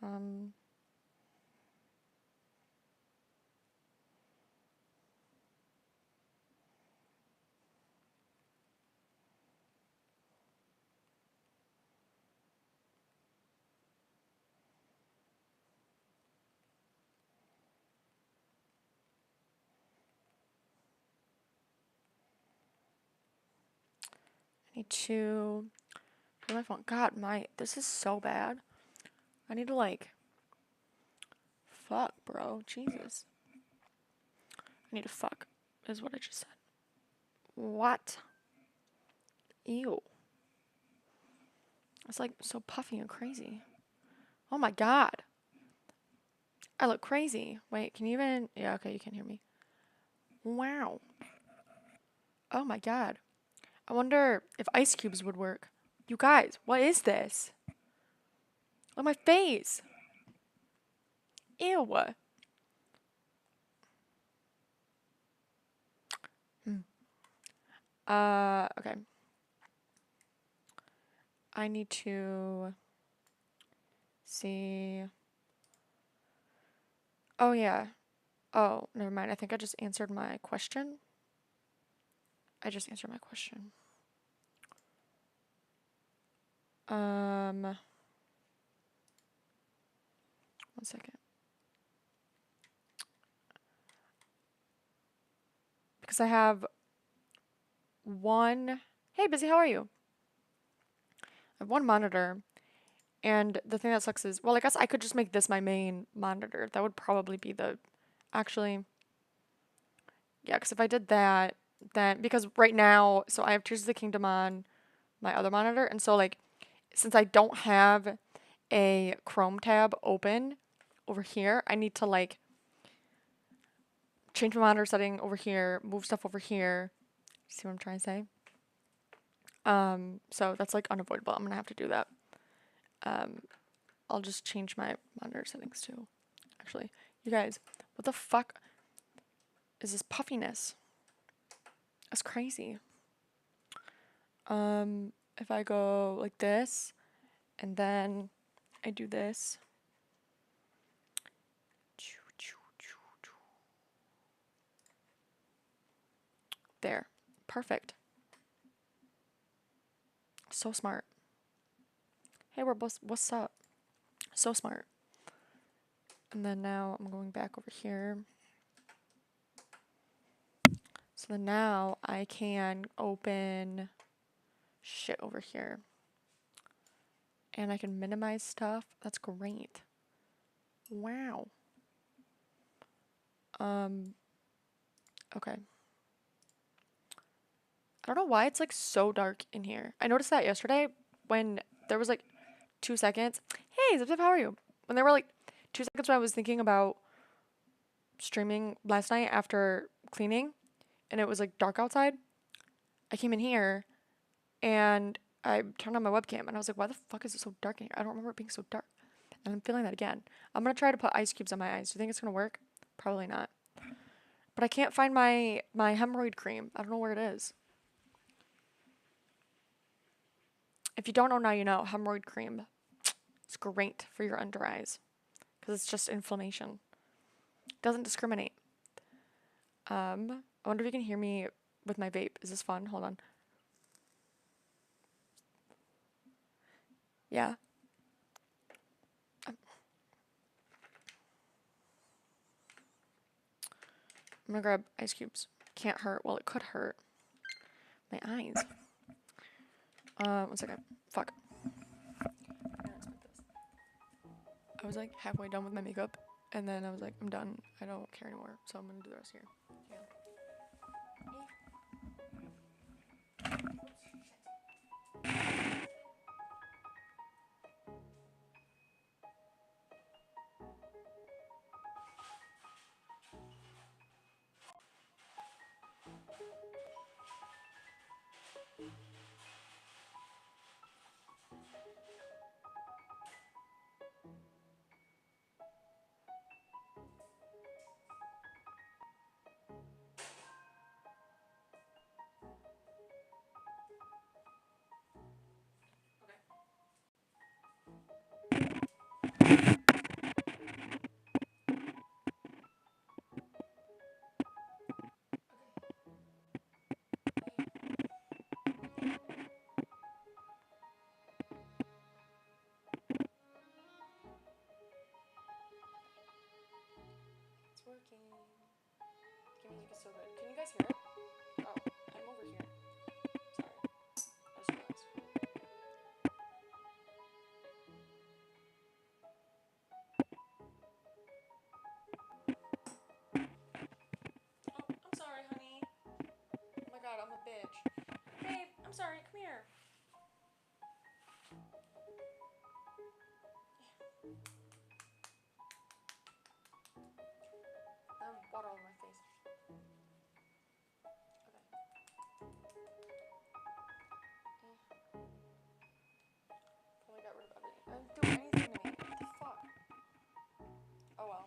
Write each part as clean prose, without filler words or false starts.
Um, I need to put my phone. God, this is so bad. I need to like, fuck, bro. Jesus. I need to fuck, is what I just said. What? Ew. It's like so puffy and crazy. Oh my god. I look crazy. Wait, can you even? Yeah, okay, you can hear me. Wow. Oh my god. I wonder if ice cubes would work. You guys, what is this? On my face. Ew. Hmm. Okay. I need to see. Oh yeah. Oh, never mind. I think I just answered my question. I just answered my question. One second. Because I have one. Hey, Busy, how are you? I have one monitor, and the thing that sucks is, well, I guess I could just make this my main monitor. That would probably be the. Actually, yeah, because if I did that, then. Because right now, so I have Tears of the Kingdom on my other monitor, and so, like, since I don't have a Chrome tab open over here, I need to, like, change my monitor setting over here, move stuff over here. See what I'm trying to say? So that's like unavoidable. I'm gonna have to do that. I'll just change my monitor settings too. Actually, you guys, what the fuck is this puffiness? That's crazy. If I go like this, and then I do this. There. Perfect. So smart. Hey, what's up? So smart. And then now I'm going back over here. So then now I can open shit over here. And I can minimize stuff. That's great. Wow. Okay. I don't know why it's like so dark in here. I noticed that yesterday when there was like 2 seconds. Hey, Zip Zip, how are you? When there were like 2 seconds when I was thinking about streaming last night after cleaning and it was like dark outside, I came in here and I turned on my webcam and I was like, why the fuck is it so dark in here? I don't remember it being so dark. And I'm feeling that again. I'm gonna try to put ice cubes on my eyes. Do you think it's gonna work? Probably not. But I can't find my hemorrhoid cream. I don't know where it is. If you don't know now, you know. Hemorrhoid cream. It's great for your under eyes because it's just inflammation. Doesn't discriminate. I wonder if you can hear me with my vape. Is this fun? Hold on. Yeah. I'm gonna grab ice cubes. Can't hurt. Well, it could hurt. My eyes. 1 second. Fuck. I was like halfway done with my makeup, and then I was like, I'm done. I don't care anymore, so I'm gonna do the rest here. making. The music is so good. Can you guys hear it? Oh, I'm over here. Sorry. I just realized. Oh, I'm sorry, honey. Oh my god, I'm a bitch. Babe, I'm sorry. Come here. Water all over my face. Okay. Probably got rid of everything. I didn't do anything to me. What the fuck? Oh well.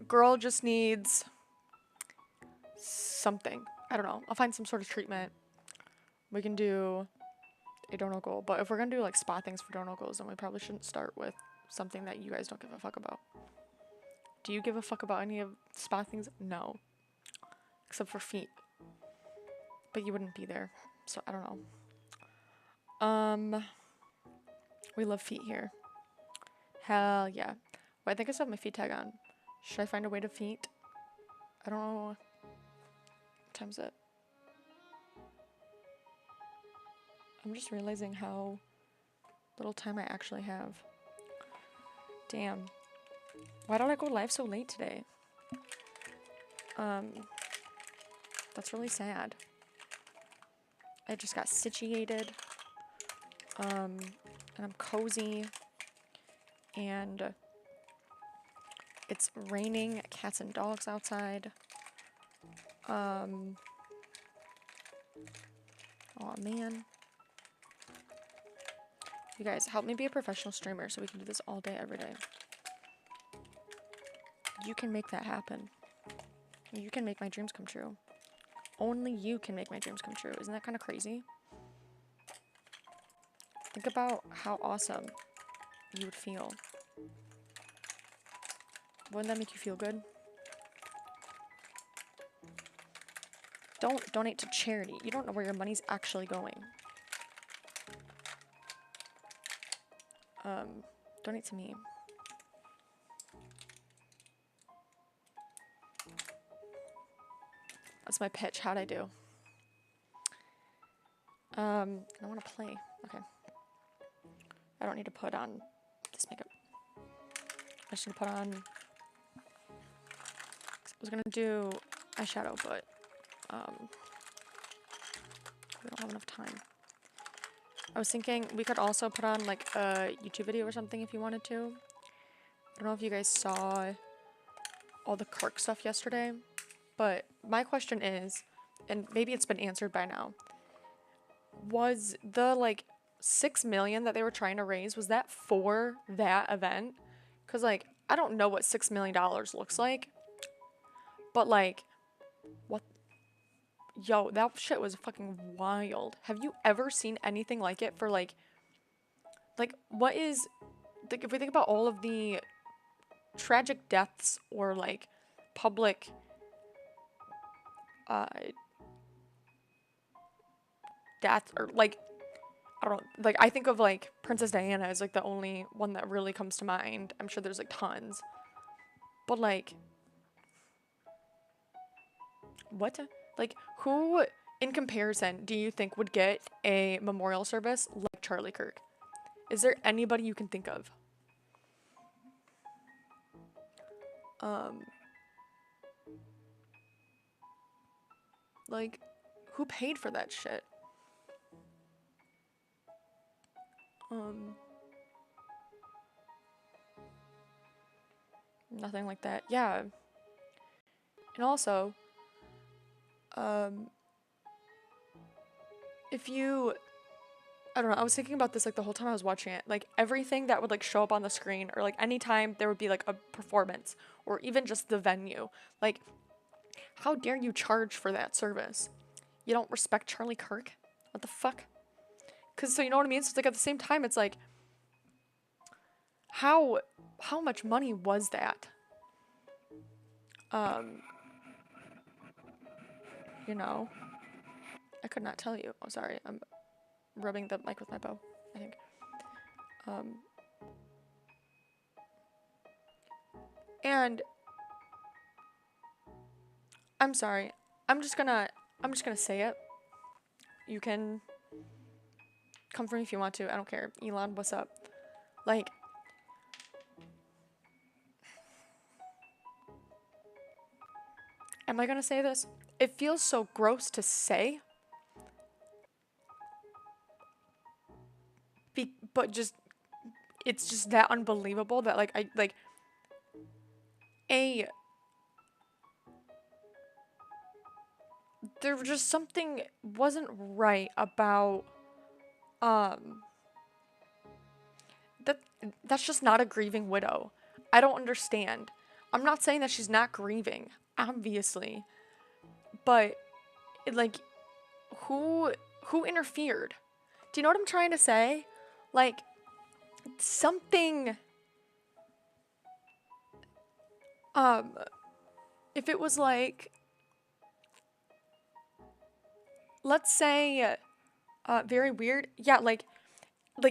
Girl just needs something. I don't know. I'll find some sort of treatment. We can do a donut, but if we're gonna do like spa things for donuts, then we probably shouldn't start with something that you guys don't give a fuck about. Do you give a fuck about any of spa things? No. Except for feet. But you wouldn't be there. So I don't know. We love feet here. Hell yeah. Well, I think I still have my feet tag on. Should I find a way to feet? I don't know. What time is it? I'm just realizing how little time I actually have. Damn. Why don't I go live so late today? That's really sad. I just got situated. And I'm cozy. And it's raining, cats and dogs outside. Oh man. You guys, help me be a professional streamer so we can do this all day, every day. You can make that happen. You can make my dreams come true. Only you can make my dreams come true. Isn't that kind of crazy? Think about how awesome you would feel. Wouldn't that make you feel good? Don't donate to charity. You don't know where your money's actually going. Donate to me. That's my pitch. How'd I do? I want to play. Okay. I don't need to put on this makeup. I just need to put on... I was gonna do eyeshadow, but we don't have enough time. I was thinking we could also put on like a YouTube video or something if you wanted to. I don't know if you guys saw all the Kirk stuff yesterday, but my question is, and maybe it's been answered by now, was the like 6 million that they were trying to raise, was that for that event? Because like I don't know what $6 million looks like, but like what? Yo, that shit was fucking wild. Have you ever seen anything like it for like what is, like, if we think about all of the tragic deaths or like public death, or like, I don't know, like I think of like Princess Diana as like the only one that really comes to mind. I'm sure there's like tons, but like what, like who in comparison do you think would get a memorial service like Charlie Kirk? Is there anybody you can think of? Like, who paid for that shit? Nothing like that. Yeah. And also, if you, I don't know, I was thinking about this like the whole time I was watching it. Like everything that would like show up on the screen, or like anytime there would be like a performance, or even just the venue. Like, how dare you charge for that service? You don't respect Charlie Kirk? What the fuck? Cause so you know what I mean? So it's like at the same time, it's like, how much money was that? You know, I could not tell you. Oh, sorry. I'm rubbing the mic with my bow, I think. And I'm sorry. I'm just gonna say it. You can come for me if you want to. I don't care. Elon, what's up? Like, am I gonna say this? It feels so gross to say. But just, it's just that unbelievable that like there was just something wasn't right about um that that's just not a grieving widow. I don't understand. I'm not saying that she's not grieving, obviously, but like who interfered? Do you know what I'm trying to say? Like something um if it was like, let's say very weird. Yeah, like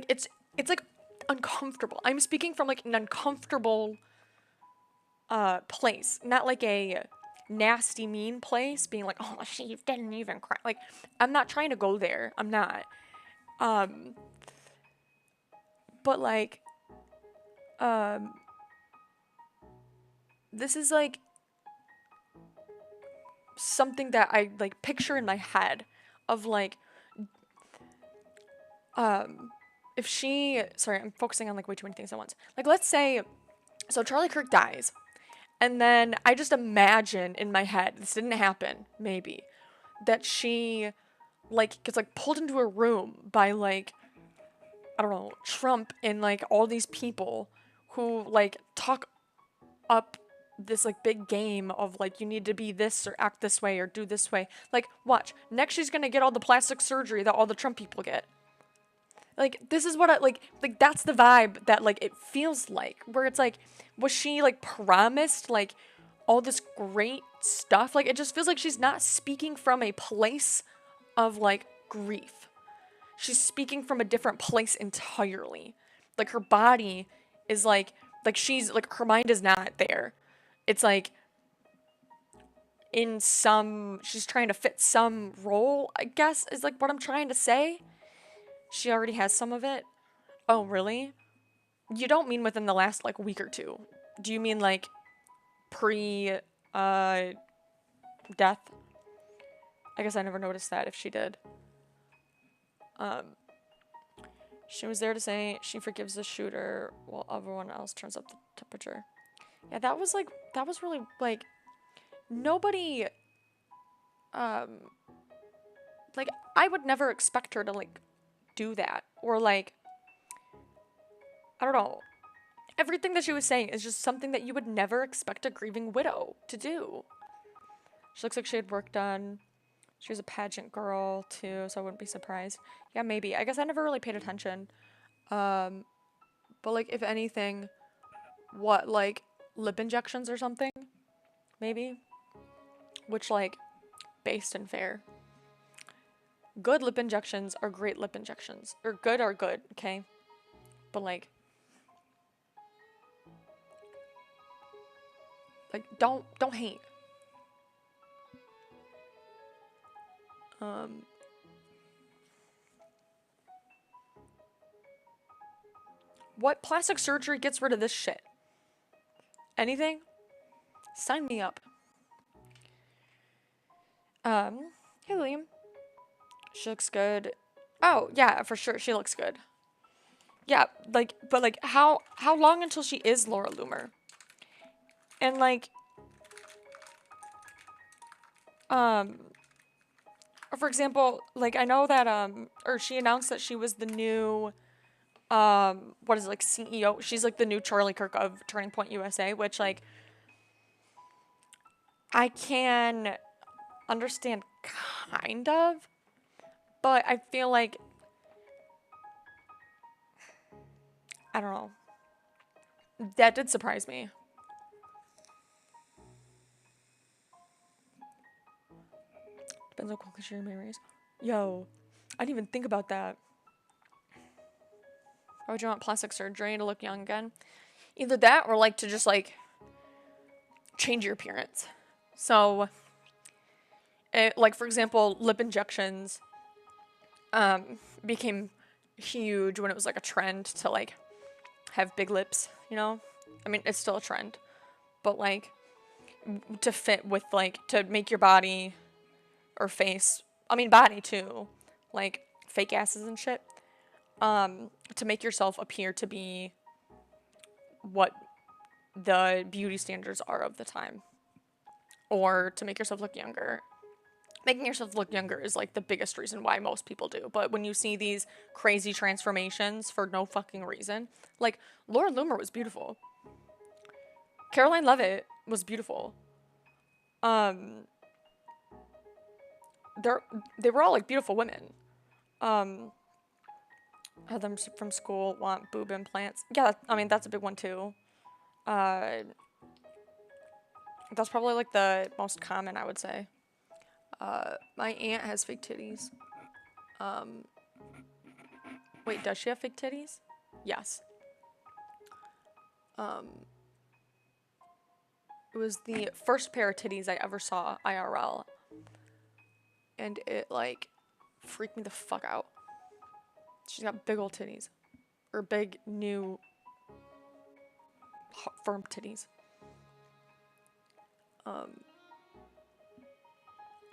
it's like uncomfortable. I'm speaking from like an uncomfortable place, not like a nasty mean place being like, oh, she didn't even cry. Like, I'm not trying to go there. I'm not. Um but like um this is like something that I like picture in my head of like um if she, sorry, I'm focusing on like way too many things at once. Like, let's say, so Charlie Kirk dies, and then I just imagine in my head, this didn't happen, maybe, that she like gets like pulled into a room by like, I don't know, Trump and like all these people who like talk up this like big game of like, you need to be this or act this way or do this way. Like, watch, next she's gonna get all the plastic surgery that all the Trump people get. Like, this is what I like that's the vibe that like it feels like, where it's like, was she like promised like all this great stuff? Like, it just feels like she's not speaking from a place of like grief. She's speaking from a different place entirely. Like, her body is like she's like, her mind is not there. It's like in some, she's trying to fit some role, I guess, is like what I'm trying to say. She already has some of it. Oh, really? You don't mean within the last like week or two. Do you mean like pre death? I guess I never noticed that if she did. Um she was there to say she forgives the shooter while everyone else turns up the temperature. Yeah, that was really like, nobody like, I would never expect her to like do that, or like, I don't know. Everything that she was saying is just something that you would never expect a grieving widow to do. She looks like she had work done. She was a pageant girl too, so I wouldn't be surprised. Yeah, maybe. I guess I never really paid attention. But like, if anything, what, like lip injections or something? Maybe? Which, like, based and fair. Good lip injections are great lip injections. Or good are good, okay? But like don't hate. What plastic surgery gets rid of this shit? Anything? Sign me up. Hey Liam. She looks good. Oh, yeah, for sure. She looks good. Yeah, like, but like, how long until she is Laura Loomer? And like, for example, like, I know that, or she announced that she was the new, what is it, like, CEO? She's like the new Charlie Kirk of Turning Point USA, which, like, I can understand kind of, but I feel like, I don't know. That did surprise me. Depends how quickly she remarries. Yo, I didn't even think about that. Why would you want plastic surgery to look young again? Either that or like to just like change your appearance. So, like for example, lip injections became huge when it was like a trend to like have big lips, you know? I mean, it's still a trend, but like to fit with like to make your body or face, I mean body too, like fake asses and shit, to make yourself appear to be what the beauty standards are of the time, or to make yourself look younger. Making yourself look younger is like the biggest reason why most people do. But when you see these crazy transformations for no fucking reason, like Laura Loomer was beautiful. Caroline Levitt was beautiful. They were all like beautiful women. Had them from school want boob implants. Yeah, I mean that's a big one too. That's probably like the most common, I would say. My aunt has fake titties. Wait, does she have fake titties? Yes. It was the first pair of titties I ever saw IRL, and it like freaked me the fuck out. She's got big old titties, or big new firm titties.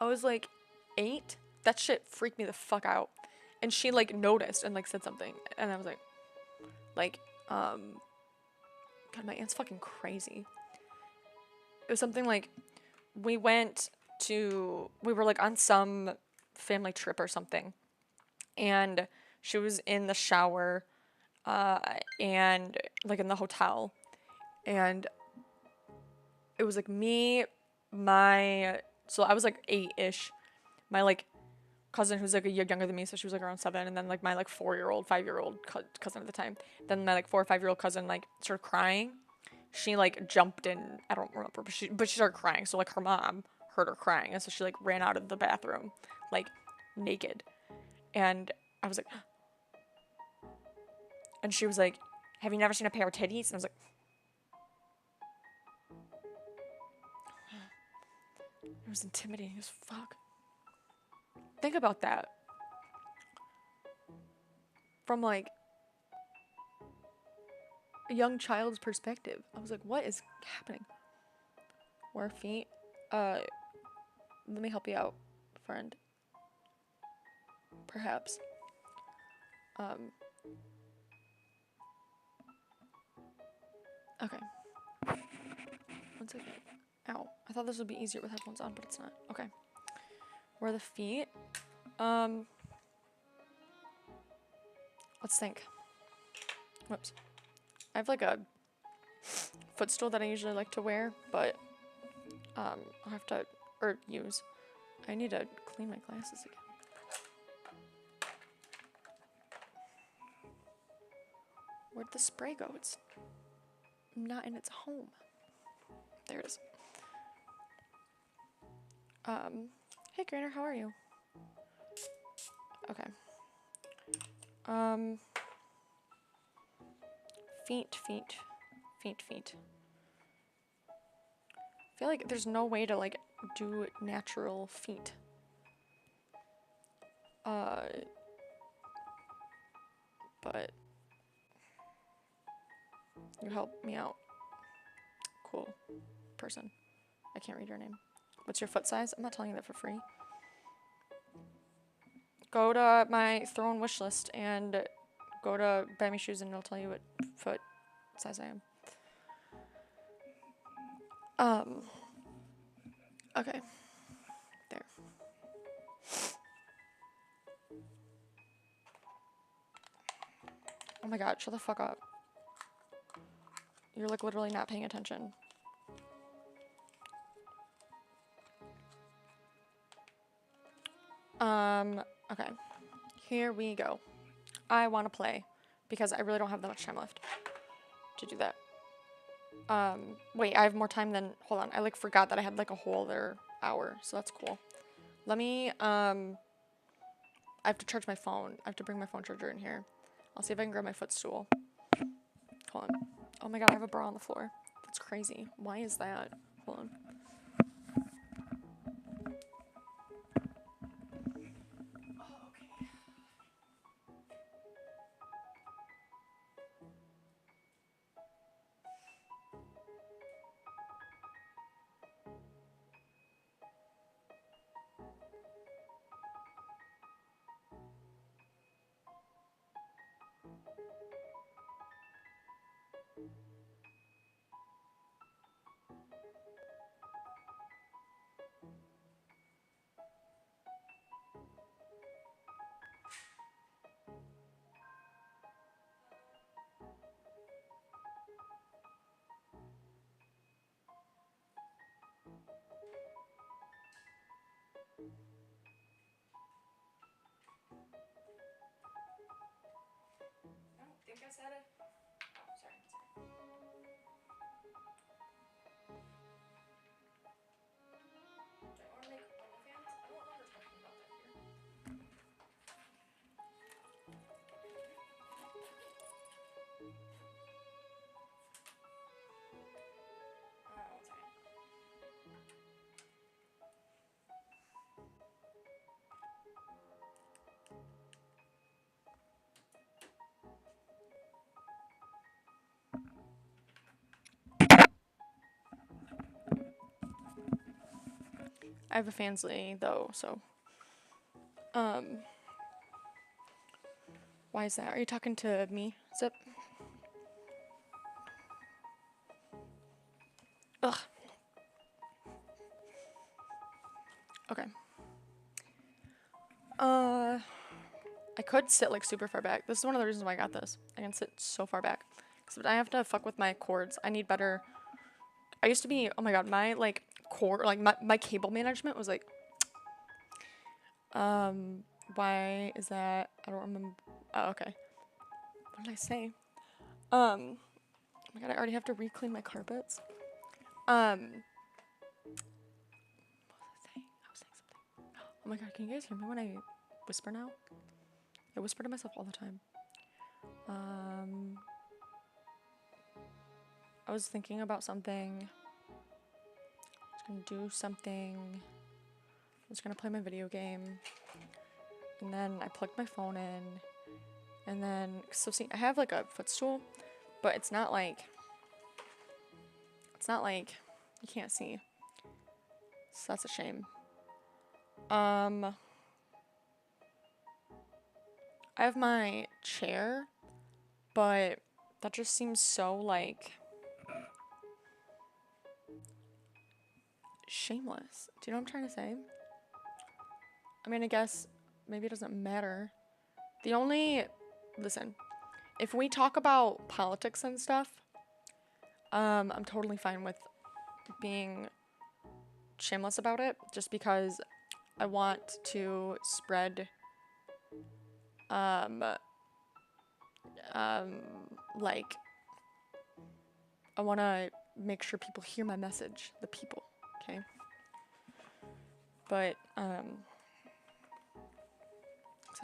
I was like 8. That shit freaked me the fuck out, and she like noticed and like said something, and I was like, God, my aunt's fucking crazy. It was something like we were like on some family trip or something, and she was in the shower and like in the hotel, and it was like me, so I was like 8-ish, my like cousin who's like a year younger than me, so she was like around 7, and then like my like 4-year-old 5-year-old cousin at the time, then my like 4 or 5-year-old cousin like started crying. She like jumped in, I don't remember, but she started crying, so like her mom heard her crying, and so she like ran out of the bathroom like naked, and I was like and she was like, have you never seen a pair of titties? And I was like, it was intimidating as fuck. Think about that from like a young child's perspective. I was like, what is happening? Wear feet. Let me help you out, friend. Perhaps. Okay. 1 second. Ow. I thought this would be easier with headphones on, but it's not. Okay. Wear the feet. Let's think. Whoops. I have like a footstool that I usually like to wear, but I'll have to use. I need to clean my glasses again. Where'd the spray go? It's not in its home. There it is. Hey Grainer, how are you? Okay. Feet. I feel like there's no way to like do natural feet. But you help me out. Cool person. I can't read your name. What's your foot size? I'm not telling you that for free. Go to my Throne wish list and go to Buy Me Shoes and it'll tell you what foot size I am. Okay. There. Oh my god, shut the fuck up. You're like literally not paying attention. Okay. Here we go. I want to play because I really don't have that much time left to do that. Wait, I have more time than, hold on, I like forgot that I had like a whole other hour, so that's cool. Let me, I have to charge my phone. I have to bring my phone charger in here. I'll see if I can grab my footstool. Hold on. Oh my god, I have a bra on the floor. That's crazy. Why is that? Hold on. I don't think I said it. Oh, sorry. Do I want to make OnlyFans? I don't remember talking about that here. One second. I have a Fansly though, so why is that? Are you talking to me, Zip? Ugh. Okay. I could sit like super far back. This is one of the reasons why I got this. I can sit so far back. Except I have to fuck with my cords. I need better. I used to be, oh my god, my like cord, like my cable management was like, why is that? I don't remember. Oh, okay. What did I say? Oh my god, I already have to re-clean my carpets. What was I saying? I was saying something. Oh my god, can you guys hear me when I whisper now? I whisper to myself all the time. I was thinking about something. I was gonna do something. I was gonna play my video game. And then I plugged my phone in. And then, so see, I have like a footstool, but it's not like, you can't see. So that's a shame. I have my chair, but that just seems so like shameless. Do you know what I'm trying to say? I mean, I guess maybe it doesn't matter. Listen, if we talk about politics and stuff, I'm totally fine with being shameless about it, just because I want to spread, like, I want to make sure people hear my message, the people, okay? But, so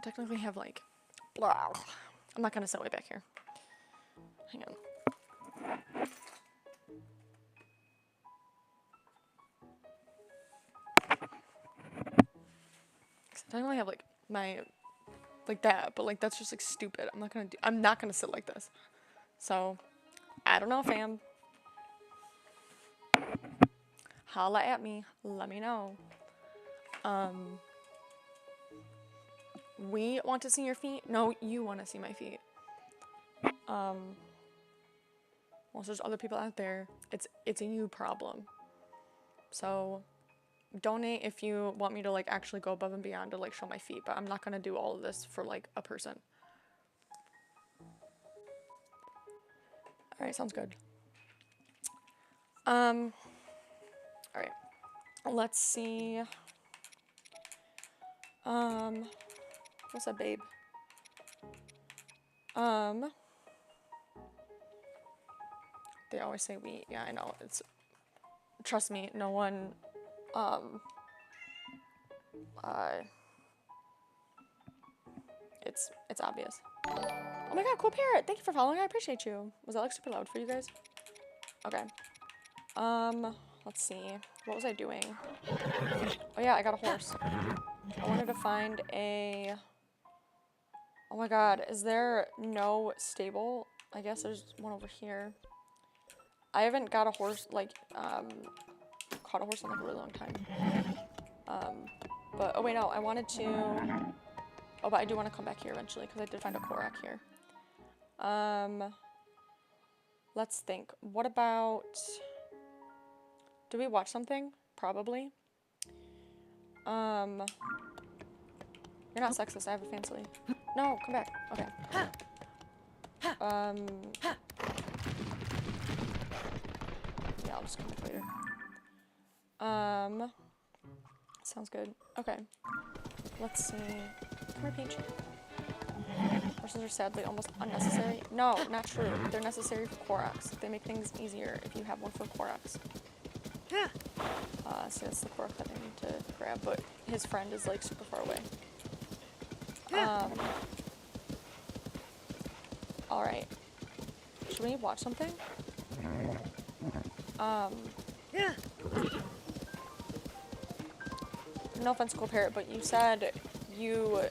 technically I have, like, blah. I'm not gonna sit way back here. Hang on. I only have, like, my, like that, but, like, that's just, like, stupid. I'm not gonna sit like this. So, I don't know, fam. Holla at me. Let me know. We want to see your feet? No, you want to see my feet. Once there's other people out there, it's a you problem. So, donate if you want me to, like, actually go above and beyond to, like, show my feet, but I'm not gonna do all of this for, like, a person. Alright, sounds good. Alright. Let's see. What's up, babe? They always say we. Yeah, I know. Trust me, no one, it's obvious. Oh my god, cool parrot! Thank you for following, I appreciate you. Was that, like, super loud for you guys? Okay. let's see. What was I doing? Oh yeah, I got a horse. I wanted to find a... Oh my god, is there no stable? I guess there's one over here. I haven't got a horse, like, caught a horse in like a really long time. But, oh wait, no, I wanted to... Oh, but I do want to come back here eventually, because I did find a Korak here. Let's think. What about... Did we watch something? Probably. You're not sexist, I have a fancy. No, come back. Okay. Yeah, I'll just come back later. Sounds good. Okay. Let's see. Come here, Peach. Horses are sadly almost unnecessary. No, not true. They're necessary for Koraks. They make things easier if you have one for Koraks. See, that's the Korak that I need to grab, but his friend is like super far away. Alright. Should we watch something? No offense, Cool Parrot, but you said you...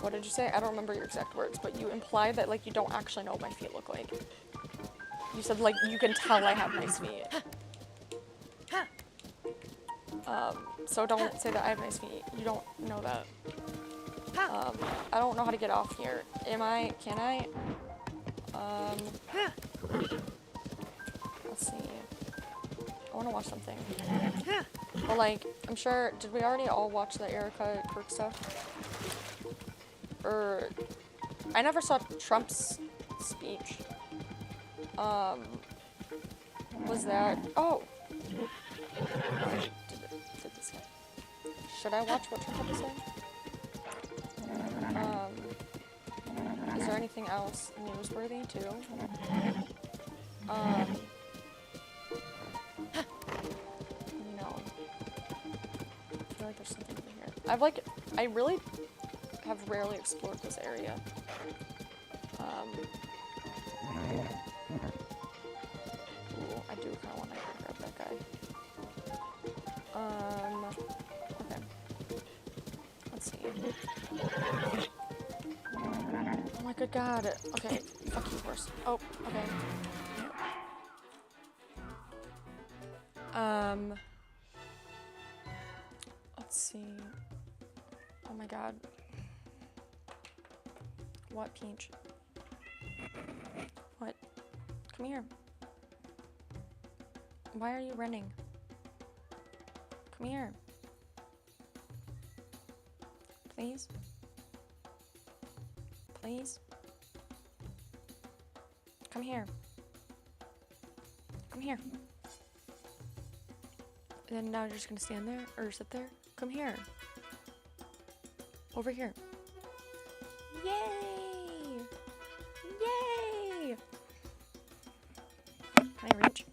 What did you say? I don't remember your exact words, but you implied that, like, you don't actually know what my feet look like. You said, like, you can tell I have nice feet. So don't say that I have nice feet. You don't know that. I don't know how to get off here. Can I? Let's see. I want to watch something. But, like, I'm sure, did we already all watch the Erica Kirk stuff? Or, I never saw Trump's speech. Was that, oh. Did this guy. Should I watch what Trump had to say? Is there anything else newsworthy, too? No. I feel like there's something over here. I really have rarely explored this area. Ooh, I do kind of want to grab that guy. Okay. Let's see. Oh my good god. Okay, fuck you, horse. Oh, okay. Let's see. Oh my god. What, Peach? What? Come here. Why are you running? Come here. Please? Please? Come here. Come here. And then now you're just gonna stand there? Or sit there? Come here. Over here. Yay! Yay! Can I reach?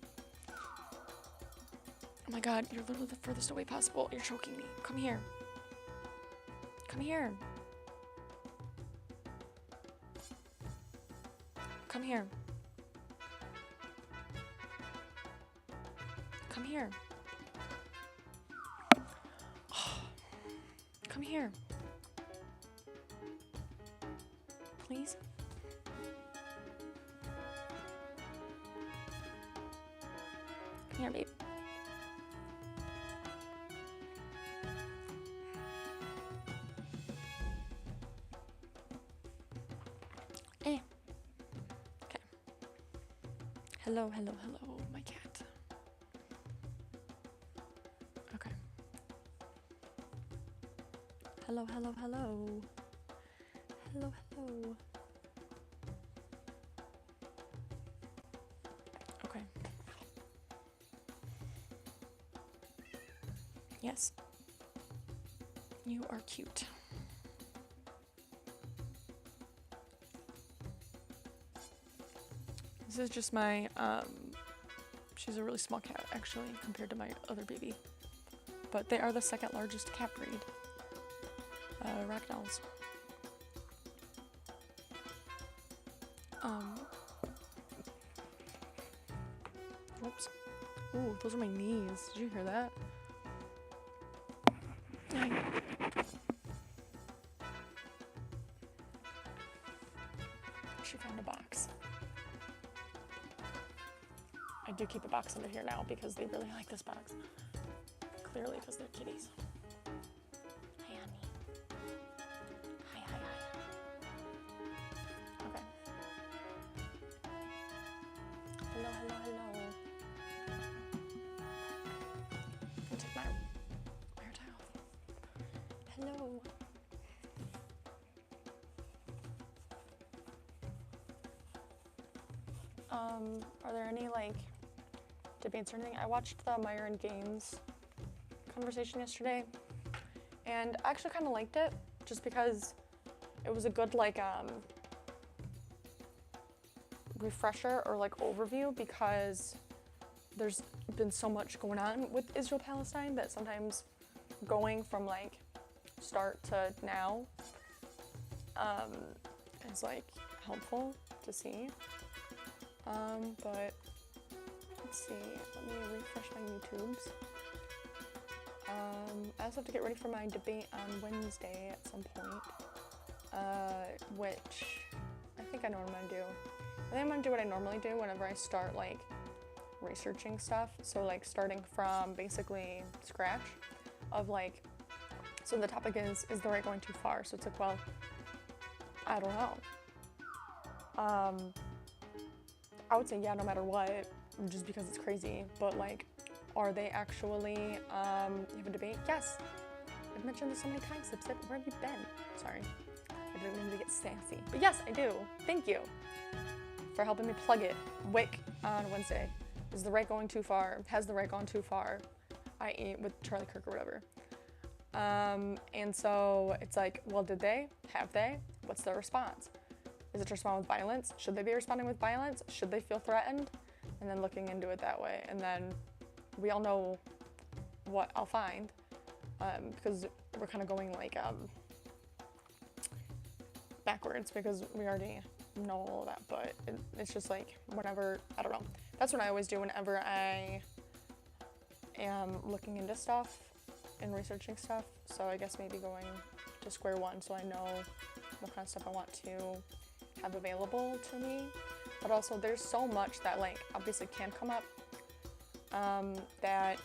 Oh my god, you're literally the furthest away possible. You're choking me. Come here. Come here. Come here. Come here. Come here. Please? Come here, babe. Eh. Okay. Hello, hello, hello, my cat. Okay. Hello, hello, hello. Hello, hello. Okay. Yes. You are cute. This is just my, she's a really small cat, actually, compared to my other baby. But they are the second largest cat breed. Ragdolls. Whoops. Ooh, those are my knees. Did you hear that? She found a box. I do keep a box under here now because they really like this box. Clearly because they're kitties. Hi, honey. Hi, hi, hi. Okay. Hello, hello, hello. I'll take my hair tie off. Hello. Are there any like debates or anything? I watched the Meyer and Gaines conversation yesterday, and I actually kind of liked it just because it was a good like refresher or like overview, because there's been so much going on with Israel-Palestine that sometimes going from like start to now is like helpful to see. But let's see, let me refresh my YouTubes. I also have to get ready for my debate on Wednesday at some point, which I think I know what I'm gonna do. I think I'm gonna do what I normally do whenever I start like researching stuff. So like starting from basically scratch of like, so the topic is the right going too far? So it's like, well, I don't know. I would say yeah, no matter what, just because it's crazy, but like, are they actually, you have a debate? Yes. I've mentioned this so many times, Sip Sip. Where have you been? Sorry, I didn't mean to get sassy. But yes, I do. Thank you for helping me plug it. Wick on Wednesday. Is the right going too far? Has the right gone too far? I.e. with Charlie Kirk or whatever. And so it's like, well, did they? Have they? What's their response? Is it to respond with violence? Should they be responding with violence? Should they feel threatened? And then looking into it that way. And then we all know what I'll find, because we're kind of going like backwards, because we already know all of that, but it's just like whenever, I don't know. That's what I always do whenever I am looking into stuff and researching stuff. So I guess maybe going to square one so I know what kind of stuff I want to have available to me. But also there's so much that like obviously can come up that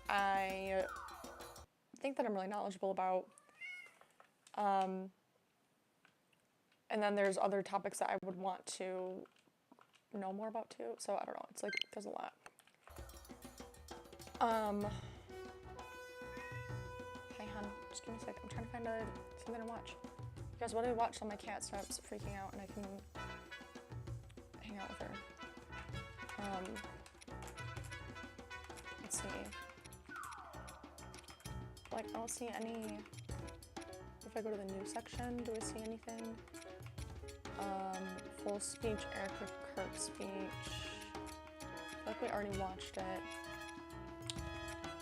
I think that I'm really knowledgeable about. And then there's other topics that I would want to know more about too. So I don't know, it's like there's a lot. Hi hon, just give me a sec. I'm trying to find something to watch. You guys, what do I watch so my cat stops freaking out and I can hang out with her? Let's see. Like, I don't see any. If I go to the news section, do I see anything? Full speech, Erica Kirk speech. I feel like we already watched it.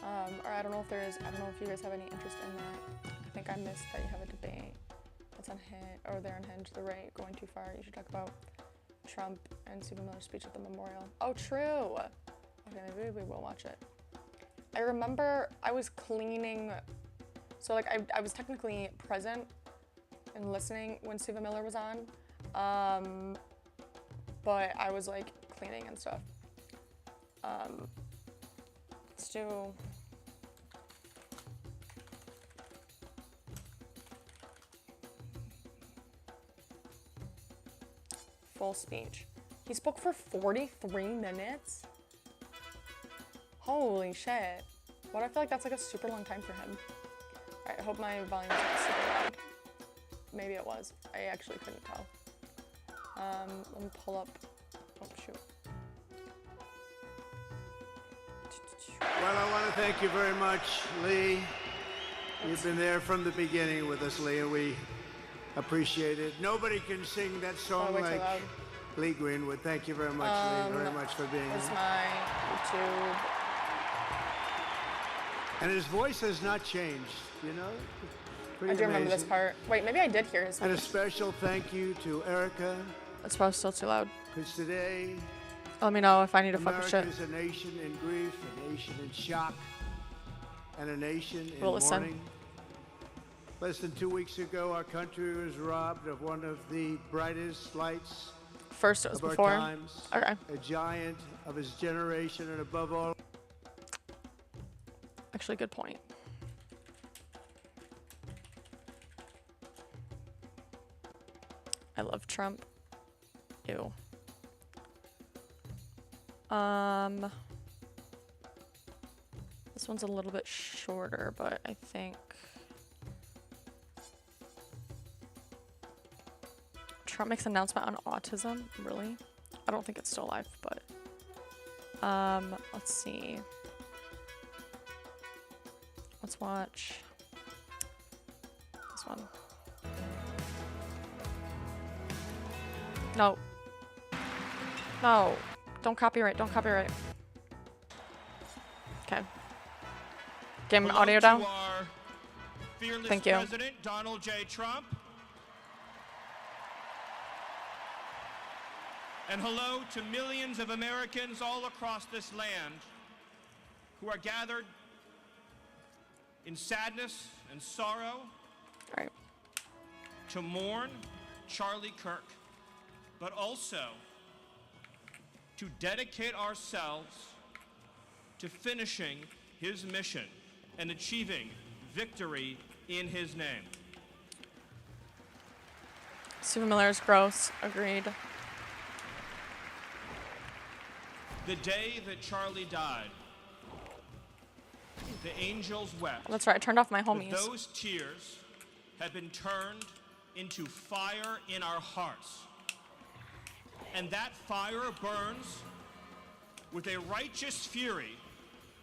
Or I don't know if there is, I don't know if you guys have any interest in that. I think I missed that you have a debate. That's on Hinge, or they're on Hinge, the right going too far. You should talk about Trump and Stephen Miller's speech at the memorial. Oh, true. Okay, maybe we will watch it. I remember I was cleaning, so like I was technically present and listening when Stephen Miller was on, but I was like cleaning and stuff. Let's do. Full speech. He spoke for 43 minutes? Holy shit. Why do I feel like that's like a super long time for him? Alright, I hope my volume is not super loud. Maybe it was. I actually couldn't tell. Let me pull up. Oh, shoot. Well, I want to thank you very much, Lee. You've been there from the beginning with us, Lee, and we appreciate it. Nobody can sing that song like Lee Greenwood. Thank you very much, Lee, very much for being here. Here's my YouTube. And his voice has not changed, you know? Pretty I do remember this amazing. part. Wait, maybe I did hear his And a speech. special thank you to Erica. That's probably still too loud. Because today Let me know if I need to fuck with America shit. is a nation in grief, a nation in shock, and a nation in We'll listen. mourning. Less than 2 weeks ago, our country was robbed of one of the brightest lights First it was of our before. times, Okay. a giant of his generation, and above all, Actually, good point. I love Trump. Ew. This one's a little bit shorter, but I think Trump makes an announcement on autism. Really? I don't think it's still live, but let's see. Let's watch this one. No. No. Don't copyright. Don't copyright. Okay. Game audio down. To our fearless Thank you. President Donald J. Trump. And hello to millions of Americans all across this land who are gathered in sadness and sorrow All right. to mourn Charlie Kirk, but also to dedicate ourselves to finishing his mission and achieving victory in his name. Super Miller's gross. Agreed. The day that Charlie died, the angels wept. That's right. I turned off my But homies. those tears have been turned into fire in our hearts. And that fire burns with a righteous fury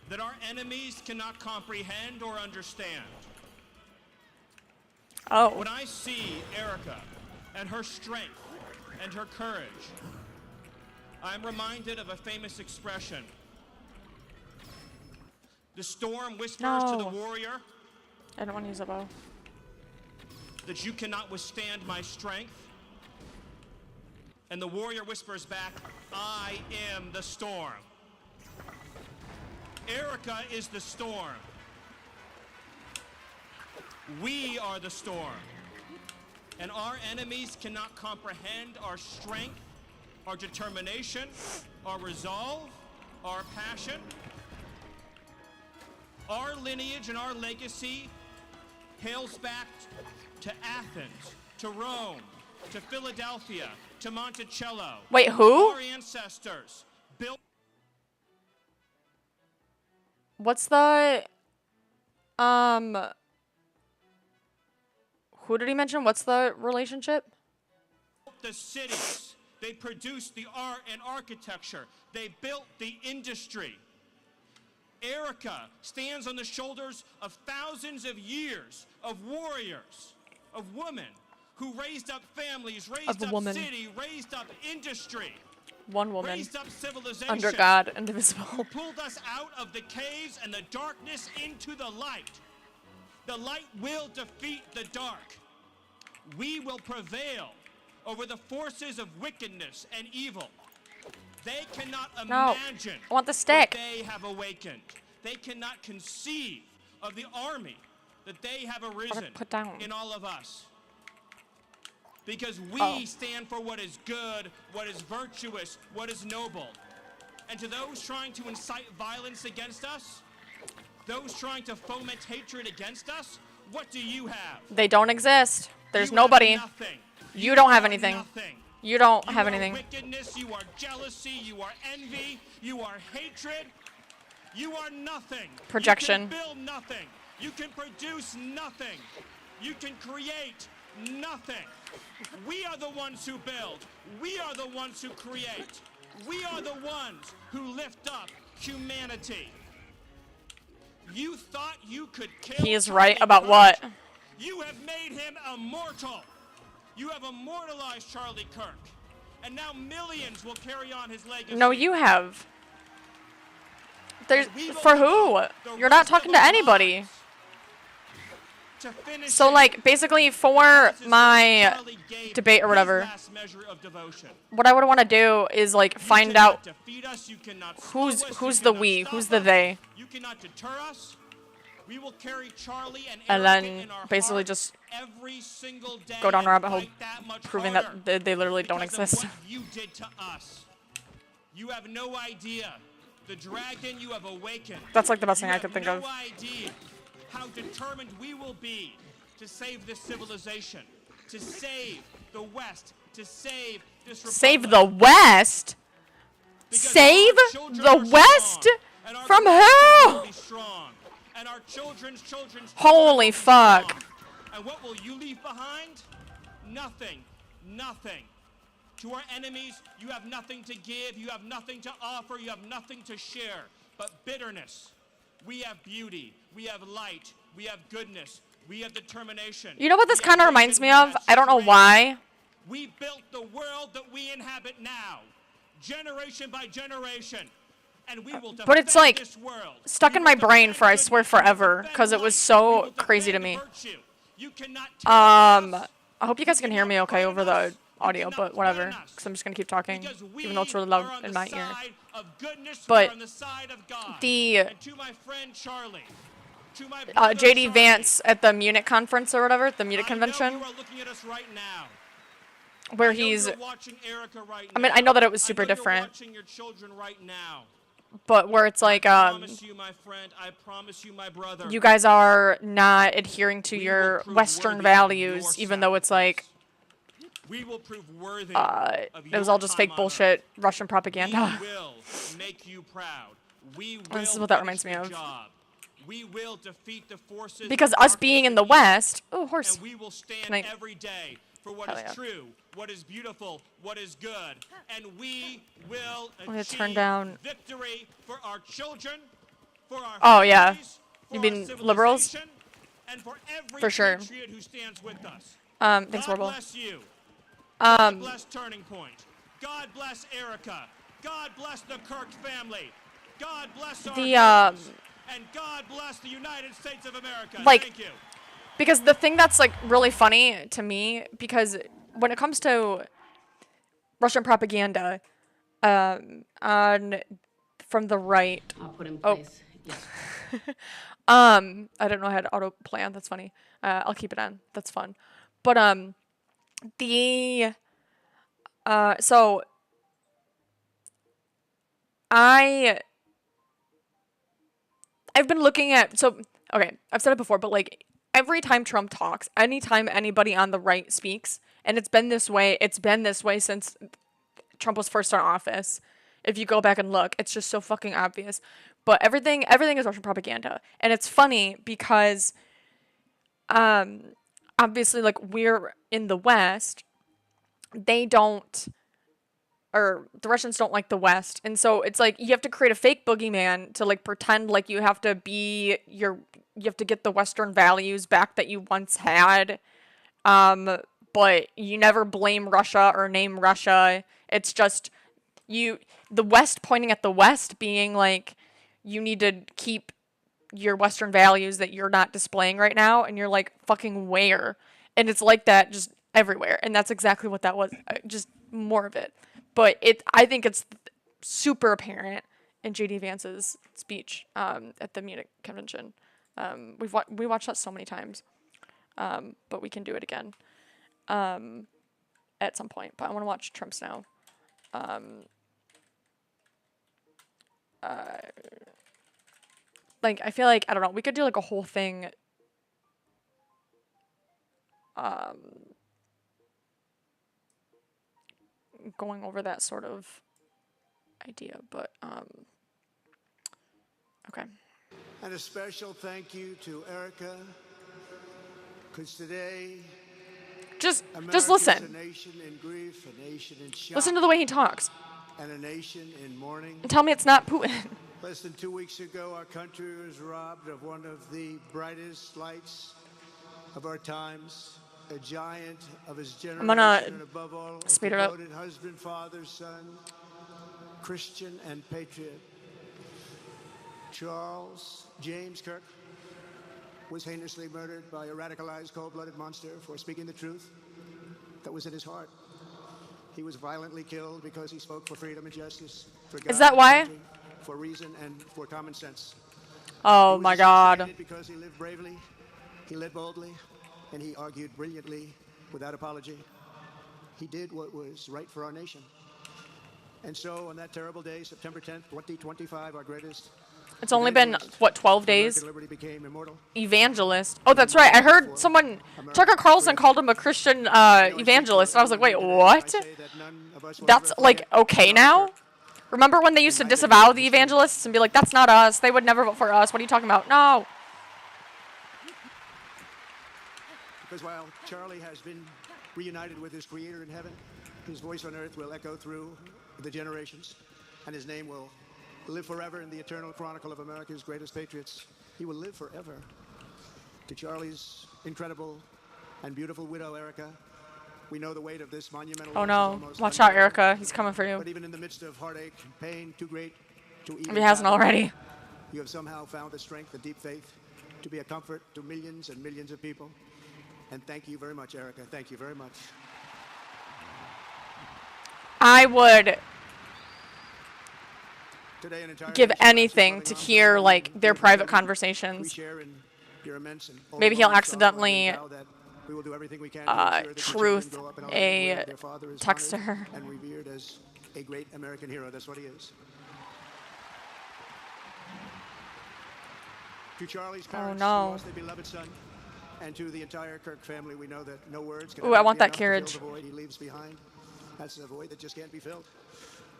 that our enemies cannot comprehend or understand. Oh. When I see Erica and her strength and her courage, I'm reminded of a famous expression. The storm whispers to the No. warrior I don't want to use a bow. that you cannot withstand my strength. And the warrior whispers back, I am the storm. Erica is the storm. We are the storm. And our enemies cannot comprehend our strength, our determination, our resolve, our passion. Our lineage and our legacy hails back to Athens, to Rome, to Philadelphia, to Monticello. Wait, who? Our ancestors built. What's the who did he mention? What's the relationship? The cities. They produced the art and architecture. They built the industry. Erica stands on the shoulders of thousands of years of warriors, of women who raised up families, raised Of a up woman. city, raised up industry, One woman raised up civilization. under God, Who indivisible. pulled us out of the caves and the darkness into the light. The light will defeat the dark. We will prevail over the forces of wickedness and evil. They cannot No. imagine I want the what stick. they have awakened. They cannot conceive of the army that they have arisen put down. in all of us. Because we Oh. stand for what is good, what is virtuous, what is noble. And to those trying to incite violence against us, those trying to foment hatred against us, what do you have? They don't exist. There's You nobody. have nothing. You don't have are anything. Nothing. You don't You have are anything. wickedness, you are jealousy, you are envy, you are hatred. You are nothing. Projection. You can build nothing. You can produce nothing. You can create nothing. We are the ones who build. We are the ones who create. We are the ones who lift up humanity. You thought you could kill He is right Charlie about Kirk. what? You have made him immortal. You have immortalized Charlie Kirk. And now millions will carry on his legacy. No, you have. There's We will for who? devote the You're not rest of talking to our anybody. lives to finish So, it. like, basically for This is my what Charlie gave debate or his whatever, last measure of devotion. what I would want to do is, like, You find cannot out defeat us, you cannot slow us, you who's the cannot we, stop who's the us, they, you cannot deter us. We will carry Charlie and and Erica then in our basically heart just every single day go down and a rabbit hole fight that much proving harder that they literally don't because exist. of what you did to us. You have no idea the dragon you have awakened. That's like the best thing You I could think have of. no idea how determined we will be to save this civilization, to save the West, to save this republic. Save the West? Because Save our children the are West? strong, and our From grandchildren who? will be strong, and our children's children's Holy children will be fuck. strong. And what will you leave behind? Nothing. Nothing. To our enemies, you have nothing to give, you have nothing to offer, you have nothing to share, but bitterness. We have beauty, we have light, we have goodness, we have determination. You know what this We have kind of vision, reminds we me of? have I don't know strength. why. We built the world that we inhabit now, generation by generation. And we will But it's defend like this world. stuck We in will my brain defend for I swear goodness. We will forever defend because it was light. so We will crazy to defend me. virtue. You cannot tear us. I hope you guys can hear me okay over the audio, but whatever, because I'm just gonna keep talking, Because we even though it's really are loud on in the my ear. side of goodness, But we are on the side of God. the And to my friend Charlie, to my brother JD Charlie, Vance at the Munich conference or whatever, the Munich I know convention, you are looking at us right now. where I know he's, you're watching Erica right I mean, now. I know that it was super I know you're different, watching your children right now. but where it's like, I promise you, my friend, I promise you, my brother. you guys are not adhering to We will your prove Western worthy of values, your even though it's like, we will prove worthy it of was your all just time fake on bullshit, Russian Earth. propaganda. We will make you proud. We will This is what that finish reminds me the of. job. We will defeat the forces Because of us darkness being in and the evil, West, oh, horse. and we will stand Can I- every day for what Hell is yeah. true, what is beautiful, what is good, and we will gonna achieve turn down- victory for our children, for our Oh, yeah. families, You for our mean liberals? civilization, and for every For sure. patriot who stands with us. Thanks, God Warble. bless you. God Um, bless Turning Point. God bless Erica. God bless the Kirk family. God bless our The, heroes. And God bless the United States of America. like- Thank you. because the thing that's like really funny to me, because when it comes to Russian propaganda, on from the right, I'll put in Oh. place. Yes. I don't know how to auto play on. That's funny. I'll keep it on. That's fun. But the so I've been looking at, so okay, I've said it before, but like every time Trump talks, anytime anybody on the right speaks, and it's been this way since Trump was first in office. If you go back and look, it's just so fucking obvious. But everything is Russian propaganda. And it's funny because obviously like we're in the West, they don't, or the Russians don't like the West. And so it's like you have to create a fake boogeyman to like pretend like you have to get the Western values back that you once had. But you never blame Russia or name Russia. It's just the West pointing at the West being like, you need to keep your Western values that you're not displaying right now. And you're like, fucking where? And it's like that just everywhere. And that's exactly what that was. Just more of it. But I think it's super apparent in JD Vance's speech at the Munich convention. We watched that so many times, but we can do it again at some point. But I want to watch Trump's now. Like I feel like I don't know. We could do like a whole thing. Going over that sort of idea, but okay. And a special thank you to Erica, because today Just America's listen. a nation in grief, a nation in shock, Listen to the way he talks. and a nation in mourning. And tell me it's not Putin. Less than 2 weeks ago, our country was robbed of one of the brightest lights of our times, a giant of his generation, gonna and above all, a speed it up. devoted husband, father, son, Christian, and patriot. Charles James Kirk was heinously murdered by a radicalized, cold-blooded monster for speaking the truth that was in his heart. He was violently killed because he spoke for freedom and justice, for God Is that and why? country, for reason and for common sense. Oh He was my God. assassinated because he lived bravely, he led boldly, and he argued brilliantly without apology. He did what was right for our nation. And so on that terrible day, September 10th, 2025, our greatest It's only been, evangelist what, 12 for days? American liberty became immortal. Evangelist. Oh, that's right. I heard someone, Tucker Carlson called him a Christian evangelist. And I was like, wait, what? That's like okay now? Remember when they used to disavow the evangelists and be like, that's not us. They would never vote for us. What are you talking about? No. Because while Charlie has been reunited with his creator in heaven, his voice on earth will echo through the generations, and his name will live forever in the eternal chronicle of America's greatest patriots. He will live forever. To Charlie's incredible and beautiful widow, Erica, we know the weight of this monumental Oh loss is no. almost Watch out, unbearable. Erica. He's coming for you. But even in the midst of heartache and pain too great to even If he hasn't fathom, already. you have somehow found the strength and deep faith to be a comfort to millions and millions of people. And thank you very much, Erica. Thank you very much. I would Today, an entire give nation anything marches to loving hear, arms like, around their the private freedom conversations. we share in your immense and Maybe he'll overwhelming sorrow, and we accidentally, vow that we will do everything we can to ensure that your children truth grow up in a land a where their father is text to honored her. and revered as a great American hero. That's what he is. To Charlie's parents no. who lost their beloved son, and to the entire Kirk family, we know that no words can Ooh, ever I want be that enough carriage. to fill the void he leaves behind. That's a void that just can't be filled.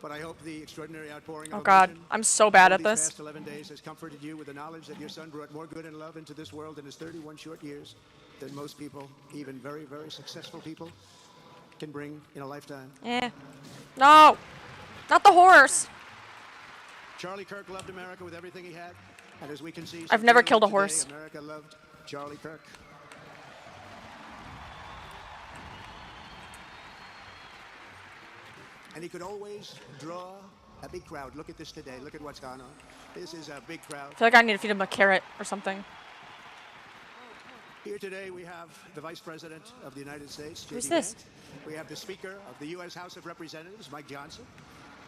But I hope the extraordinary outpouring of Oh God, emotion I'm so bad over at these this. past 11 days has comforted you with the knowledge that your son brought more good and love into this world in his 31 short years than most people, even very, very successful people, can bring in a lifetime. Eh. No. Not the horse. Charlie Kirk loved America with everything he had, and as we can see, so I've never clearly killed a today, horse. America loved Charlie Kirk. And he could always draw a big crowd. Look at this today. Look at what's gone on. This is a big crowd. I feel like I need to feed him a carrot or something. Here today we have the Vice President of the United States, Who's J.D. this? Vance. We have the Speaker of the U.S. House of Representatives, Mike Johnson.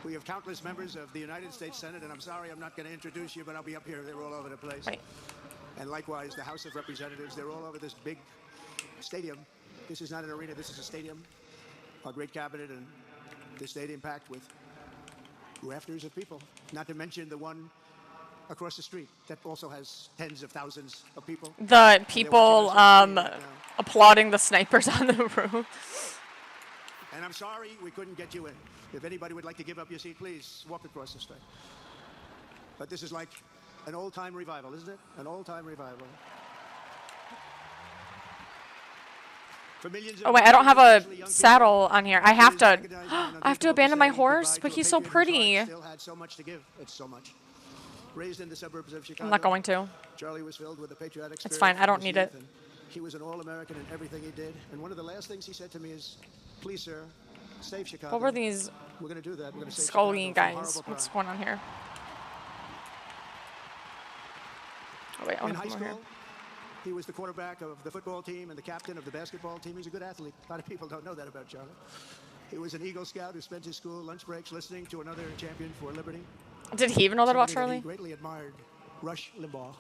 We have countless members of the United States Senate, and I'm sorry I'm not going to introduce you, but I'll be up here. They're all over the place. Right. And likewise, the House of Representatives, they're all over this big stadium. This is not an arena, this is a stadium. Our great cabinet and the stadium packed with rafters of people, not to mention the one across the street that also has tens of thousands of people. The people watching us on screen right now. applauding the snipers on the roof. And I'm sorry we couldn't get you in. If anybody would like to give up your seat, please walk across the street. But this is like an old-time revival, isn't it? An old-time revival. For millions of Oh wait, I don't have a especially young people, saddle on here. I have it is to. agonizing and I have to unthinkable abandon my say horse, goodbye but to a he's so patriot whose pretty. heart still had so much to give. It's so much. Raised in the suburbs of Chicago, I'm not going to. Charlie was filled with a patriotic spirit. It's fine, I from don't his need youth, it. and he was an all-American in everything he did. And one of the last things he said to me is, "Please, sir, save Chicago." What were these We're going to do that. We're going to save skulking Chicago from guys? horrible What's crime. going on here? Oh wait, I In want high to come over school, here. he was the quarterback of the football team and the captain of the basketball team. He's a good athlete. A lot of people don't know that about Charlie. He was an Eagle Scout who spent his school lunch breaks listening to another champion for liberty. Did he even know that about Somebody Charlie? he greatly admired, Rush Limbaugh.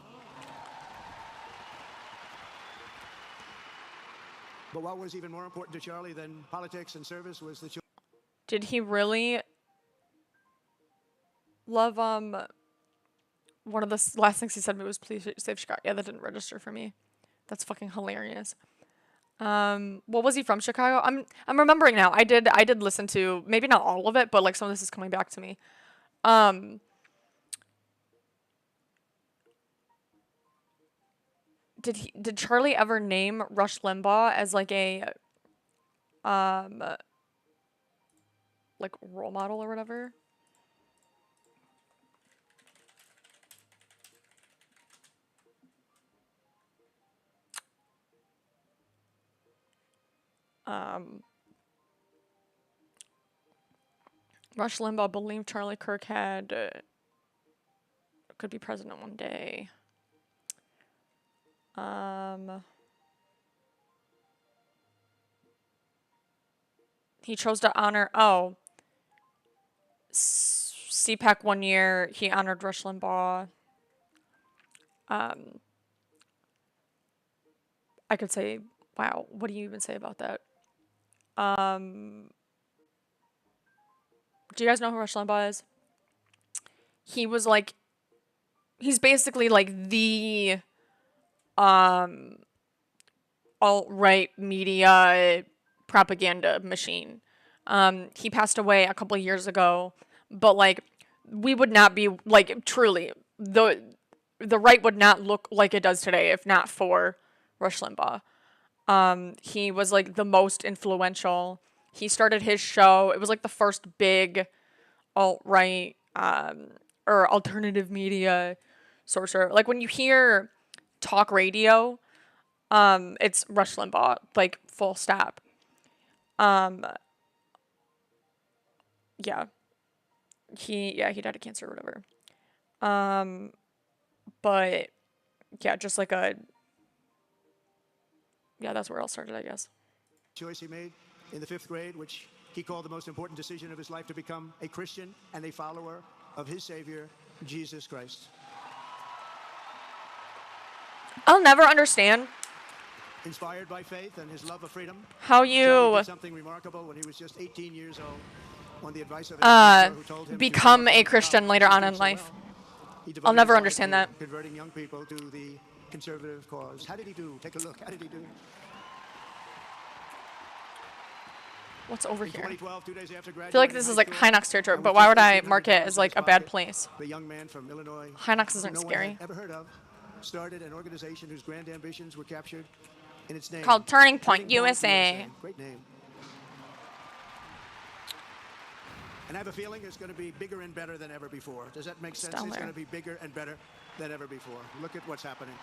But what was even more important to Charlie than politics and service was the Did he really love one of the last things he said to me was please save Chicago. Yeah, that didn't register for me. That's fucking hilarious. What was he from Chicago? I'm remembering now. I did listen to maybe not all of it, but like some of this is coming back to me. Did Charlie ever name Rush Limbaugh as like a like role model or whatever? Rush Limbaugh believed Charlie Kirk had could be president one day. He chose to honor, CPAC 1 year, he honored Rush Limbaugh. I could say, wow, what do you even say about that? Do you guys know who Rush Limbaugh is? He was like, he's basically like the alt-right media propaganda machine. He passed away a couple of years ago, but like we would not be like truly the right would not look like it does today if not for Rush Limbaugh. He was like the most influential. He started his show. It was like the first big alt-right or alternative media sorcerer. Like when you hear talk radio, it's Rush Limbaugh, like full stop. Yeah. He died of cancer or whatever. But yeah, just like that's where it all started, I guess. Choice he made in the 5th grade, which he called the most important decision of his life, to become a Christian and a follower of his Savior, Jesus Christ. I'll never understand Inspired by faith and his love of freedom, how Charlie you did something remarkable when he was just 18 years old. On the advice of a mentor who told him become to a Christian later on in life. I'll never understand that. Converting young people to the conservative cause. How did he do? Take a look. How did he do? What's over In here? 2012, 2 days after I feel like this is like Hinox territory, but why would I mark it as like a bad place? The young man from Illinois, Hinox isn't no one scary. had ever heard of, started an organization whose grand ambitions were captured in its name. Called Turning Point USA. Great name. And I have a feeling it's going to be bigger and better than ever before. Does that make sense? down It's there. going to be bigger and better than ever before. Look at what's happening.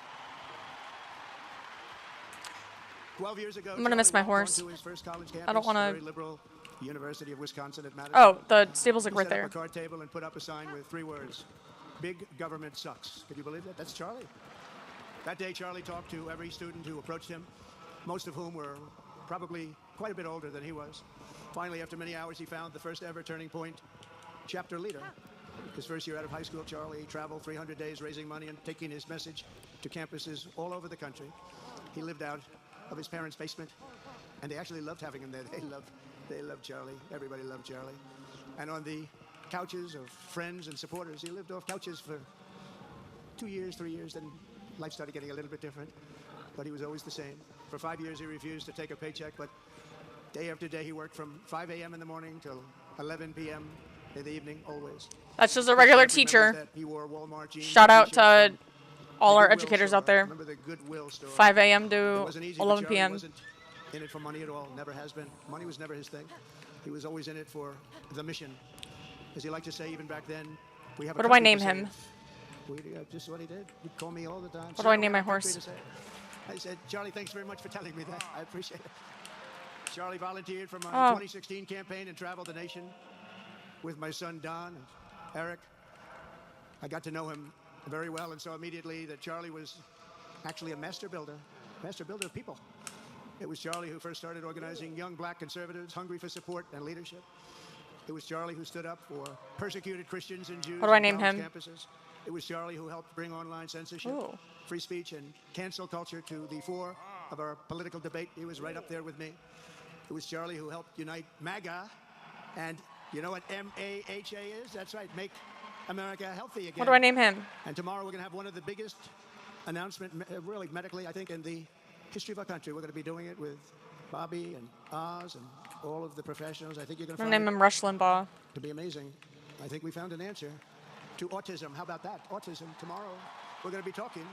12 years ago, I'm gonna miss my Charlie walked horse. onto his first college campus, I don't wanna- the very liberal University of Wisconsin at Madison. Oh, the stable's like He right set up there. a card table and put up a sign with 3 words: "Big government sucks." Can you believe that? That's Charlie. That day, Charlie talked to every student who approached him, most of whom were probably quite a bit older than he was. Finally, after many hours, he found the first ever Turning Point chapter leader. His first year out of high school, Charlie traveled 300 days raising money and taking his message to campuses all over the country. He lived out of his parents' basement, and they actually loved having him there. They loved Charlie. Everybody loved Charlie. And on the couches of friends and supporters, he lived off couches for 2 years, 3 years, then life started getting a little bit different, but he was always the same. For 5 years, he refused to take a paycheck, but day after day, he worked from 5 a.m. in the morning till 11 p.m. in the evening, always. That's just a regular Remembers teacher. that he wore Walmart jeans Shout and out t-shirts to from all the our Goodwill educators store. out there. Remember the Goodwill store? 5 a.m. It to wasn't easy, but 11 Charlie p.m. wasn't in it for money at all. Never has been. Money was never his thing. He was always in it for the mission. As he liked to say, even back then, we have. What do I name him? Just what he did. He'd call me all the time. What do I name my horse? I said, Charlie, thanks very much for telling me that. I appreciate it. Charlie volunteered for my Oh. 2016 campaign and traveled the nation with my son Don and Eric. I got to know him very well and saw immediately that Charlie was actually a master builder of people. It was Charlie who first started organizing young black conservatives hungry for support and leadership. It was Charlie who stood up for persecuted Christians and Jews What do I on name college him? campuses. It was Charlie who helped bring online censorship, Ooh. free speech, and cancel culture to the fore of our political debate. He was right up there with me. It was Charlie who helped unite MAGA, and you know what MAHA is? That's right, make America healthy again. What do I name him? And tomorrow we're going to have one of the biggest announcements, really medically, I think, in the history of our country. We're going to be doing it with Bobby and Oz and all of the professionals. I think you're going to I'm find gonna name him Rush Limbaugh. it to be amazing. I think we found an answer to autism. How about that? Autism. Tomorrow we're going to be talking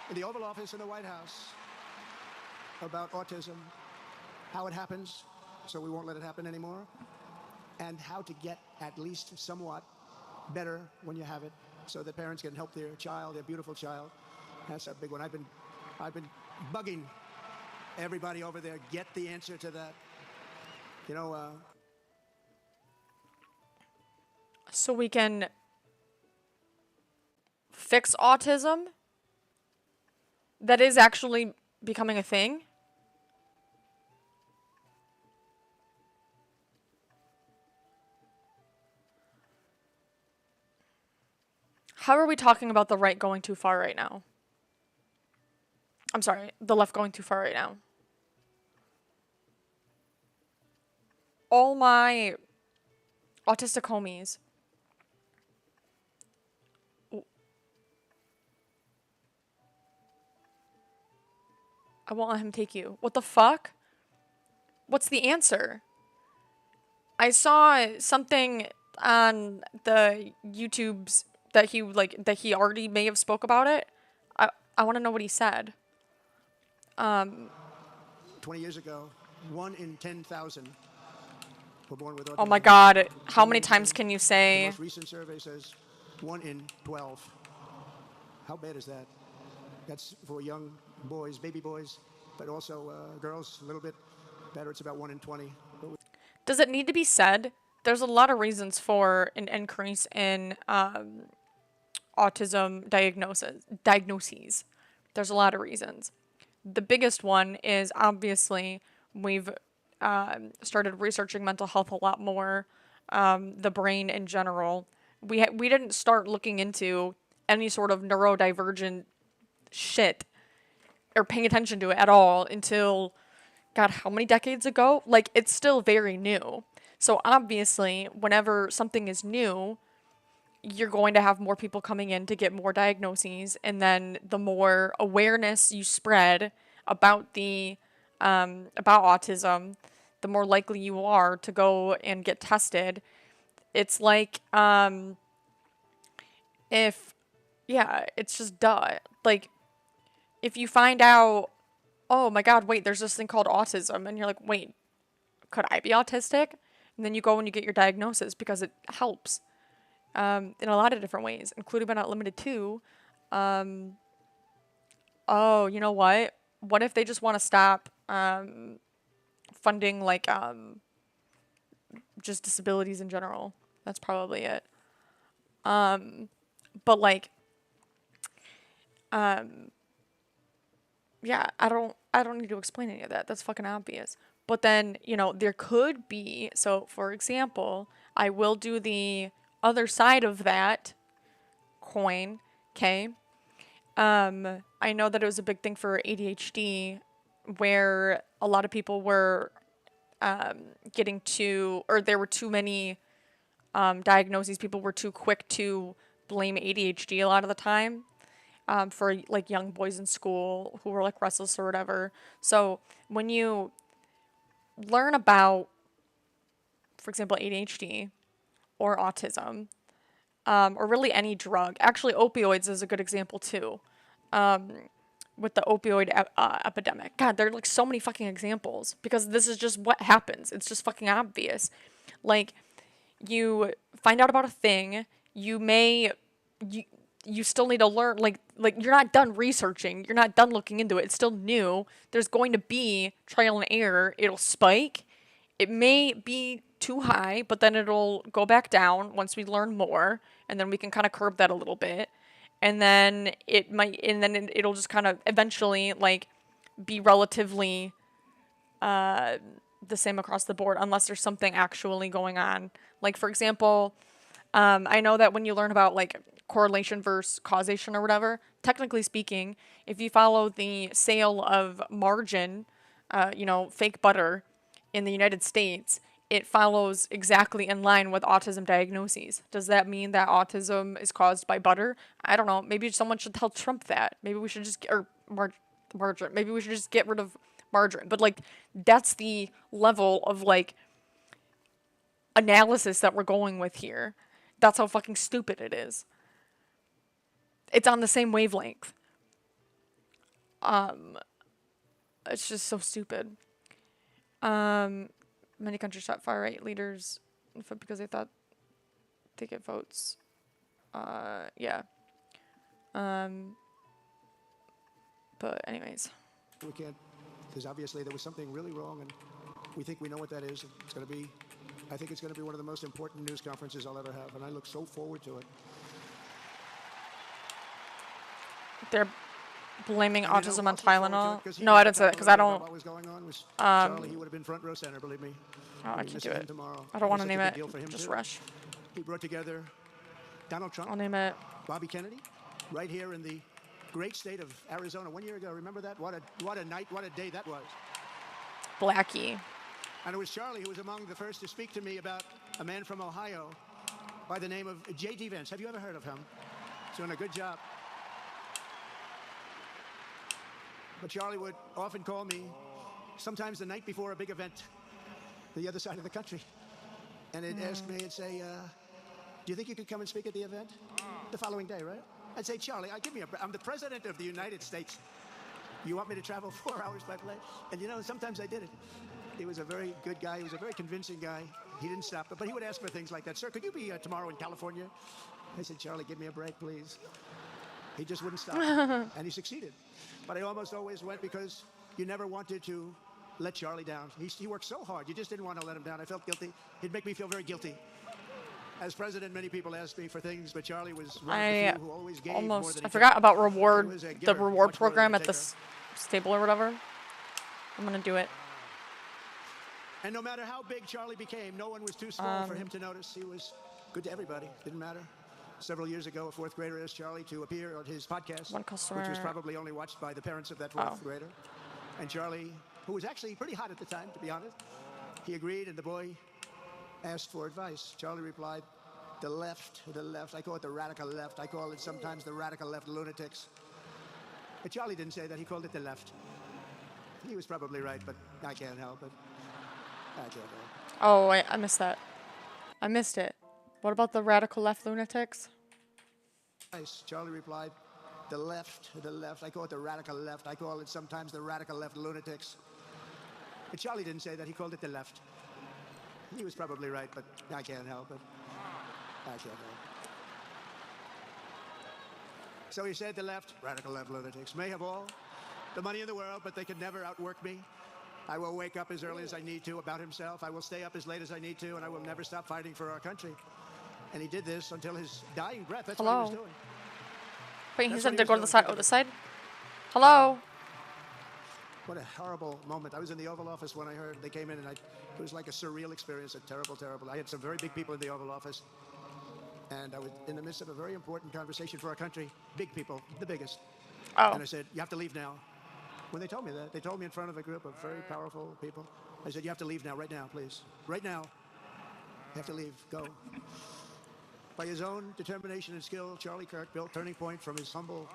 in the Oval Office in the White House about autism, how it happens, so we won't let it happen anymore, and how to get at least somewhat better when you have it, so that parents can help their child, their beautiful child. That's a big one. I've been bugging everybody over there. Get the answer to that. You know. So we can fix autism? that is actually becoming a thing. How are we talking about the right going too far right now? I'm sorry, the left going too far right now. All my autistic homies. I won't let him take you. What the fuck? What's the answer? I saw something on the YouTubes that he already may have spoke about it. I want to know what he said. 20 years ago, 1 in 10,000 were born with autism. Oh my god, how many times can you The say? most recent survey says 1 in 12. How bad is that? That's for young boys, baby boys, but also girls a little bit better. It's about 1 in 20. Does it need to be said? There's a lot of reasons for an increase in autism diagnoses. There's a lot of reasons. The biggest one is obviously we've started researching mental health a lot more, the brain in general. We didn't start looking into any sort of neurodivergent shit or paying attention to it at all until, God, how many decades ago? Like, it's still very new. So obviously, whenever something is new, you're going to have more people coming in to get more diagnoses, and then the more awareness you spread about the about autism, the more likely you are to go and get tested. It's like if yeah, it's just duh. Like if you find out, oh my god, wait, there's this thing called autism, and you're like, wait, could I be autistic? And then you go and you get your diagnosis because it helps. In a lot of different ways, including but not limited to, oh, you know what? What if they just want to stop funding like just disabilities in general? That's probably it. But like, yeah, I don't need to explain any of that. That's fucking obvious. But then, you know, there could be, so for example, I will do the other side of that coin, okay? I know that it was a big thing for ADHD where a lot of people were getting too, or there were too many diagnoses. People were too quick to blame ADHD a lot of the time for like young boys in school who were like restless or whatever. So when you learn about, for example, ADHD or autism, or really any drug. Actually, opioids is a good example too. With the opioid epidemic. God, there are like so many fucking examples because this is just what happens. It's just fucking obvious. Like, you find out about a thing, you still need to learn, like you're not done researching, you're not done looking into it, it's still new. There's going to be trial and error, it'll spike. It may be too high, but then it'll go back down once we learn more, and then we can kind of curb that a little bit. And then it'll just kind of eventually like be relatively the same across the board unless there's something actually going on. Like for example, I know that when you learn about like correlation versus causation or whatever, technically speaking, if you follow the sale of margarine, fake butter in the United States, it follows exactly in line with autism diagnoses. Does that mean that autism is caused by butter? I don't know. Maybe someone should tell Trump that. Maybe we should just margarine. Maybe we should just get rid of margarine. But like, that's the level of like analysis that we're going with here. That's how fucking stupid it is. It's on the same wavelength. It's just so stupid. Many countries shot far-right leaders because they thought they get votes. Yeah. But anyways. We can't, because obviously there was something really wrong, and we think we know what that is. It's going to be, I think it's going to be one of the most important news conferences I'll ever have, and I look so forward to it. Blaming And autism on who else looked forward to it? Tylenol. 'Cause he No, knew I I'd didn't say tell that him because a I little bit don't. about what was going on was Charlie. He would have been front row center, believe me. Oh, I We'll be can't missing do him it. tomorrow. I don't want to Such a name big it. deal for him, Just too. rush. He brought together Donald Trump, I'll name it. Bobby Kennedy, right here in the great state of Arizona 1 year ago. Remember that? What a night, what a day that was. Blackie. And it was Charlie who was among the first to speak to me about a man from Ohio by the name of J.D. Vance. Have you ever heard of him? He's doing a good job. But Charlie would often call me, sometimes the night before a big event, the other side of the country. And he'd ask me and say, do you think you could come and speak at the event? The following day, right? I'd say, Charlie, I'm the president of the United States. You want me to travel 4 hours by plane? And you know, sometimes I did it. He was a very good guy. He was a very convincing guy. He didn't stop, but he would ask for things like that. Sir, could you be tomorrow in California? I said, Charlie, give me a break, please. He just wouldn't stop, and he succeeded. But I almost always went because you never wanted to let Charlie down. He worked so hard. You just didn't want to let him down. I felt guilty. He'd make me feel very guilty. As president, many people asked me for things, but Charlie was one of the few who always gave more than he I took. forgot about He was a the giver, reward much more than program a at taker. this stable or whatever. I'm gonna do it. And no matter how big Charlie became, no one was too small for him to notice. He was good to everybody. Didn't matter. Several years ago, a fourth grader asked Charlie to appear on his podcast, One customer. which was probably only watched by the parents of that fourth grader. And Charlie, who was actually pretty hot at the time, to be honest, he agreed, and the boy asked for advice. Charlie replied, the left. I call it the radical left. I call it sometimes the radical left lunatics. But Charlie didn't say that. He called it the left. He was probably right, but I can't help it. I can't help it. Oh, wait, I missed that. I missed it. What about the radical left lunatics? Charlie replied, the left. I call it the radical left. I call it sometimes the radical left lunatics. But Charlie didn't say that. He called it the left. He was probably right, but I can't help it. I can't help it. So he said the left, radical left lunatics, may have all the money in the world, but they could never outwork me. I will wake up as early as I need to about himself. I will stay up as late as I need to, and I will never stop fighting for our country. And he did this until his dying breath. That's what he was doing. Wait, he That's said what to he go to was the doing. side. Oh, this side? Hello? What a horrible moment. I was in the Oval Office when I heard they came in, and it was like a surreal experience, a terrible. I had some very big people in the Oval Office, and I was in the midst of a very important conversation for our country. Big people, the biggest. Oh. And I said, you have to leave now. When they told me that, they told me in front of a group of very powerful people. I said, you have to leave now, right now, please. Right now. You have to leave. Go. By his own determination and skill, Charlie Kirk built Turning Point from his humble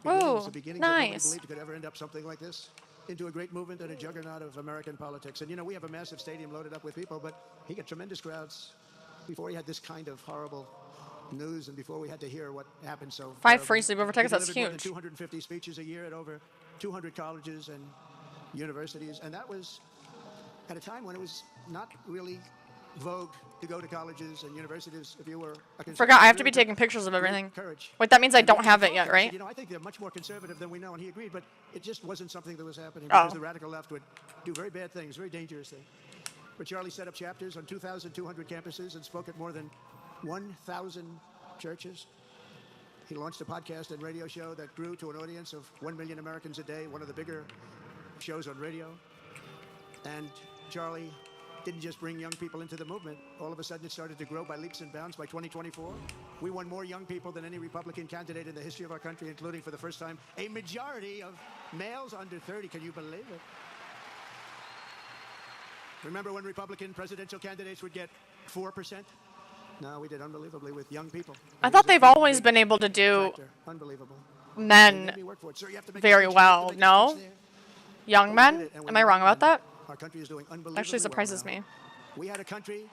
beginnings, the beginnings that nobody nice. believed it could ever end up something like this, into a great movement and a juggernaut of American politics. And you know, we have a massive stadium loaded up with people, but he got tremendous crowds before he had this kind of horrible news and before we had to hear what happened. So 5 free sleepover tickets, he that's delivered more than huge. 250 speeches a year at over 200 colleges and universities, and that was at a time when it was not really vogue to go to colleges and universities if you were a conservative. Forgot, I have to be Really taking pictures of everything. courage. Wait, that means I And don't he have it thought yet, that. I right? said, you know, I think they're much more conservative than we know, and he agreed, but it just wasn't something that was happening Oh. because the radical left would do very bad things, very dangerous things. But Charlie set up chapters on 2,200 campuses and spoke at more than 1,000 churches. He launched a podcast and radio show that grew to an audience of 1 million Americans a day, one of the bigger shows on radio. And Charlie didn't just bring young people into the movement. All of a sudden, it started to grow by leaps and bounds. By 2024, we won more young people than any Republican candidate in the history of our country, including, for the first time, a majority of males under 30. Can you believe it? Remember when Republican presidential candidates would get 4%? No, we did unbelievably with young people. I thought they've always been able to do Factor. Unbelievable. They men made me work for it. Sir, you have to make a very speech, you have to well. make a No? speech there. Young But we men? did it, and Am we're I wrong young, about that? and our country is doing unbelievably Actually well surprises now. me. We had a country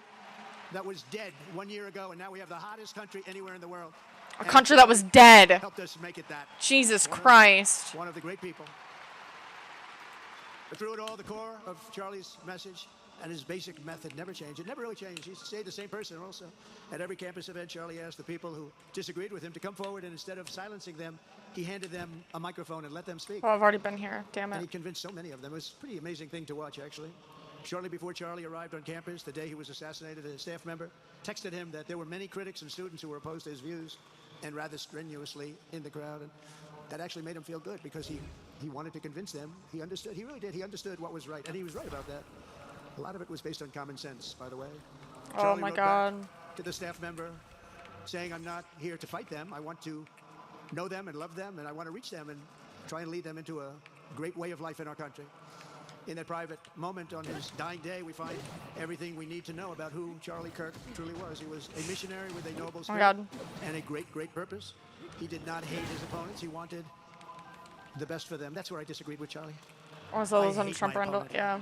that was dead 1 year ago, and now we have the hottest country anywhere in the world. A And country that was Charlie dead. helped us make it that. Jesus Christ. One of the great people. But through it all, the core of Charlie's message and his basic method never changed. It never really changed. He stayed the same person also. At every campus event, Charlie asked the people who disagreed with him to come forward, and instead of silencing them, he handed them a microphone and let them speak. Oh, I've already been here. Damn And he it. convinced so many of them. It was a pretty amazing thing to watch, actually. Shortly before Charlie arrived on campus, the day he was assassinated, a staff member texted him that there were many critics and students who were opposed to his views and rather strenuously in the crowd. that actually made him feel good because he wanted to convince them. He understood. He really did. He understood what was right, and he was right about that. A lot of it was based on common sense, by the way. Oh my God. To the staff member, saying, "I'm not here to fight them. I want to know them and love them, and I want to reach them and try and lead them into a great way of life in our country." In that private moment on his dying day, we find everything we need to know about who Charlie Kirk truly was. He was a missionary with a noble spirit and a great, great purpose. He did not hate his opponents. He wanted the best for them. That's where I disagreed with Charlie. Also, those on Trump Randall, yeah.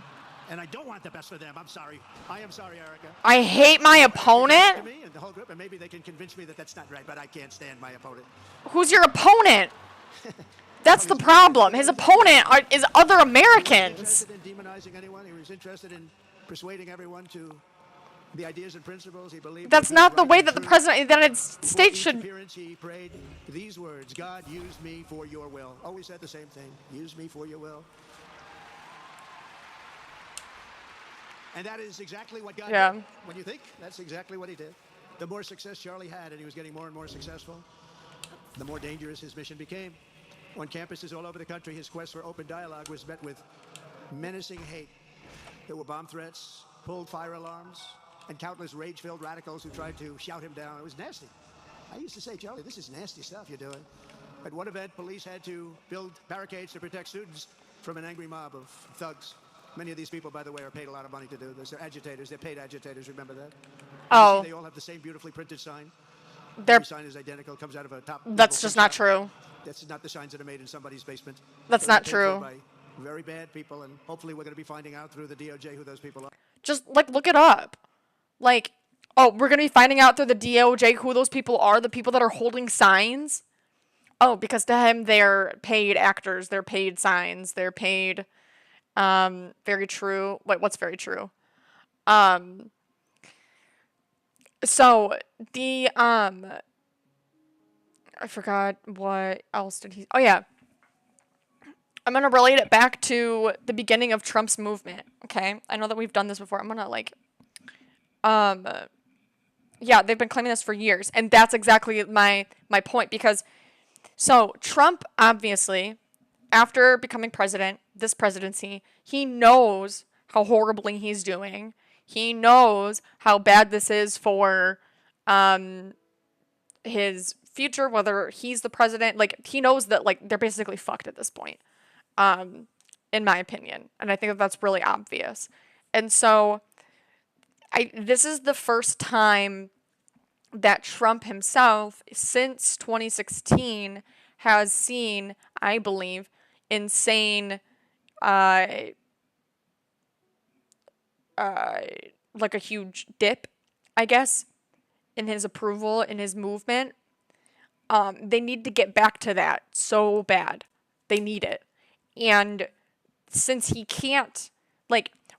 And I don't want the best for them. I'm sorry. I am sorry, Erica. I hate my opponent? To me and the whole group, and maybe they can convince me that that's not right, but I can't stand my opponent. Who's your opponent? That's the problem. His opponent is other Americans. He was interested in demonizing anyone. He was interested in persuading everyone to the ideas and principles he believed. That's not the way that the president of the United States should. He prayed these words: "God, use me for your will." Always said the same thing: "Use me for your will." And that is exactly what God did. When you think, that's exactly what he did. The more success Charlie had, and he was getting more and more successful, the more dangerous his mission became. On campuses all over the country, his quest for open dialogue was met with menacing hate. There were bomb threats, pulled fire alarms, and countless rage-filled radicals who tried to shout him down. It was nasty. I used to say, "Charlie, this is nasty stuff you're doing." At one event, police had to build barricades to protect students from an angry mob of thugs. Many of these people, by the way, are paid a lot of money to do this. They're agitators. They're paid agitators. Remember that? Oh. They all have the same beautifully printed sign. Their sign is identical. Comes out of a top. That's just not true. That's not the signs that are made in somebody's basement. That's not true. By very bad people, and hopefully we're going to be finding out through the DOJ who those people are. Just look it up. Oh, we're gonna be finding out through the DOJ who those people are. The people that are holding signs. Oh, because to him they're paid actors. They're paid signs. They're paid. Very true. Wait, what's very true? So the I forgot what else did he. Oh yeah. I'm gonna relate it back to the beginning of Trump's movement. Okay, I know that we've done this before. I'm gonna yeah, they've been claiming this for years, and that's exactly my point. Because so Trump obviously, after becoming president, this presidency, he knows how horribly he's doing. He knows how bad this is for his future, whether he's the president. He knows that they're basically fucked at this point, in my opinion. And I think that that's really obvious. And so this is the first time that Trump himself, since 2016, has seen, I believe, insane, a huge dip, I guess, in his approval, in his movement. They need to get back to that so bad. They need it. And since he can't,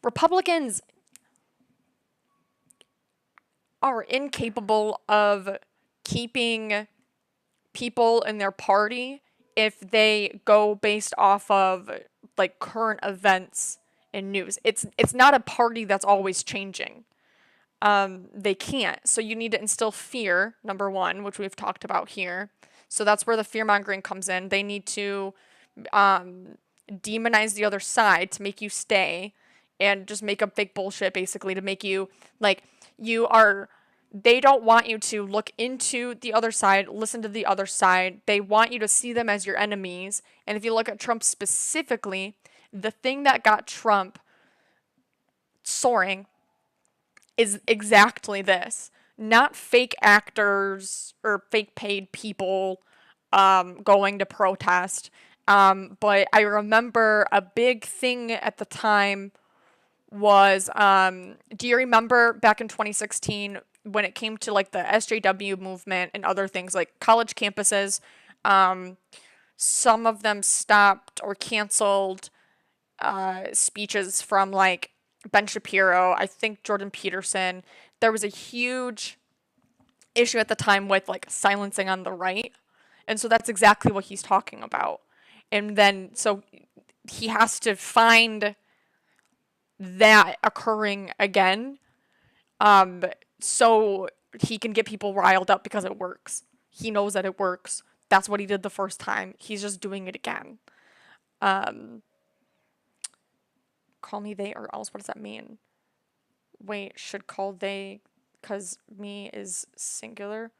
Republicans are incapable of keeping people in their party if they go based off of current events and news. It's not a party that's always changing. They can't. So you need to instill fear, number one, which we've talked about here. So that's where the fear-mongering comes in. They need to demonize the other side to make you stay and just make up fake bullshit, basically, to make you, they don't want you to look into the other side, listen to the other side. They want you to see them as your enemies. And if you look at Trump specifically, the thing that got Trump soaring is exactly this. Not fake actors or fake paid people going to protest. But I remember a big thing at the time was, do you remember back in 2016 when it came to the SJW movement and other things, college campuses, some of them stopped or canceled speeches from Ben Shapiro, I think Jordan Peterson. There was a huge issue at the time with silencing on the right. And so that's exactly what he's talking about. And then so he has to find that occurring again, so he can get people riled up because it works. He knows that it works. That's what he did the first time. He's just doing it again. Call me they or else. What does that mean? Wait, should call they because me is singular?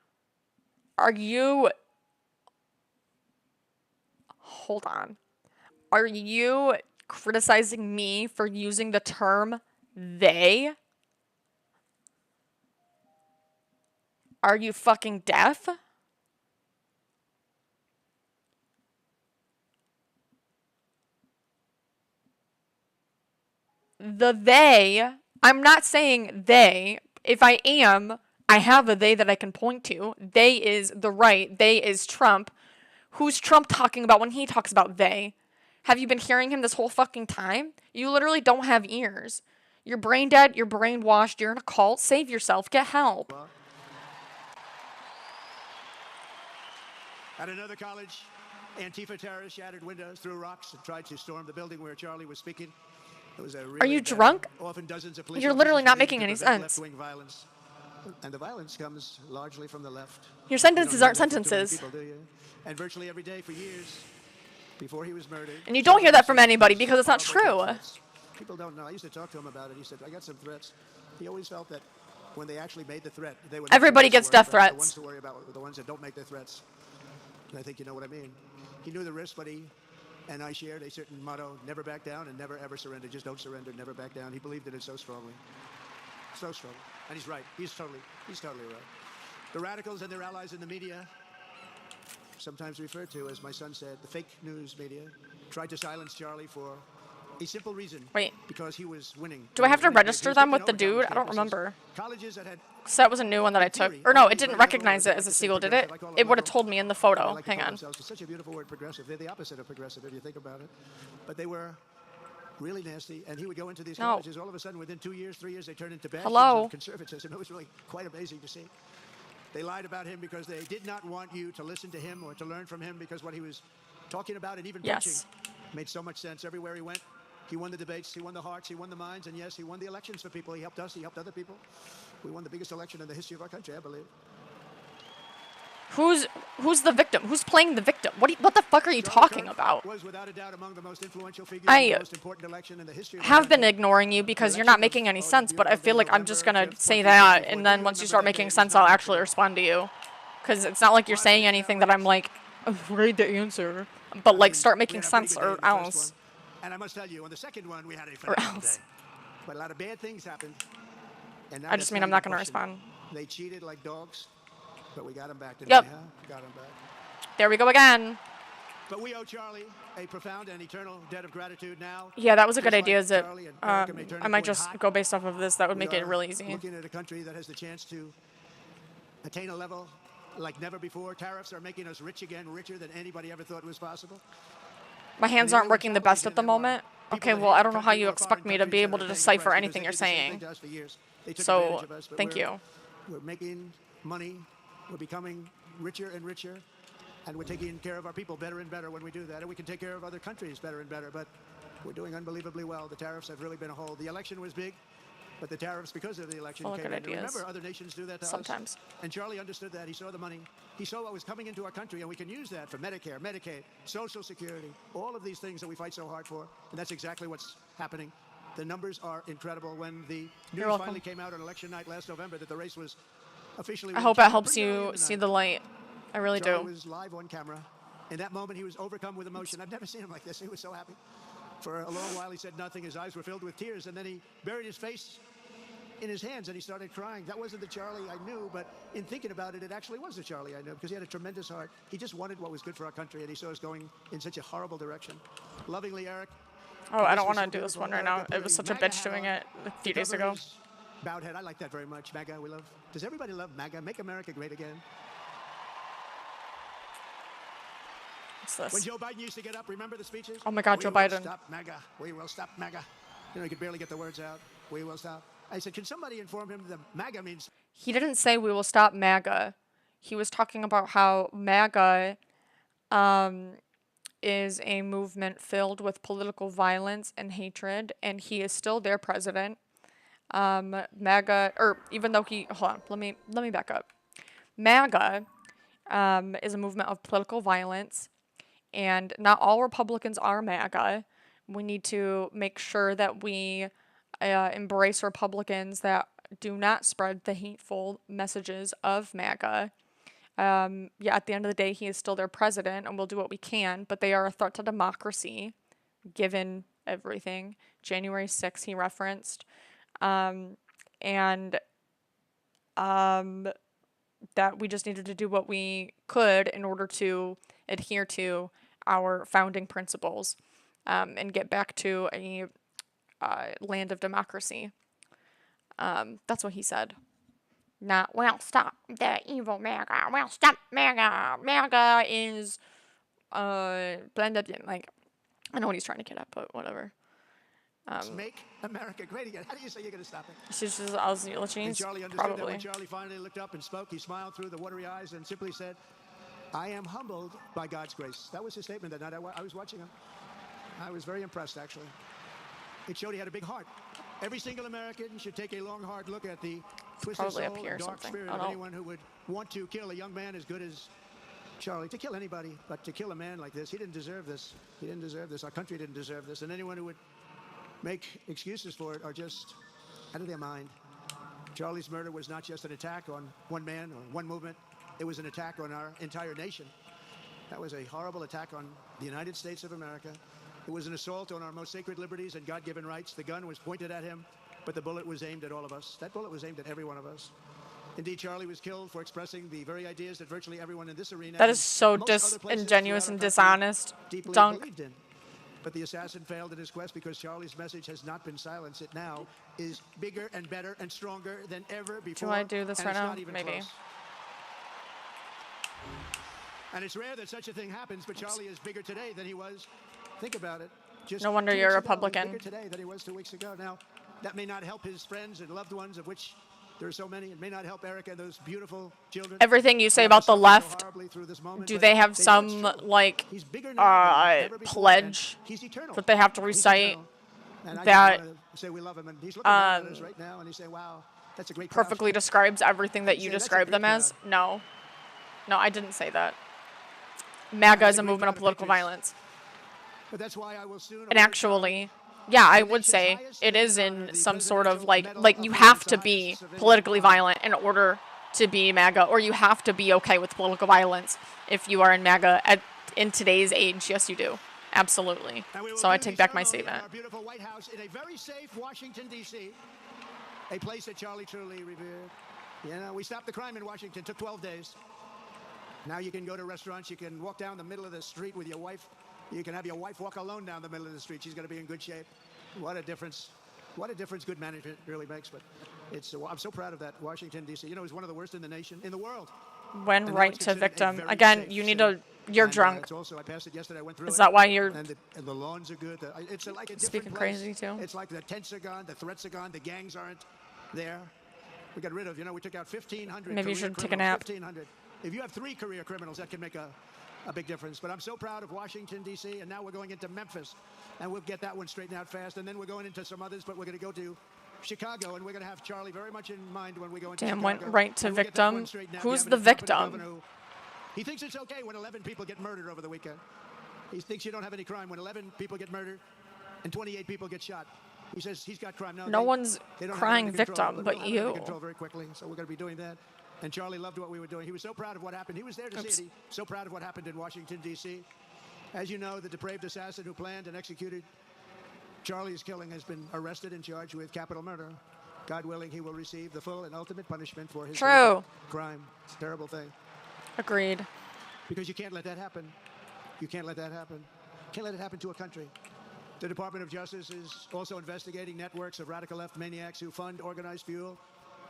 Are you... Hold on. Are you criticizing me for using the term they? Are you fucking deaf? The they, I'm not saying they. If I am, I have a they that I can point to. They is the right. They is Trump. Who's Trump talking about when he talks about they? Have you been hearing him this whole fucking time? You literally don't have ears. You're brain dead, you're brainwashed, you're in a cult. Save yourself, get help. At another college, Antifa terrorists shattered windows, threw rocks, and tried to storm the building where Charlie was speaking. It was a really Are you drunk? Often dozens of police You're literally not officers making any to prevent sense. left-wing violence. And the violence comes largely from the left. Your You sentences don't aren't hear that from too many sentences. people, do you? And virtually every day for years, before he was murdered. And you don't hear that from anybody because it's not true. People don't know. I used to talk to him about it. He said, I got some threats. He always felt that when they actually made the threat, they would... Everybody gets death The threats. ones who worry about were the ones that don't make the threats. And I think you know what I mean. He knew the risk, but he and I shared a certain motto: never back down and never ever surrender. Just don't surrender, never back down. He believed in it so strongly. So strongly. And he's right. He's totally right. The radicals and their allies in the media, sometimes referred to, as my son said, the fake news media, tried to silence Charlie for a simple reason. Wait. Because he was winning. Do I have to register them with the dude? I don't remember. Colleges that had... So that was a new one that I took. Or no, it didn't recognize it as a seagull, did it? It would have told me in the photo. Hang on. It's such a beautiful word, progressive. They're the opposite of progressive, if you think about it. But they were really nasty, and he would go into these colleges. All of a sudden, within 2 years, 3 years, they turned into bastions of conservatism. It was really quite amazing to see. They lied about him because they did not want you to listen to him or to learn from him, because what he was talking about and even preaching made so much sense everywhere he went. He won the debates, he won the hearts, he won the minds, and yes, he won the elections for people. He helped us, he helped other people. We won the biggest election in the history of our country, I believe. Who's the victim? Who's playing the victim? What the fuck are you talking about? Was without a doubt among the most influential figures I in the most important election in the history of have been ignoring you because you're not making any sense, but I feel like I'm just gonna say that, and then once you start making sense, I'll actually respond to you. Because it's not like you're saying anything that I'm like afraid to answer. But like, start making sense or else. And I must tell you, on the second one, we had a phenomenal day. But a lot of bad things happened. And I just mean I'm not gonna respond. They cheated like dogs, but we got them back. Yep. Got them back. There we go again. But we owe Charlie a profound and eternal debt of gratitude now. Yeah, that was a good idea. Is it? I might just go based off of this. That would make it really easy. Looking at a country that has the chance to attain a level like never before. Tariffs are making us rich again, richer than anybody ever thought was possible. My hands aren't working the best at the moment. Okay, well, I don't know how you expect me to be able to decipher anything you're saying. So, thank you. We're making money. We're becoming richer and richer. And we're taking care of our people better and better when we do that. And we can take care of other countries better and better. But we're doing unbelievably well. The tariffs have really been a hold. The election was big. But the tariffs, because of the election, came in. Remember, other nations do that to us. Sometimes. And Charlie understood that. He saw the money. He saw what was coming into our country, and we can use that for Medicare, Medicaid, Social Security, all of these things that we fight so hard for. And that's exactly what's happening. The numbers are incredible. When the news finally came out on election night last November that the race was officially... I hope it helps you see the light. I really do. Charlie was live on camera. In that moment, he was overcome with emotion. I've never seen him like this. He was so happy. For a long while, he said nothing. His eyes were filled with tears, and then he buried his face in his hands and he started crying. That wasn't the Charlie I knew, but in thinking about it, it actually was the Charlie I knew, because he had a tremendous heart. He just wanted what was good for our country, and he saw us going in such a horrible direction. Lovingly, Eric. Oh, I don't want to do this one right now. It was such a bitch doing it a few days ago. Bowed head. I like that very much. MAGA, we love. Does everybody love MAGA? Make America great again. What's this? When Joe Biden used to get up, remember the speeches? Oh my God, Joe Biden. Stop MAGA. We will stop MAGA. You know, he could barely get the words out. We will stop. I said, can somebody inform him that MAGA means... He didn't say we will stop MAGA. He was talking about how MAGA is a movement filled with political violence and hatred, and he is still their president. MAGA, or even though he... Hold on, let me back up. MAGA is a movement of political violence, and not all Republicans are MAGA. We need to make sure that we embrace Republicans that do not spread the hateful messages of MAGA. Yeah, at the end of the day, he is still their president, and we'll do what we can, but they are a threat to democracy, given everything. January 6th, he referenced. And that we just needed to do what we could in order to adhere to our founding principles, and get back to a land of democracy. That's what he said. Not, well, stop the evil MAGA. Well, stop MAGA. MAGA is, blended in. Like, I know what he's trying to get at, but whatever. Make America great again. How do you say you're going to stop it? She's just, I was listening, And Charlie understood that probably. when Charlie finally looked up and spoke, he smiled through the watery eyes and simply said, I am humbled by God's grace. That was his statement that night. I was watching him. I was very impressed, actually. It showed he had a big heart. Every single American should take a long, hard look at the twisted Probably soul up here or and dark something. spirit I of don't know. anyone who would want to kill a young man as good as Charlie. To kill anybody, but to kill a man like this, he didn't deserve this. He didn't deserve this. Our country didn't deserve this. And anyone who would make excuses for it are just out of their mind. Charlie's murder was not just an attack on one man or one movement. It was an attack on our entire nation. That was a horrible attack on the United States of America. It was an assault on our most sacred liberties and God-given rights. The gun was pointed at him, but the bullet was aimed at all of us. That bullet was aimed at every one of us. Indeed, Charlie was killed for expressing the very ideas that virtually everyone in this arena That is and so most other places disingenuous throughout and our country dishonest. deeply Dunk. believed in. But the assassin failed in his quest because Charlie's message has not been silenced. It now is bigger and better and stronger than ever before. Do I do this and right it's now? not even Maybe. close. And it's rare that such a thing happens, but Charlie is bigger today than he was. Think about it. Just No wonder 2 you're a weeks ago, he's Republican. bigger today than he was 2 weeks ago. Now, that may not help his friends and loved ones, of which there are so many. It may not help Erica and those beautiful children. Everything you say who about the suffered so left, horribly through this moment, do but they have know it's some, true. like, He's bigger now than ever before, pledge and he's eternal. that they have to He's recite eternal. And I that, just want to say we love him, and he's looking down at us right now, and he's saying, "Wow, that's a great crowd." perfectly describes everything that you Say, that's a describe great them as? crowd. No. No, I didn't say that. MAGA is a great movement crowd of of political patriots. violence. But that's why I will soon. And actually, yeah, I would say it is in some sort of like you have to be politically violent in order to be MAGA, or you have to be okay with political violence if you are in MAGA in today's age. Yes, you do. Absolutely. So I take back my statement. Our beautiful White House in a very safe Washington, D.C., a place that Charlie truly revered. You know, we stopped the crime in Washington. Took 12 days. Now you can go to restaurants. You can walk down the middle of the street with your wife. You can have your wife walk alone down the middle of the street. She's going to be in good shape. What a difference. What a difference good management really makes. But it's, I'm so proud of that, Washington, D.C. You know, it's one of the worst in the nation, in the world. When And now right it's to considered a victim. very Again, safe you need city. to. You're And, drunk. it's also, I passed it yesterday. I went through Is it. that why you're And the lawns are good. It's like a different speaking place. crazy too? It's like the tents are gone, the threats are gone, the gangs aren't there. We got rid of, we took out 1,500 Maybe you career should take a criminals, nap. 1,500. If you have 3 career criminals, that can make a big difference. But I'm so proud of Washington, D.C., and now we're going into Memphis. And we'll get that one straightened out fast. And then we're going into some others, but we're going to go to Chicago, and we're going to have Charlie very much in mind when we go into Damn, Chicago. went right to And we'll get that one victim. straightened out. Who's We the have an incompetent victim? governor who- He thinks it's okay when 11 people get murdered over the weekend. He thinks you don't have any crime when 11 people get murdered and 28 people get shot. He says he's got crime. No one's they don't have it crying under control, victim, we'll but have it under you. control very quickly, so we're going to be doing that. And Charlie loved what we were doing. He was so proud of what happened. He was there to Oops. see it. He's so proud of what happened in Washington, D.C. As you know, the depraved assassin who planned and executed Charlie's killing has been arrested and charged with capital murder. God willing, he will receive the full and ultimate punishment for his True. horrific crime. It's a terrible thing. Agreed. Because you can't let that happen. You can't let that happen. Can't let it happen to a country. The Department of Justice is also investigating networks of radical left maniacs who fund, organize, fuel,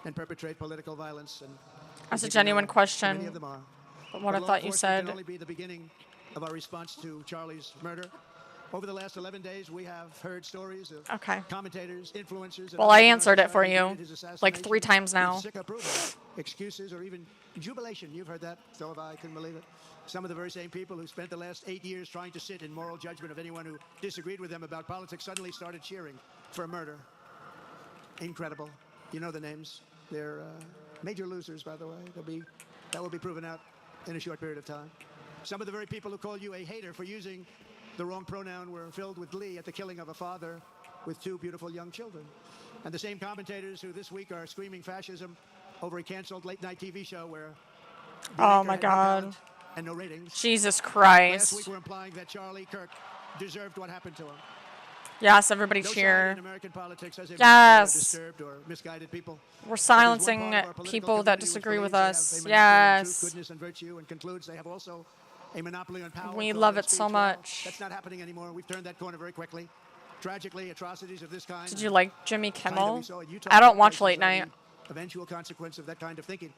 and perpetrate political violence. And That's a we can genuine know who question. Many of them are. But what I law thought you enforcement said. can only be the beginning of our response to Charlie's murder. Over the last 11 days, we have heard stories of Okay. commentators, influencers. and Well, I others in our answered it for society you, who did his like 3 assassination times now. with sick approval, excuses, or even jubilation. You've heard that. So have I. Couldn't believe it. Some of the very same people who spent the last 8 years trying to sit in moral judgment of anyone who disagreed with them about politics suddenly started cheering for murder. Incredible. You know the names. They're major losers, by the way. That will be proven out in a short period of time. Some of the very people who call you a hater for using the wrong pronoun were filled with glee at the killing of a father with 2 beautiful young children. And the same commentators who this week are screaming fascism over a canceled late-night TV show where Oh my God. and no ratings. Jesus Last week Christ. we're implying that Charlie Kirk deserved what happened to him. Yes, everybody No side cheer. in American politics has Yes. disturbed or misguided people. We're If there's one silencing part of our political people that community which disagree with believes us. they have a monopoly on truth, Yes. goodness, and virtue, and concludes they have also a monopoly on power. We thought, love and it so speech. Well, much. that's not happening anymore. We've turned that corner very quickly. Tragically, atrocities of this kind. Did you like Jimmy kind that Kimmel? we saw in Utah I don't watch places late are night. the eventual consequence of that kind of thinking.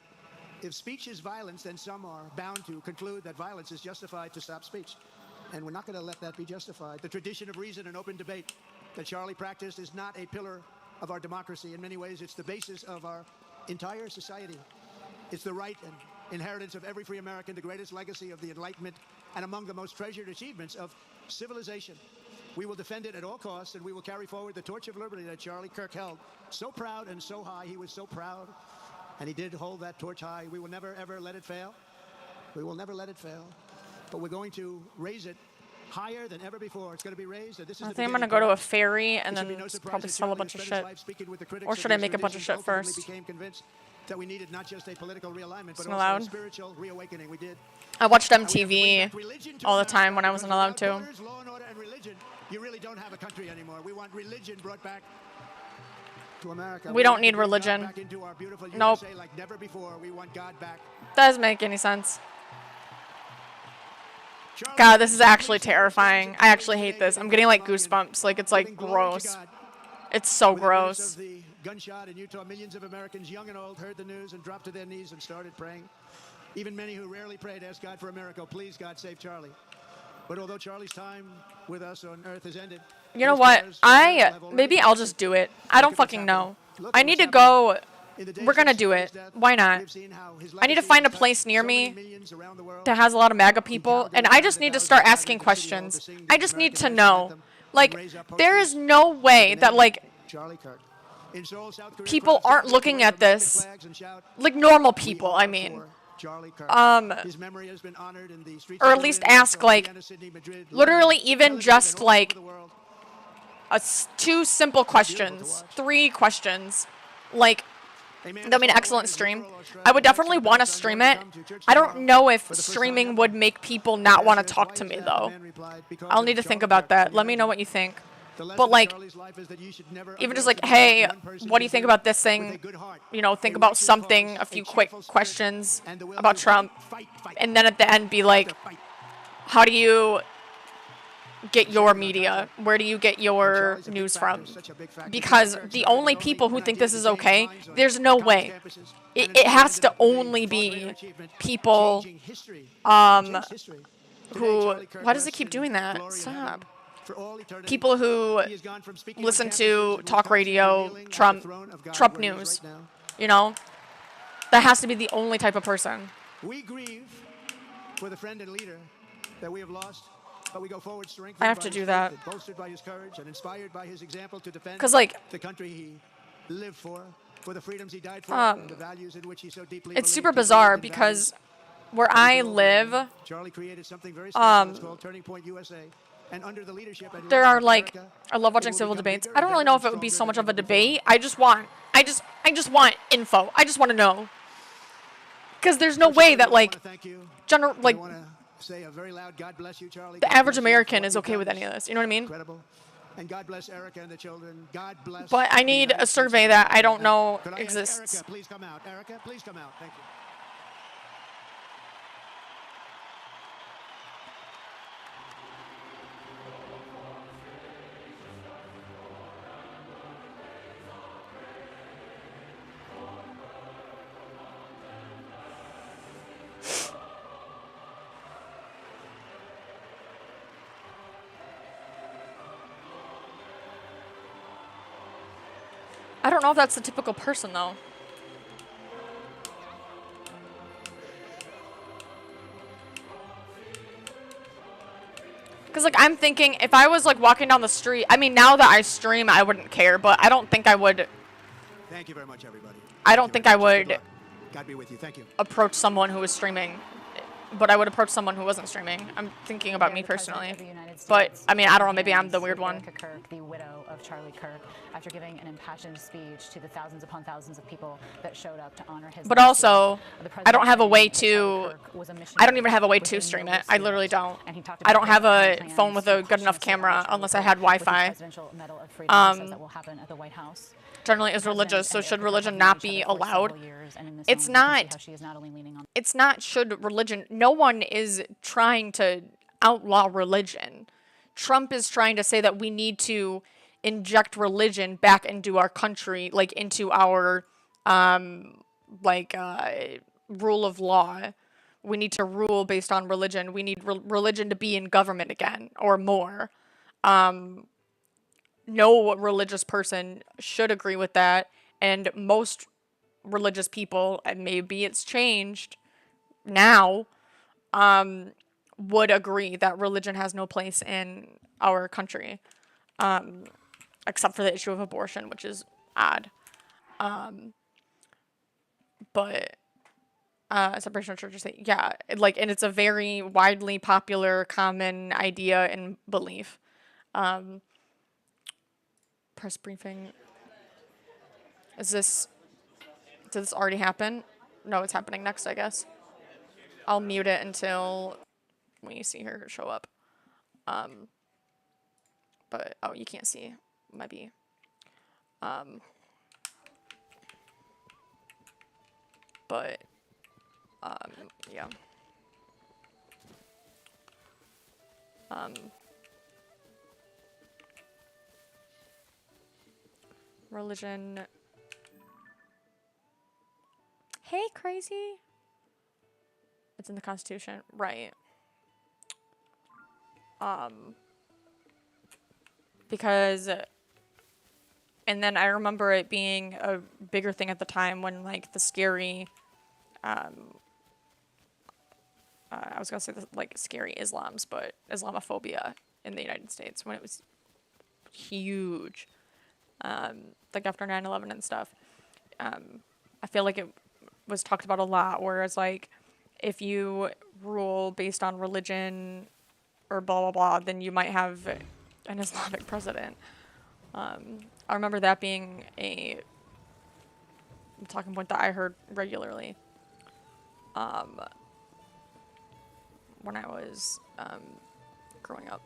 If speech is violence, then some are bound to conclude that violence is justified to stop speech. And we're not going to let that be justified. The tradition of reason and open debate that Charlie practiced is not a pillar of our democracy. In many ways, it's the basis of our entire society. It's the right and inheritance of every free American, the greatest legacy of the Enlightenment, and among the most treasured achievements of civilization. We will defend it at all costs, and we will carry forward the torch of liberty that Charlie Kirk held so proud and so high. He was so proud, and he did hold that torch high. We will never, ever let it fail. We will never let it fail. But we're going to raise it higher than ever before. It's going to be raised. And this is I the think I'm gonna beginning, go to a perhaps. ferry and It should then be no surprise probably that sell a Charlie bunch of spent his shit. life speaking with the critics Or of should I these make a bunch of traditions, shit ultimately first? became convinced that we needed not just a political realignment, but Isn't also allowed? a spiritual reawakening. We did. I watched And we have to bring MTV back religion to all the America, time when I because wasn't allowed without to. borders, law and order, and religion, you really don't have a country anymore. We want religion brought back to America. We don't want to need bring God religion. back into our beautiful Nope. USA like never before. We want God back. Doesn't make any sense. Charlie God, this is Kirk actually stands terrifying. I actually hate this. I'm getting like goosebumps. Like it's like giving glory to gross. God. It's so With the news gross. of the gunshot in Utah, millions of Americans, young and old, heard the news and dropped to their knees and started praying. Even many who rarely prayed asked God for a miracle. Please, God, save Charlie. But although Charlie's time with us on Earth has ended, You know his what? prayers for miracle have already Maybe been I'll answered. just do it. I Look don't at what's fucking know. happening. Look I at need what's to go. In the days We're gonna since do Charlie's it. death, Why not? we've seen how his I need to legacy find a has place touched near so many me millions around the world. that has a lot of MAGA In people, Calgary, and I just need to start asking questions. I just need to know. Like, there is no way that, like, Charlie Kirk. In Seoul, South Korea, people crowds aren't gather looking to at wave American this, flags and shout, like normal "We people, are I mean. for Charlie Kirk." His memory has been honored in the streets Or of at least Berlin, ask, Warsaw, like, Vienna, Sydney, Madrid, literally London, even television, just, and all over like, the world. Two simple questions. 3 questions. Like, that'd be an excellent stream. I would definitely want to stream it. I don't know if streaming would make people not want to talk to me, though. I'll need to think about that. Let me know what you think. But, like, even just like, hey, what do you think about this thing? You know, think about something, a few quick questions about Trump. And then at the end be like, how do you get your media? Where do you get your news from? Because the only people who think this is okay, there's no way. It has to only be people who... Why does it keep doing that? Stop. People who listen to talk radio, Trump news, you know? That has to be the only type of person. We grieve for the friend and leader that we have lost, but we go forward strengthened I have by to his do faith that. and bolstered by his courage and inspired by his example to defend 'Cause, like, the country he lived for the freedoms he died for, and the values in which he so deeply It's believed. super He bizarre believed in because values where that I we all live, believe in. Charlie created something very special. It's called Turning Point USA. And under the leadership and there love are of like, America, I love it watching will civil become debates. bigger I don't and really better know and if it would be stronger so much than of a ever before. debate. I just want info. I just want to know. Because there's no way that, like, general, like, Say a very loud God bless you, Charlie. the God average bless you for American what is you've okay done with any of this. You know what I mean? Incredible. And God bless Erica and the children. God bless. But I the need United a States survey of that I America. don't know Could I ask exists. Erica, please come out. Erica, please come out. Thank you. I don't know if that's the typical person, though. Because, like, I'm thinking if I was, like, walking down the street, I mean, now that I stream, I wouldn't care, but I don't think I would Thank you very much, everybody. I don't think I would God be with you. Thank you. approach someone who is streaming but I would approach someone who wasn't streaming. I'm thinking about me personally. But, I mean, I don't know, maybe I'm the weird one. Kirk, the widow of Charlie Kirk, after giving an impassioned speech to the thousands upon thousands of people that showed up to honor his But also, I don't have a way to, I don't even have a way to stream it. I literally don't. I don't have a phone with a good enough camera unless I had Wi-Fi. Generally is religious, so should religion not be allowed? It's not should religion, no one is trying to outlaw religion. Trump is trying to say that we need to inject religion back into our country, like into our, rule of law. We need to rule based on religion. We need religion to be in government again, or more. No religious person should agree with that, and most religious people, and maybe it's changed now, would agree that religion has no place in our country, except for the issue of abortion, which is odd. But separation of church and state, yeah, and it's a very widely popular, common idea and belief. Press briefing. Did this already happen? No, it's happening next, I guess. I'll mute it until we see her show up. But, oh, you can't see. Maybe. Yeah. Religion. Hey, crazy. It's in the Constitution, right? Because, and then I remember it being a bigger thing at the time when, like, the scary, I was gonna say, scary Islams, but Islamophobia in the United States, when it was huge, like after 9/11 and stuff. I feel like it was talked about a lot, whereas, like, if you rule based on religion or blah, blah, blah, then you might have an Islamic president. I remember that being a talking point that I heard regularly when I was growing up.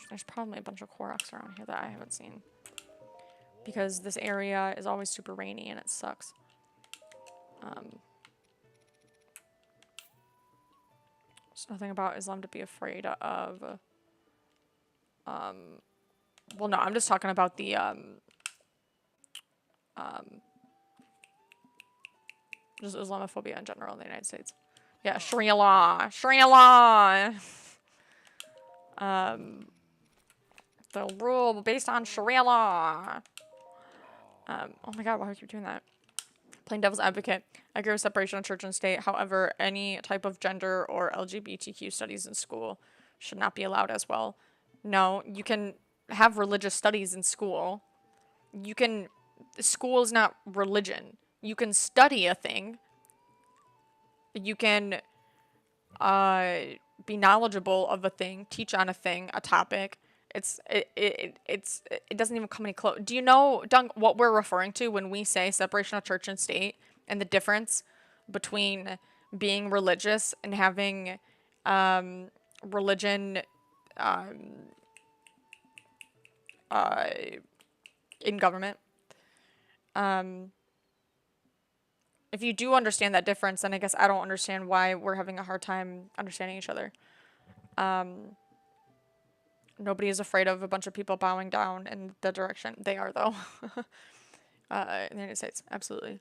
There's probably a bunch of Koroks around here that I haven't seen, because this area is always super rainy and it sucks. There's nothing about Islam to be afraid of. Well, no, I'm just talking about the, just Islamophobia in general in the United States. Yeah, Sharia law. Sharia law! The rule based on Sharia law. Oh my god, why would you keep doing that? Playing devil's advocate. I agree with separation of church and state. However, any type of gender or LGBTQ studies in school should not be allowed as well. No, you can have religious studies in school. School is not religion. You can study a thing. You can be knowledgeable of a thing, teach on a thing, a topic. It doesn't even come any close. Do you know, Dunk, what we're referring to when we say separation of church and state, and the difference between being religious and having religion in government? If you do understand that difference, then I guess I don't understand why we're having a hard time understanding each other. Nobody is afraid of a bunch of people bowing down in the direction. They are, though. In the United States, absolutely.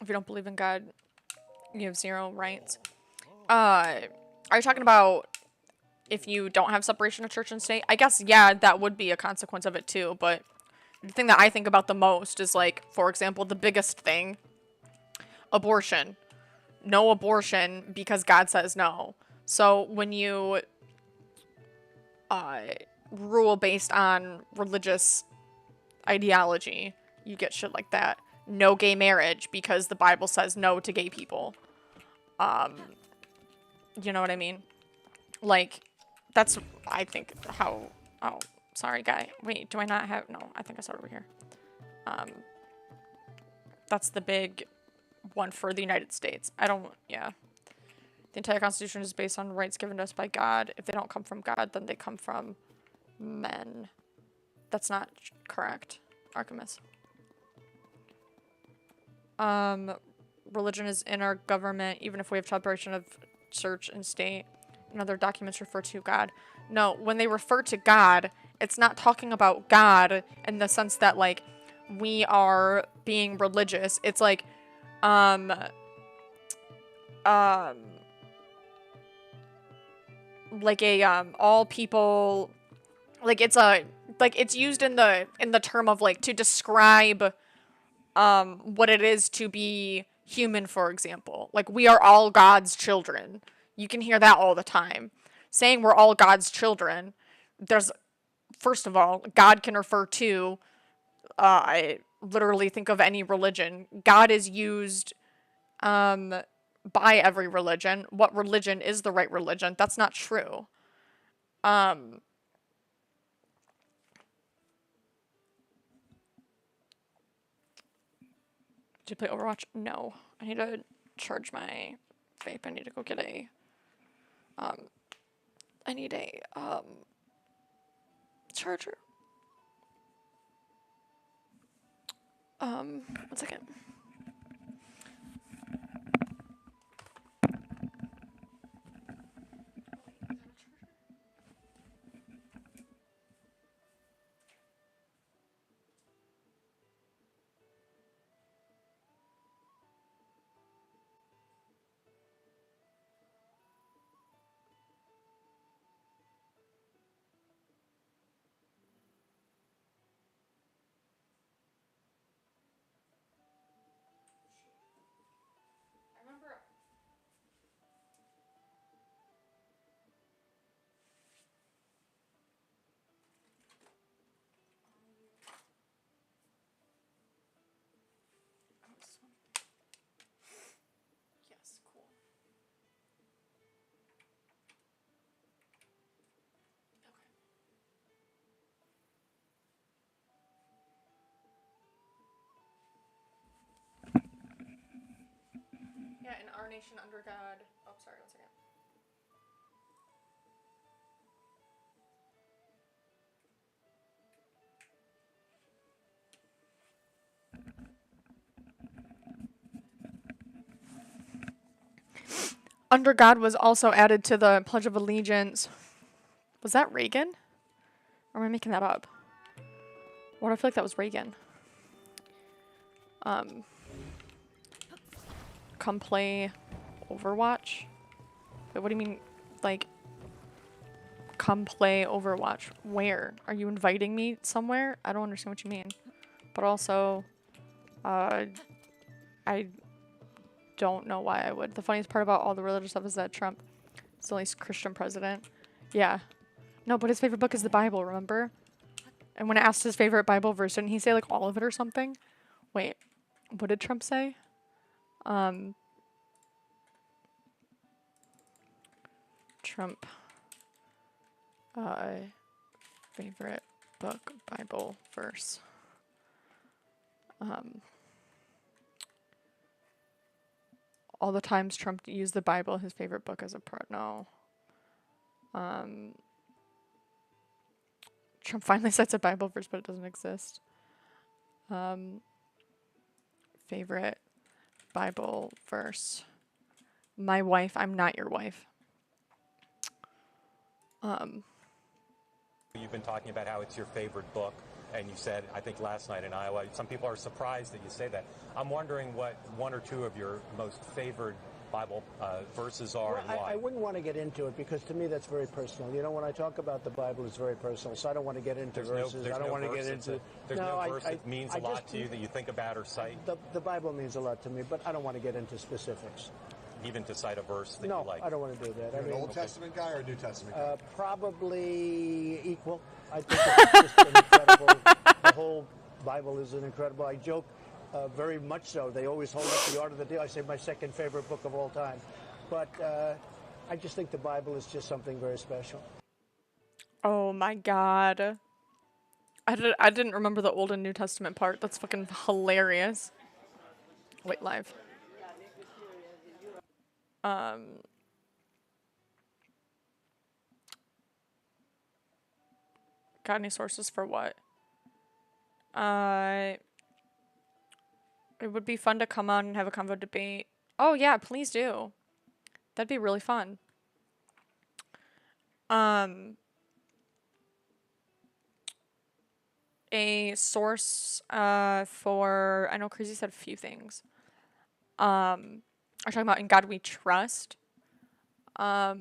If you don't believe in God, you have zero rights. Are you talking about if you don't have separation of church and state? I guess, yeah, that would be a consequence of it too, but the thing that I think about the most is, like, for example, the biggest thing, abortion. no abortion because God says no. So when you rule based on religious ideology, you get shit like that. No gay marriage because the Bible says no to gay people. You know what I mean? Like, that's, I think, how... Oh, sorry, guy. Wait, do I not have... No, I think I saw it over here. That's the big one for the United States. I don't... Yeah. The entire Constitution is based on rights given to us by God. If they don't come from God, then they come from men. That's not correct, Archimus. Religion is in our government, even if we have separation of church and state. And other documents refer to God. No, when they refer to God, it's not talking about God in the sense that, like, we are being religious. It's like, like a, all people, like, it's a, like, it's used in the term of, like, to describe, what it is to be human, for example. Like, we are all God's children. You can hear that all the time. Saying we're all God's children, there's, first of all, God can refer to, I literally think of any religion. God is used, by every religion. What religion is the right religion? That's not true. Did you play Overwatch? No. I need to charge my vape. I need to go get a, I need a, charger. One second. Yes, cool. Okay. Yeah, in our nation under God. Oh, sorry, one second. Under God was also added to the Pledge of Allegiance. Was that Reagan? Or am I making that up? What, I feel like that was Reagan. Come play Overwatch? Wait, what do you mean, like, come play Overwatch? Where? Are you inviting me somewhere? I don't understand what you mean. But also, I don't know why I would. The funniest part about all the religious stuff is that Trump is the only Christian president. Yeah. No, but his favorite book is the Bible, remember? And when I asked his favorite Bible verse, didn't he say, like, all of it or something? Wait, what did Trump say? Trump, favorite book, Bible verse. All the times Trump used the Bible, his favorite book, as a no. Trump finally cites a Bible verse, but it doesn't exist. Favorite Bible verse. My wife, I'm not your wife. You've been talking about how it's your favorite book, and you said, I think last night in Iowa, some people are surprised that you say that. I'm wondering what one or two of your most favored Bible verses are, well, and why. I wouldn't want to get into it because to me that's very personal. You know, when I talk about the Bible, it's very personal, so I don't want to get into verses. I don't want to get into... There's no verse that means a lot to you that you think about or cite? The Bible means a lot to me, but I don't want to get into specifics. even to cite a verse that No, you like? I don't want to do that. You're an Old Testament guy or a New Testament guy? Probably equal. I think it's just an incredible. The whole Bible is an incredible. I joke very much so. They always hold up the Art of the Deal. I say my second favorite book of all time. But I just think the Bible is just something very special. Oh my god. I didn't remember the Old and New Testament part. That's fucking hilarious. Wait, live. Got any sources for what? It would be fun to come on and have a convo debate. Oh yeah, please do. That'd be really fun. A source for, I know Crazy said a few things. I'm talking about In God We Trust. Blah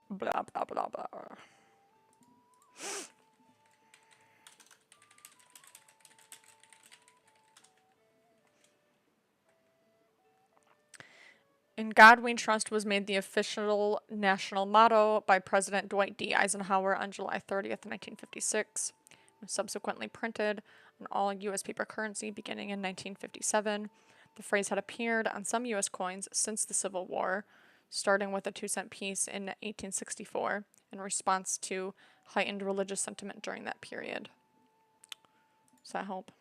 blah blah blah. In God We Trust was made the official national motto by President Dwight D. Eisenhower on July 30th, 1956. It was subsequently printed on all U.S. paper currency beginning in 1957. The phrase had appeared on some U.S. coins since the Civil War, starting with a 2-cent piece in 1864, in response to heightened religious sentiment during that period. Does that help?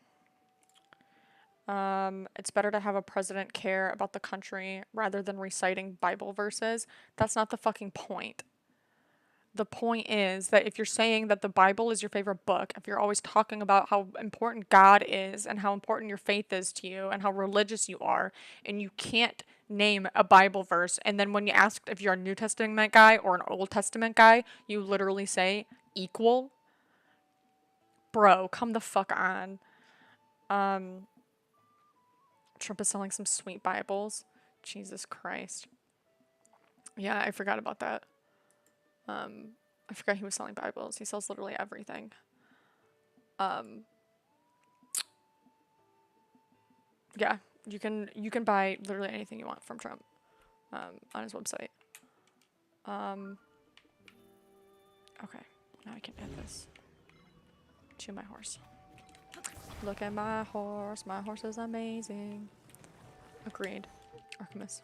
It's better to have a president care about the country rather than reciting Bible verses. That's not the fucking point. The point is that if you're saying that the Bible is your favorite book, if you're always talking about how important God is and how important your faith is to you and how religious you are, and you can't name a Bible verse, and then when you ask if you're a New Testament guy or an Old Testament guy, you literally say equal. Bro, come the fuck on. Trump is selling some sweet Bibles. Jesus Christ. Yeah, I forgot about that. I forgot he was selling Bibles. He sells literally everything. Yeah, you can buy literally anything you want from Trump on his website. Okay, now I can add this to my horse. Look at my horse. My horse is amazing. Agreed. Archimus.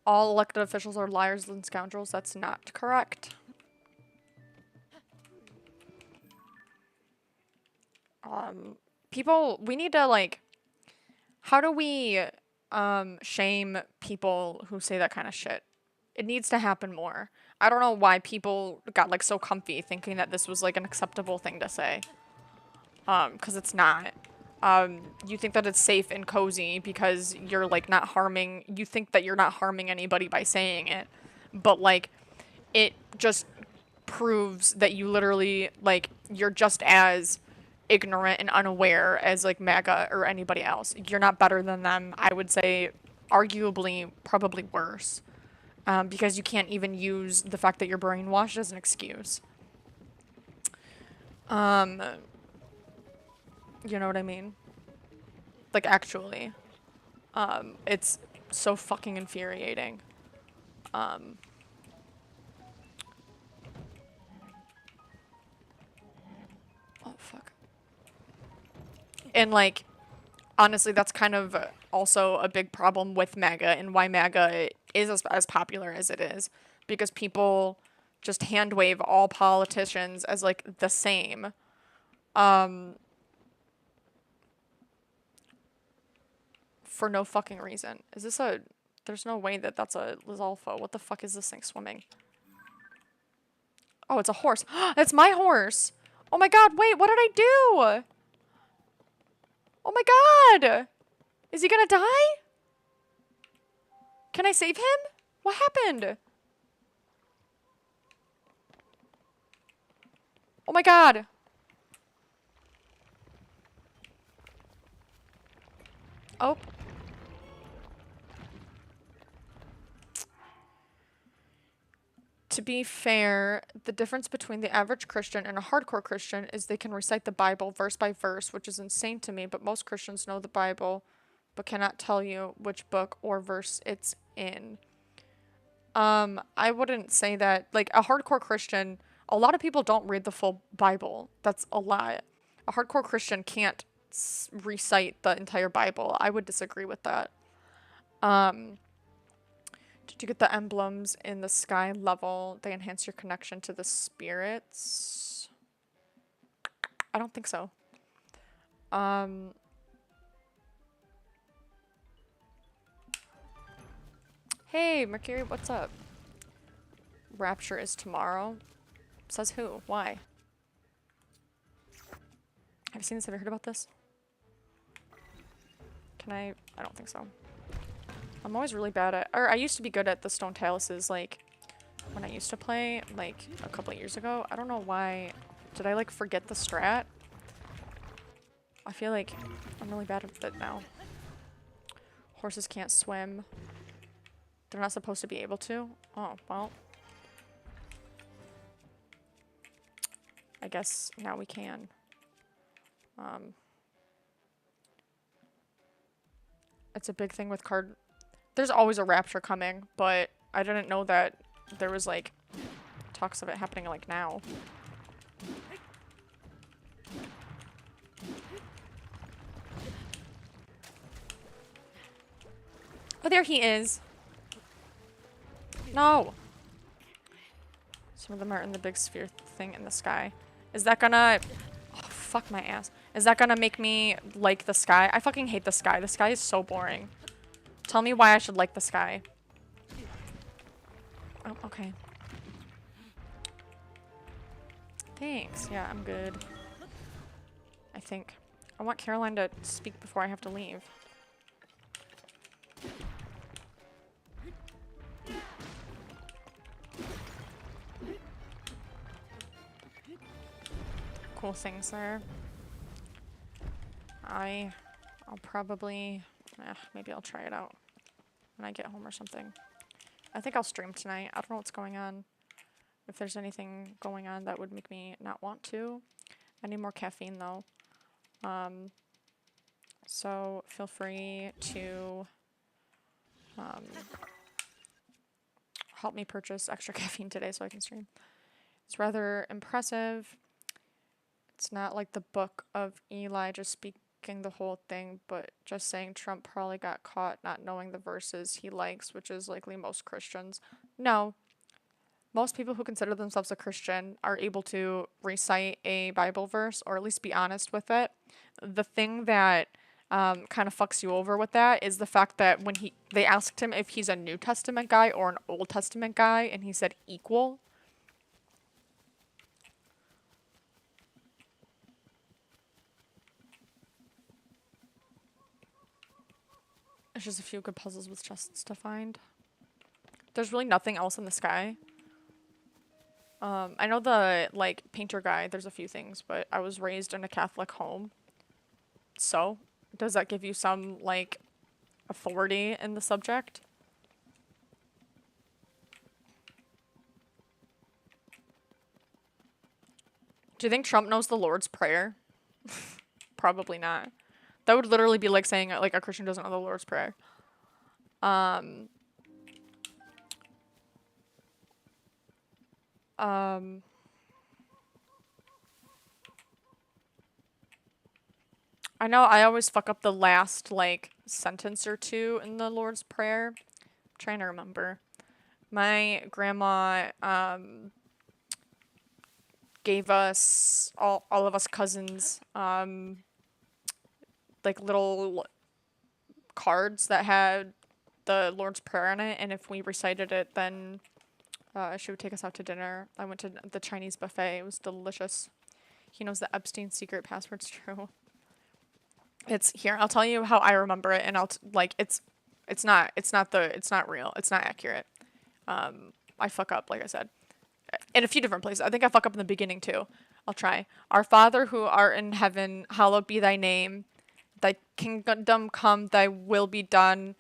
All elected officials are liars and scoundrels. That's not correct. People, we need to, like, how do we, shame people who say that kind of shit? It needs to happen more. I don't know why people got, like, so comfy thinking that this was, like, an acceptable thing to say. 'Cause it's not. You think that it's safe and cozy because you're, like, not harming, you think that you're not harming anybody by saying it, but, like, it just proves that you literally, like, you're just as ignorant and unaware as, like, MAGA or anybody else. You're not better than them. I would say arguably probably worse, because you can't even use the fact that you're brainwashed as an excuse. You know what I mean? Like, actually. It's so fucking infuriating. Oh, fuck. And, like, honestly, that's kind of also a big problem with MAGA and why MAGA is as popular as it is. Because people just hand wave all politicians as, like, the same. For no fucking reason. Is this a... There's no way that that's a Lizalfo. What the fuck is this thing swimming? Oh, it's a horse. It's my horse! Oh my god, wait, what did I do? Oh my god! Is he gonna die? Can I save him? What happened? Oh my god! Oh. To be fair, the difference between the average Christian and a hardcore Christian is they can recite the Bible verse by verse, which is insane to me, but most Christians know the Bible but cannot tell you which book or verse it's in. I wouldn't say that. Like, a hardcore Christian, a lot of people don't read the full Bible. That's a lie. A hardcore Christian can't recite the entire Bible. I would disagree with that. Did you get the emblems in the sky level? They enhance your connection to the spirits. I don't think so. Hey, Mercury, what's up? Rapture is tomorrow. Says who? Why? Have you seen this? Have you heard about this? Can I? I don't think so. I'm always really bad at, or I used to be good at the stone taluses, like, when I used to play, like, a couple of years ago. I don't know why. Did I, like, forget the strat? I feel like I'm really bad at it now. Horses can't swim. They're not supposed to be able to. Oh, well. I guess now we can. It's a big thing with card. There's always a rapture coming, but I didn't know that there was, like, talks of it happening, like, now. Oh, there he is. No. Some of them are in the big sphere thing in the sky. Is that gonna... Oh, fuck my ass. Is that gonna make me like the sky? I fucking hate the sky. The sky is so boring. Tell me why I should like the sky. Oh, okay. Thanks. Yeah, I'm good. I think. I want Caroline to speak before I have to leave. Cool things there. I'll probably... maybe I'll try it out when I get home or something. I think I'll stream tonight. I don't know what's going on. If there's anything going on that would make me not want to. I need more caffeine though. So feel free to help me purchase extra caffeine today so I can stream. It's rather impressive. It's not like the book of Eli just speaking the whole thing, but just saying Trump probably got caught not knowing the verses he likes, which is likely most Christians. No. Most people who consider themselves a Christian are able to recite a Bible verse, or at least be honest with it. The thing that kind of fucks you over with that is the fact that when they asked him if he's a New Testament guy or an Old Testament guy, and he said equal. There's just a few good puzzles with chests to find. There's really nothing else in the sky. I know the, like, painter guy, there's a few things, but I was raised in a Catholic home. So, does that give you some, like, authority in the subject? Do you think Trump knows the Lord's Prayer? Probably not. That would literally be like saying, like, a Christian doesn't know the Lord's Prayer. I know I always fuck up the last, like, sentence or two in the Lord's Prayer. I'm trying to remember. My grandma, gave us, all of us cousins, like, little cards that had the Lord's Prayer on it, and if we recited it, then she would take us out to dinner. I went to the Chinese buffet. It was delicious. He knows the Epstein secret password's true. It's here. I'll tell you how I remember it, and it's not real. It's not accurate. I fuck up, like I said, in a few different places. I think I fuck up in the beginning too. I'll try. Our Father who art in heaven, hallowed be thy name. Thy kingdom come, thy will be done.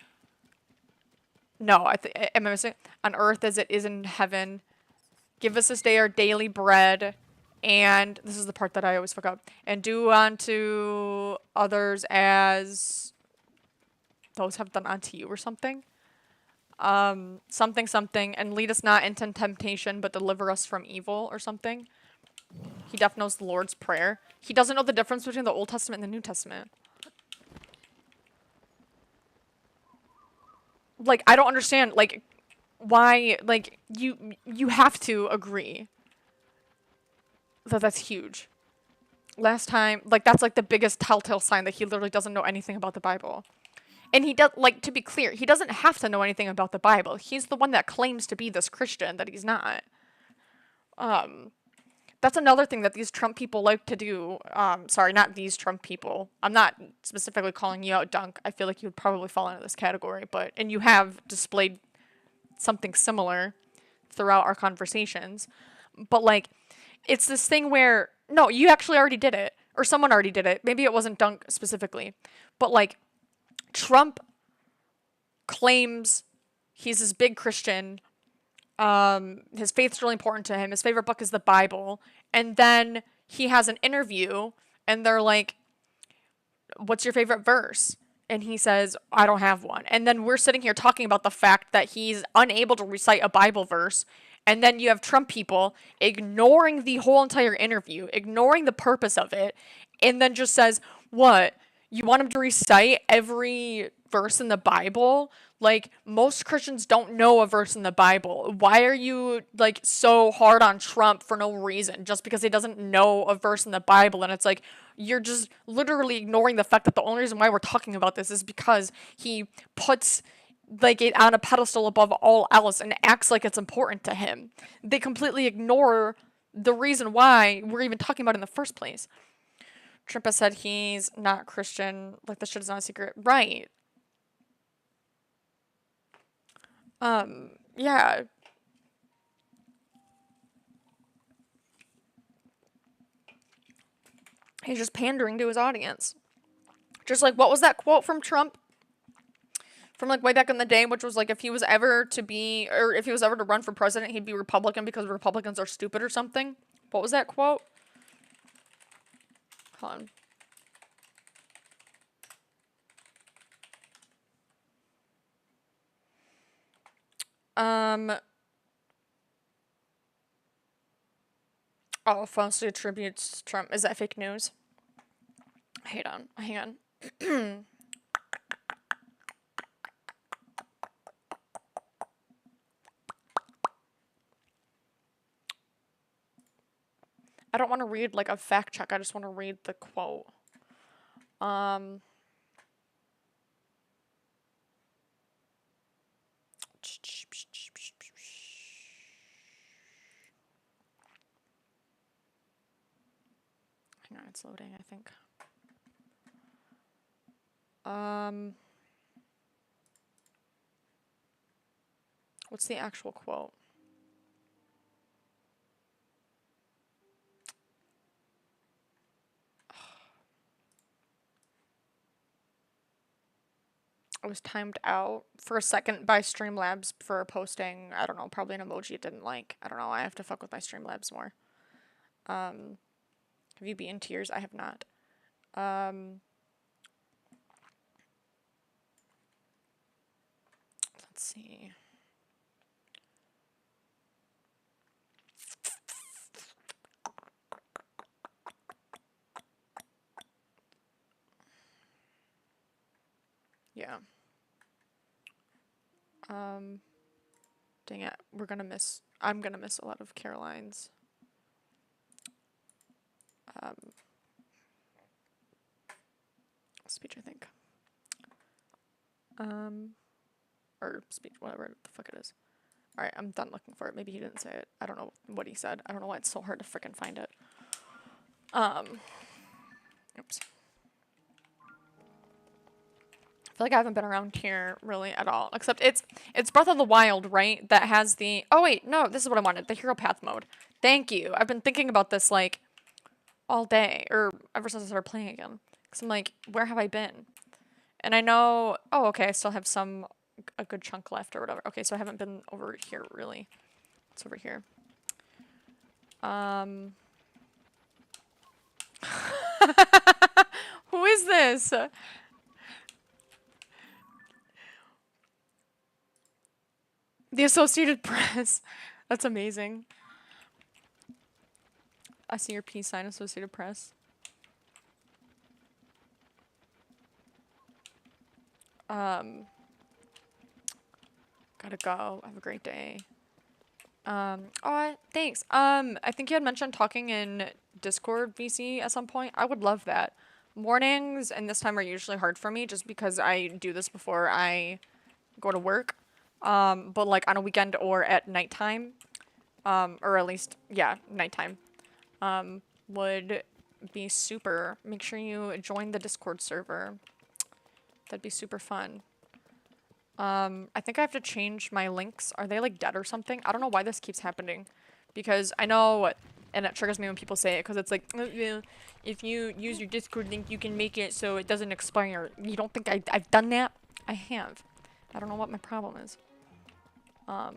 No, am I missing? On earth as it is in heaven. Give us this day our daily bread. And this is the part that I always fuck up. And do unto others as those have done unto you or something. Something. And lead us not into temptation, but deliver us from evil or something. He definitely knows the Lord's Prayer. He doesn't know the difference between the Old Testament and the New Testament. Like, I don't understand, like, why, like, you have to agree that that's huge. Last time, like, that's, like, the biggest telltale sign that he literally doesn't know anything about the Bible. And he does, like, to be clear, he doesn't have to know anything about the Bible. He's the one that claims to be this Christian that he's not. That's another thing that these Trump people like to do. Sorry, not these Trump people. I'm not specifically calling you out, Dunk. I feel like you would probably fall into this category, and you have displayed something similar throughout our conversations. But, like, it's this thing where, no, you actually already did it. Or someone already did it. Maybe it wasn't Dunk specifically. But, like, Trump claims he's this big Christian. His faith's really important to him. His favorite book is the Bible. And then he has an interview and they're like, what's your favorite verse? And he says, I don't have one. And then we're sitting here talking about the fact that he's unable to recite a Bible verse. And then you have Trump people ignoring the whole entire interview, ignoring the purpose of it, and then just says, what? You want him to recite every verse in the Bible? Like, most Christians don't know a verse in the Bible. Why are you, like, so hard on Trump for no reason? Just because he doesn't know a verse in the Bible. And it's like, you're just literally ignoring the fact that the only reason why we're talking about this is because he puts, like, it on a pedestal above all else and acts like it's important to him. They completely ignore the reason why we're even talking about it in the first place. Trump has said he's not Christian. Like, this shit is not a secret. Right. Yeah. He's just pandering to his audience. Just like, what was that quote from Trump? From, like, way back in the day, which was, like, if he was ever to be, or if he was ever to run for president, he'd be Republican because Republicans are stupid or something. What was that quote? Hold on. Oh, falsely attributes Trump. Is that fake news? Hang on. I don't want to read, like, a fact check. I just want to read the quote. Hang on, it's loading, I think. What's the actual quote? I was timed out for a second by Streamlabs for posting, I don't know, probably an emoji it didn't like. I don't know, I have to fuck with my Streamlabs more. Have you been in tears? I have not. Let's see. Yeah. Dang it. I'm gonna miss a lot of Caroline's. Speech, I think. Or speech, whatever the fuck it is. Alright, I'm done looking for it. Maybe he didn't say it. I don't know what he said. I don't know why it's so hard to freaking find it. Oops. I feel like I haven't been around here really at all. Except it's Breath of the Wild, right? That has the... Oh, wait. No, this is what I wanted. The Hero Path mode. Thank you. I've been thinking about this, like, all day. Or ever since I started playing again. Because I'm like, where have I been? And I know... Oh, okay. I still have a good chunk left or whatever. Okay, so I haven't been over here, really. It's over here. Who is this? The Associated Press. That's amazing. I see your peace sign, Associated Press. Gotta go. Have a great day. Oh, thanks. I think you had mentioned talking in Discord VC at some point. I would love that. Mornings and this time are usually hard for me just because I do this before I go to work. But like on a weekend or at nighttime, or at least, yeah, nighttime, would be super. Make sure you join the Discord server. That'd be super fun. I think I have to change my links. Are they like dead or something? I don't know why this keeps happening. Because I know, and it triggers me when people say it, because it's like, if you use your Discord link, you can make it so it doesn't expire. You don't think I've done that? I have. I don't know what my problem is. But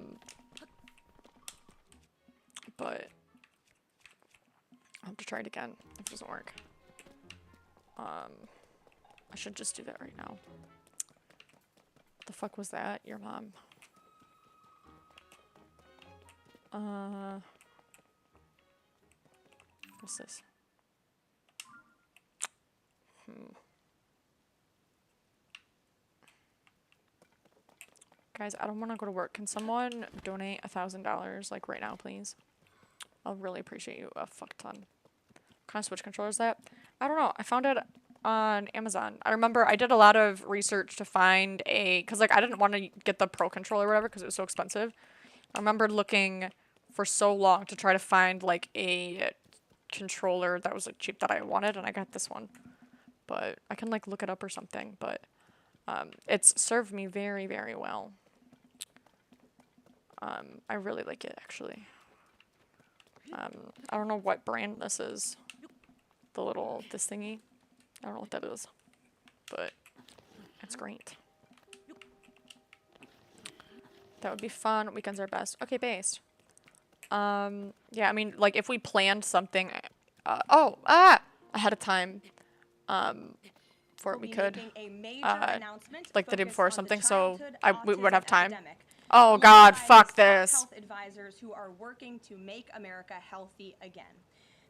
I'll have to try it again if it doesn't work. I should just do that right now. What the fuck was that? Your mom. What's this? Guys, I don't want to go to work. Can someone donate $1,000 like right now, please? I'll really appreciate you a fuck ton. What kind of Switch controller is that? I don't know. I found it on Amazon. I remember I did a lot of research to find because like I didn't want to get the Pro controller or whatever because it was so expensive. I remember looking for so long to try to find like a controller that was like cheap that I wanted, and I got this one. But I can like look it up or something, but it's served me very, very well. I really like it actually. I don't know what brand this is. This thingy. I don't know what that is, but it's great. That would be fun. Weekends are best. Okay, based. Yeah, I mean, like, if we planned something, ahead of time, for it, we could, like, the day before or something, so we would have time. Oh, God, fuck this. Health advisors who are working to make America healthy again.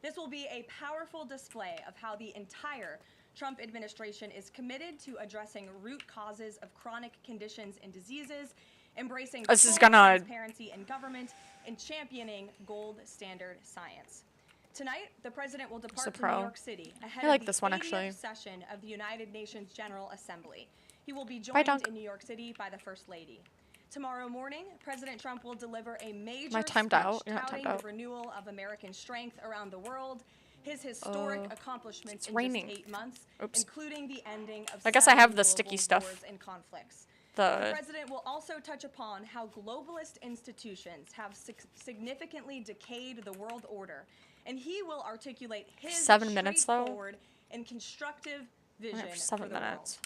This will be a powerful display of how the entire Trump administration is committed to addressing root causes of chronic conditions and diseases, embracing transparency in government, and championing gold standard science. Tonight, the president will depart to New York City ahead of the 80th session of the United Nations General Assembly. He will be joined in New York City by the First Lady. Tomorrow morning, President Trump will deliver a major speech touting the renewal of American strength around the world, his historic accomplishments in just 8 months, including the ending of I guess I have the sticky stuff. And conflicts. The president will also touch upon how globalist institutions have significantly decayed the world order, and he will articulate his straightforward and constructive vision for the world.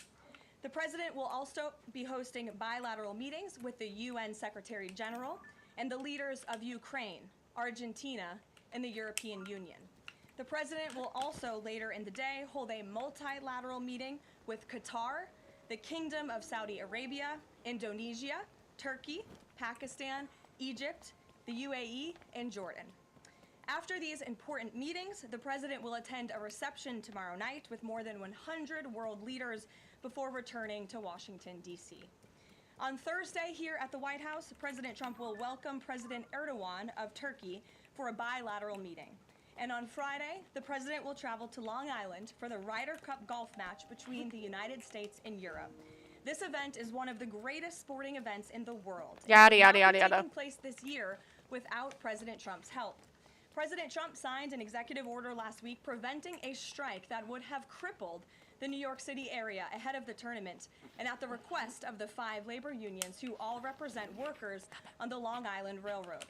The president will also be hosting bilateral meetings with the UN Secretary General and the leaders of Ukraine, Argentina, and the European Union. The president will also later in the day hold a multilateral meeting with Qatar, the Kingdom of Saudi Arabia, Indonesia, Turkey, Pakistan, Egypt, the UAE, and Jordan. After these important meetings, the president will attend a reception tomorrow night with more than 100 world leaders before returning to Washington, D.C. On Thursday, here at the White House, President Trump will welcome President Erdogan of Turkey for a bilateral meeting. And on Friday, the president will travel to Long Island for the Ryder Cup golf match between the United States and Europe. This event is one of the greatest sporting events in the world. Yada, yada, yada, yada. Taking place this year without President Trump's help. President Trump signed an executive order last week preventing a strike that would have crippled the New York City area ahead of the tournament, and at the request of the 5 labor unions who all represent workers on the Long Island Railroad.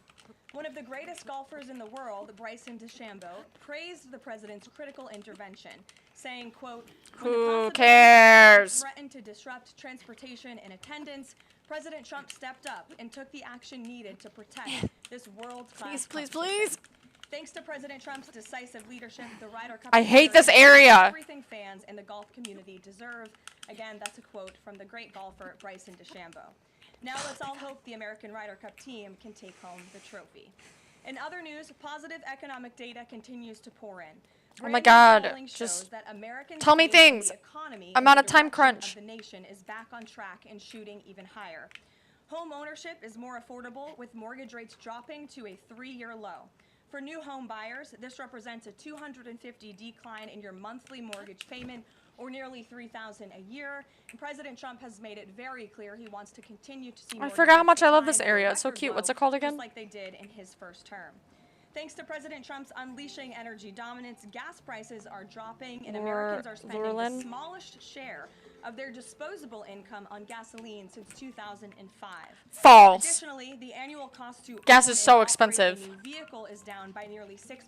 One of the greatest golfers in the world, Bryson DeChambeau, praised the president's critical intervention, saying, quote, "Who cares?" Threatened to disrupt transportation and attendance, President Trump stepped up and took the action needed to protect this world-class Please. Thanks to President Trump's decisive leadership, the Ryder Cup. I hate this area. Everything fans and the golf community deserve. Again, that's a quote from the great golfer Bryson DeChambeau. Now let's all hope the American Ryder Cup team can take home the trophy. In other news, positive economic data continues to pour in. Oh my God, just tell me things. I'm on a time crunch. The nation is back on track and shooting even higher. Home ownership is more affordable, with mortgage rates dropping to a 3-year low. For new home buyers, this represents a $250 decline in your monthly mortgage payment, or nearly $3,000 a year. And President Trump has made it very clear he wants to continue to see. I forgot how much I love this area. It's so cute. What's it called again? Just like they did in his first term. Thanks to President Trump's unleashing energy dominance, gas prices are dropping, and Americans are spending the smallest share of their disposable income on gasoline since 2005. False. Additionally, the annual cost to gas is so own and expensive. operate a new vehicle is down by nearly 6%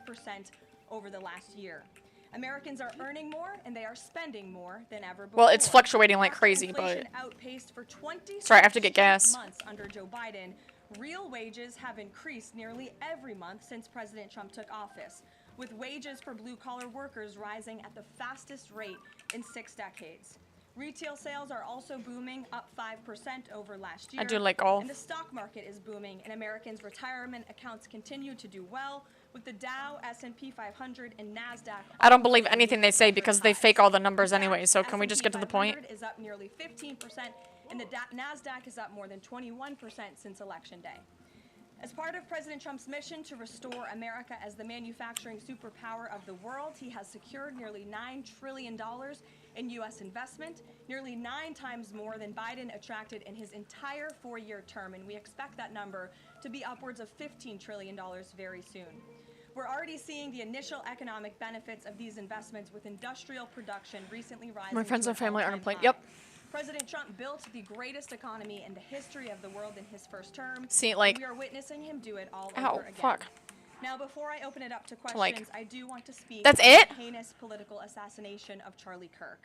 over the last year. Americans are earning more and they are spending more than ever before. Well, it's fluctuating like crazy, but outpaced for 20 sorry, I have to get gas. Months under Joe Biden. Real wages have increased nearly every month since President Trump took office, with wages for blue-collar workers rising at the fastest rate in 6 decades. Retail sales are also booming, up 5% over last year. I do like all. And the stock market is booming, and Americans' retirement accounts continue to do well, with the Dow, S&P 500, and NASDAQ. I don't believe anything they say because they fake all the numbers anyway, so can we just get to the point? S&P 500 is up nearly 15%, and the NASDAQ is up more than 21% since Election Day. As part of President Trump's mission to restore America as the manufacturing superpower of the world, he has secured nearly $9 trillion in U.S. investment, nearly 9 times more than Biden attracted in his entire 4-year term, and we expect that number to be upwards of $15 trillion very soon. We're already seeing the initial economic benefits of these investments, with industrial production recently rising. My friends and family are unemployed. High. Yep. President Trump built the greatest economy in the history of the world in his first term. See, like, we are witnessing him do it all ow, over again. fuck. Now, before I open it up to questions, like, I do want to speak that's on it? the heinous political assassination of Charlie Kirk.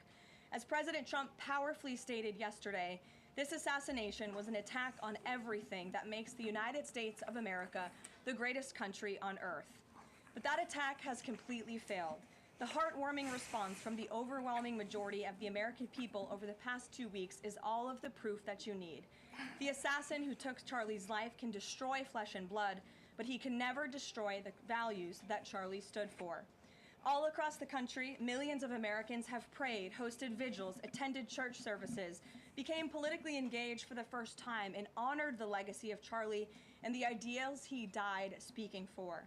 As President Trump powerfully stated yesterday, this assassination was an attack on everything that makes the United States of America the greatest country on earth. But that attack has completely failed. The heartwarming response from the overwhelming majority of the American people over the past 2 weeks is all of the proof that you need. The assassin who took Charlie's life can destroy flesh and blood, but he can never destroy the values that Charlie stood for. All across the country, millions of Americans have prayed, hosted vigils, attended church services, became politically engaged for the first time, and honored the legacy of Charlie and the ideals he died speaking for.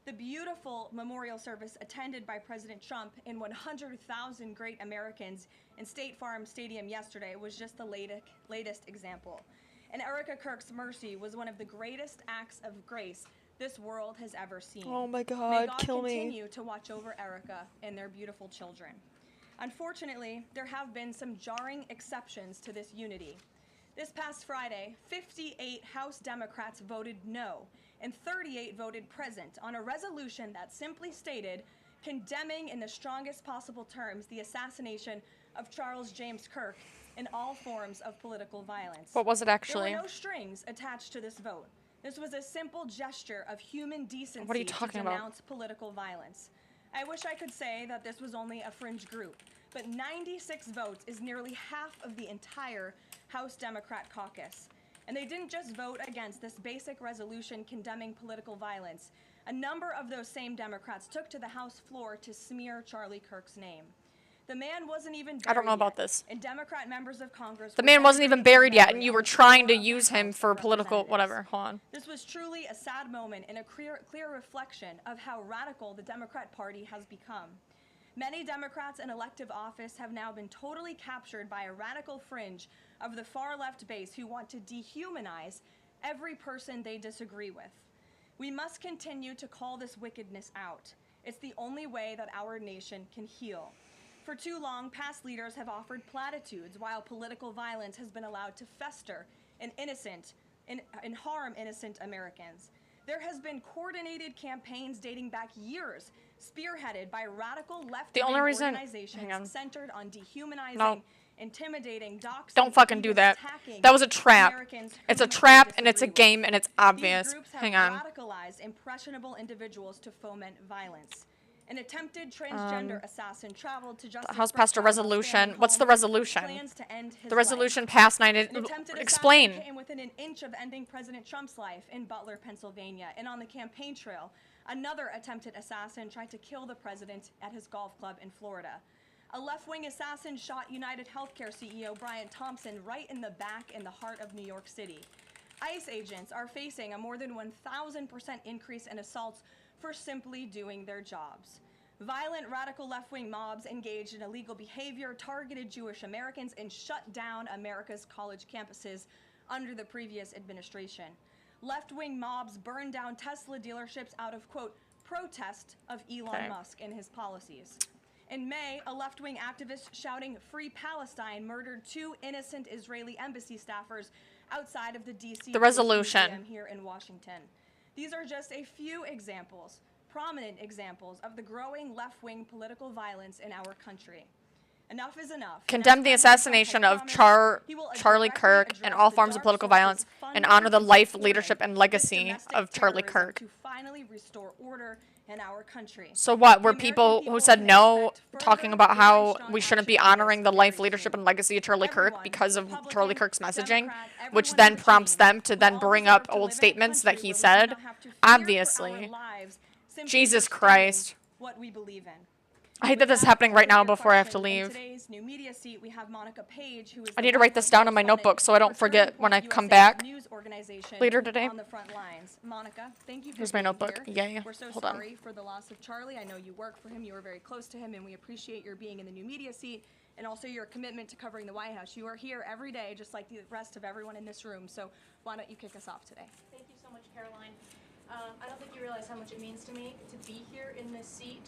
The beautiful memorial service attended by President Trump and 100,000 great Americans in State Farm Stadium yesterday was just the latest example. And Erica Kirk's mercy was one of the greatest acts of grace this world has ever seen. Oh my God, May God kill me. continue to watch over Erica and their beautiful children. Unfortunately, there have been some jarring exceptions to this unity. This past Friday, 58 House Democrats voted no, and 38 voted present on a resolution that simply stated, condemning in the strongest possible terms the assassination of Charles James Kirk and all forms of political violence. What was it actually? There were no strings attached to this vote. This was a simple gesture of human decency What are you talking to about? denounce political violence. I wish I could say that this was only a fringe group, but 96 votes is nearly half of the entire House Democrat caucus. And they didn't just vote against this basic resolution condemning political violence. A number of those same Democrats took to the House floor to smear Charlie Kirk's name. The man wasn't even buried I don't know about yet, this. and Democrat members of Congress The were man wasn't even decorating buried yet, his and you were memory trying to on the use floor him of for House political Representatives. whatever. Hold on. This was truly a sad moment and a clear reflection of how radical the Democrat Party has become. Many Democrats in elective office have now been totally captured by a radical fringe of the far-left base who want to dehumanize every person they disagree with. We must continue to call this wickedness out. It's the only way that our nation can heal. For too long, past leaders have offered platitudes while political violence has been allowed to fester and harm innocent Americans. There has been coordinated campaigns dating back years, spearheaded by radical left-wing organizations centered on dehumanizing intimidating, doxing, Don't fucking do even that. attacking That was a trap. Americans It's a whom they trap and it's a disagree with. game and it's obvious. These groups have Hang on. radicalized impressionable individuals to foment violence. An attempted transgender assassin traveled to Justice House for passed a Kavanaugh's resolution. family What's the home with resolution? plans to end his The resolution life. passed 9. An attempted Explain. assassin came within an inch of ending President Trump's life in Butler, Pennsylvania, and on the campaign trail, another attempted assassin tried to kill the president at his golf club in Florida. A left-wing assassin shot United Healthcare CEO Brian Thompson right in the back in the heart of New York City. ICE agents are facing a more than 1,000% increase in assaults for simply doing their jobs. Violent radical left-wing mobs engaged in illegal behavior, targeted Jewish Americans, and shut down America's college campuses under the previous administration. Left-wing mobs burned down Tesla dealerships out of, quote, protest of Elon Musk and his policies. In May, a left-wing activist shouting "Free Palestine" murdered 2 innocent Israeli embassy staffers outside of the D.C. The resolution. Museum here in Washington. These are just a few examples, prominent examples, of the growing left-wing political violence in our country. Enough is enough. Condemn the assassination of Charlie Kirk and all forms of political violence and honor the life, leadership, and legacy of Charlie Kirk. To finally restore order in our country. So what? Were people who said no talking about how we shouldn't be honoring the life, leadership, and legacy of Charlie Kirk because of Charlie Kirk's messaging, which then prompts them to then bring up old statements that he said? Obviously. Jesus Christ. What we believe in. I hate that this is happening right now before I have to leave. In today's new media seat, we have Monica Page, who is I need to write this down in my notebook so I don't forget when I come back later today. On the front lines. Monica, thank you for Here's my being notebook. here. Yay. We're so Hold on. sorry for the loss of Charlie. I know you work for him. You were very close to him, and we appreciate your being in the new media seat and also your commitment to covering the White House. You are here every day, just like the rest of everyone in this room. So why don't you kick us off today? Thank you so much, Caroline. I don't think you realize how much it means to me to be here in this seat,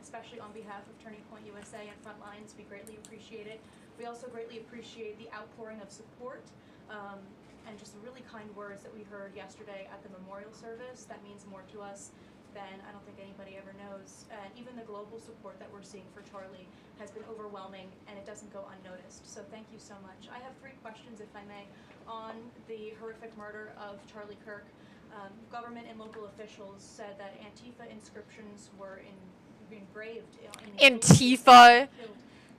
especially on behalf of Turning Point USA and Frontlines. We greatly appreciate it. We also greatly appreciate the outpouring of support and just the really kind words that we heard yesterday at the memorial service. That means more to us than I don't think anybody ever knows. And even the global support that we're seeing for Charlie has been overwhelming, and it doesn't go unnoticed. So thank you so much. I have 3 questions, if I may, on the horrific murder of Charlie Kirk. Government and local officials said that Antifa inscriptions were engraved in the Antifa. killed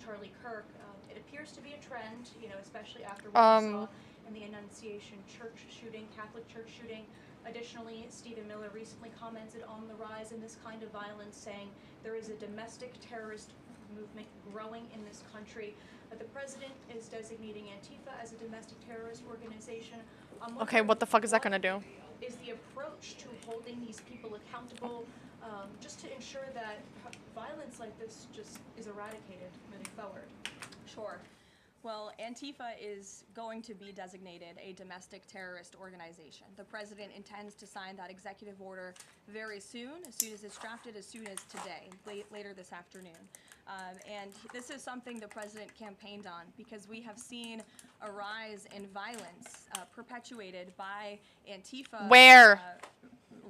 Charlie Kirk. It appears to be a trend, especially after what we saw in the Annunciation church shooting, Catholic church shooting. Additionally, Stephen Miller recently commented on the rise in this kind of violence, saying there is a domestic terrorist movement growing in this country. The president is designating Antifa as a domestic terrorist organization. Okay, what the fuck is that gonna do? Is the approach to holding these people accountable, just to ensure that violence like this just is eradicated moving forward? Sure. Well, Antifa is going to be designated a domestic terrorist organization. The president intends to sign that executive order very soon as it's drafted, as soon as today, later this afternoon. And this is something the president campaigned on because we have seen a rise in violence perpetuated by Antifa. Where?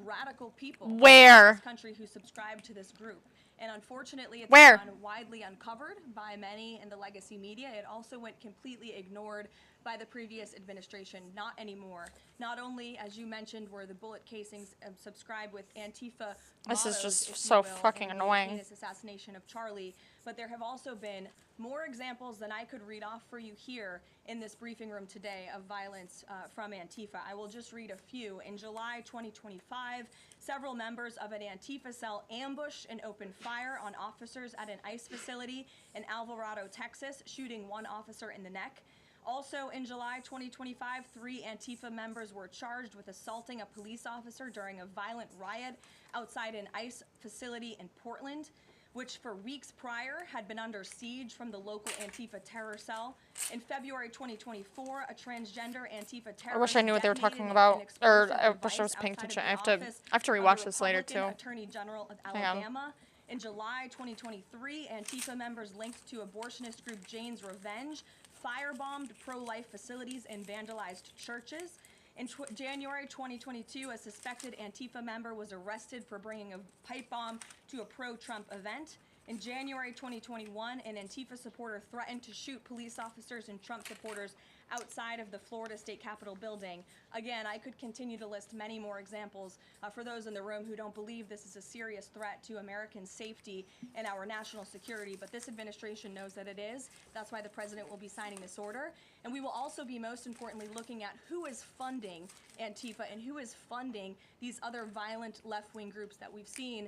Radical people Where? in this country who subscribe to this group. And unfortunately, it's Where? gone widely uncovered by many in the legacy media. It also went completely ignored by the previous administration. Not anymore. Not only, as you mentioned, were the bullet casings subscribed with Antifa This is mottos, just if you so will, fucking in the annoying. heinous assassination of Charlie, but there have also been more examples than I could read off for you here in this briefing room today of violence from Antifa. I will just read a few. In July 2025, several members of an Antifa cell ambushed and opened fire on officers at an ICE facility in Alvarado, Texas, shooting 1 officer in the neck. Also in July 2025, 3 Antifa members were charged with assaulting a police officer during a violent riot outside an ICE facility in Portland, which for weeks prior had been under siege from the local Antifa terror cell. In February 2024, a transgender Antifa terrorist I wish I knew what they were talking about, or I wish I was paying attention. I have to rewatch this later too. Attorney General of Alabama. In July 2023, Antifa members linked to abortionist group Jane's Revenge firebombed pro-life facilities and vandalized churches. In January 2022, a suspected Antifa member was arrested for bringing a pipe bomb to a pro-Trump event. In January 2021, an Antifa supporter threatened to shoot police officers and Trump supporters outside of the Florida State Capitol building. Again, I could continue to list many more examples for those in the room who don't believe this is a serious threat to American safety and our national security, but this administration knows that it is. That's why the president will be signing this order. And we will also be, most importantly, looking at who is funding Antifa and who is funding these other violent left-wing groups that we've seen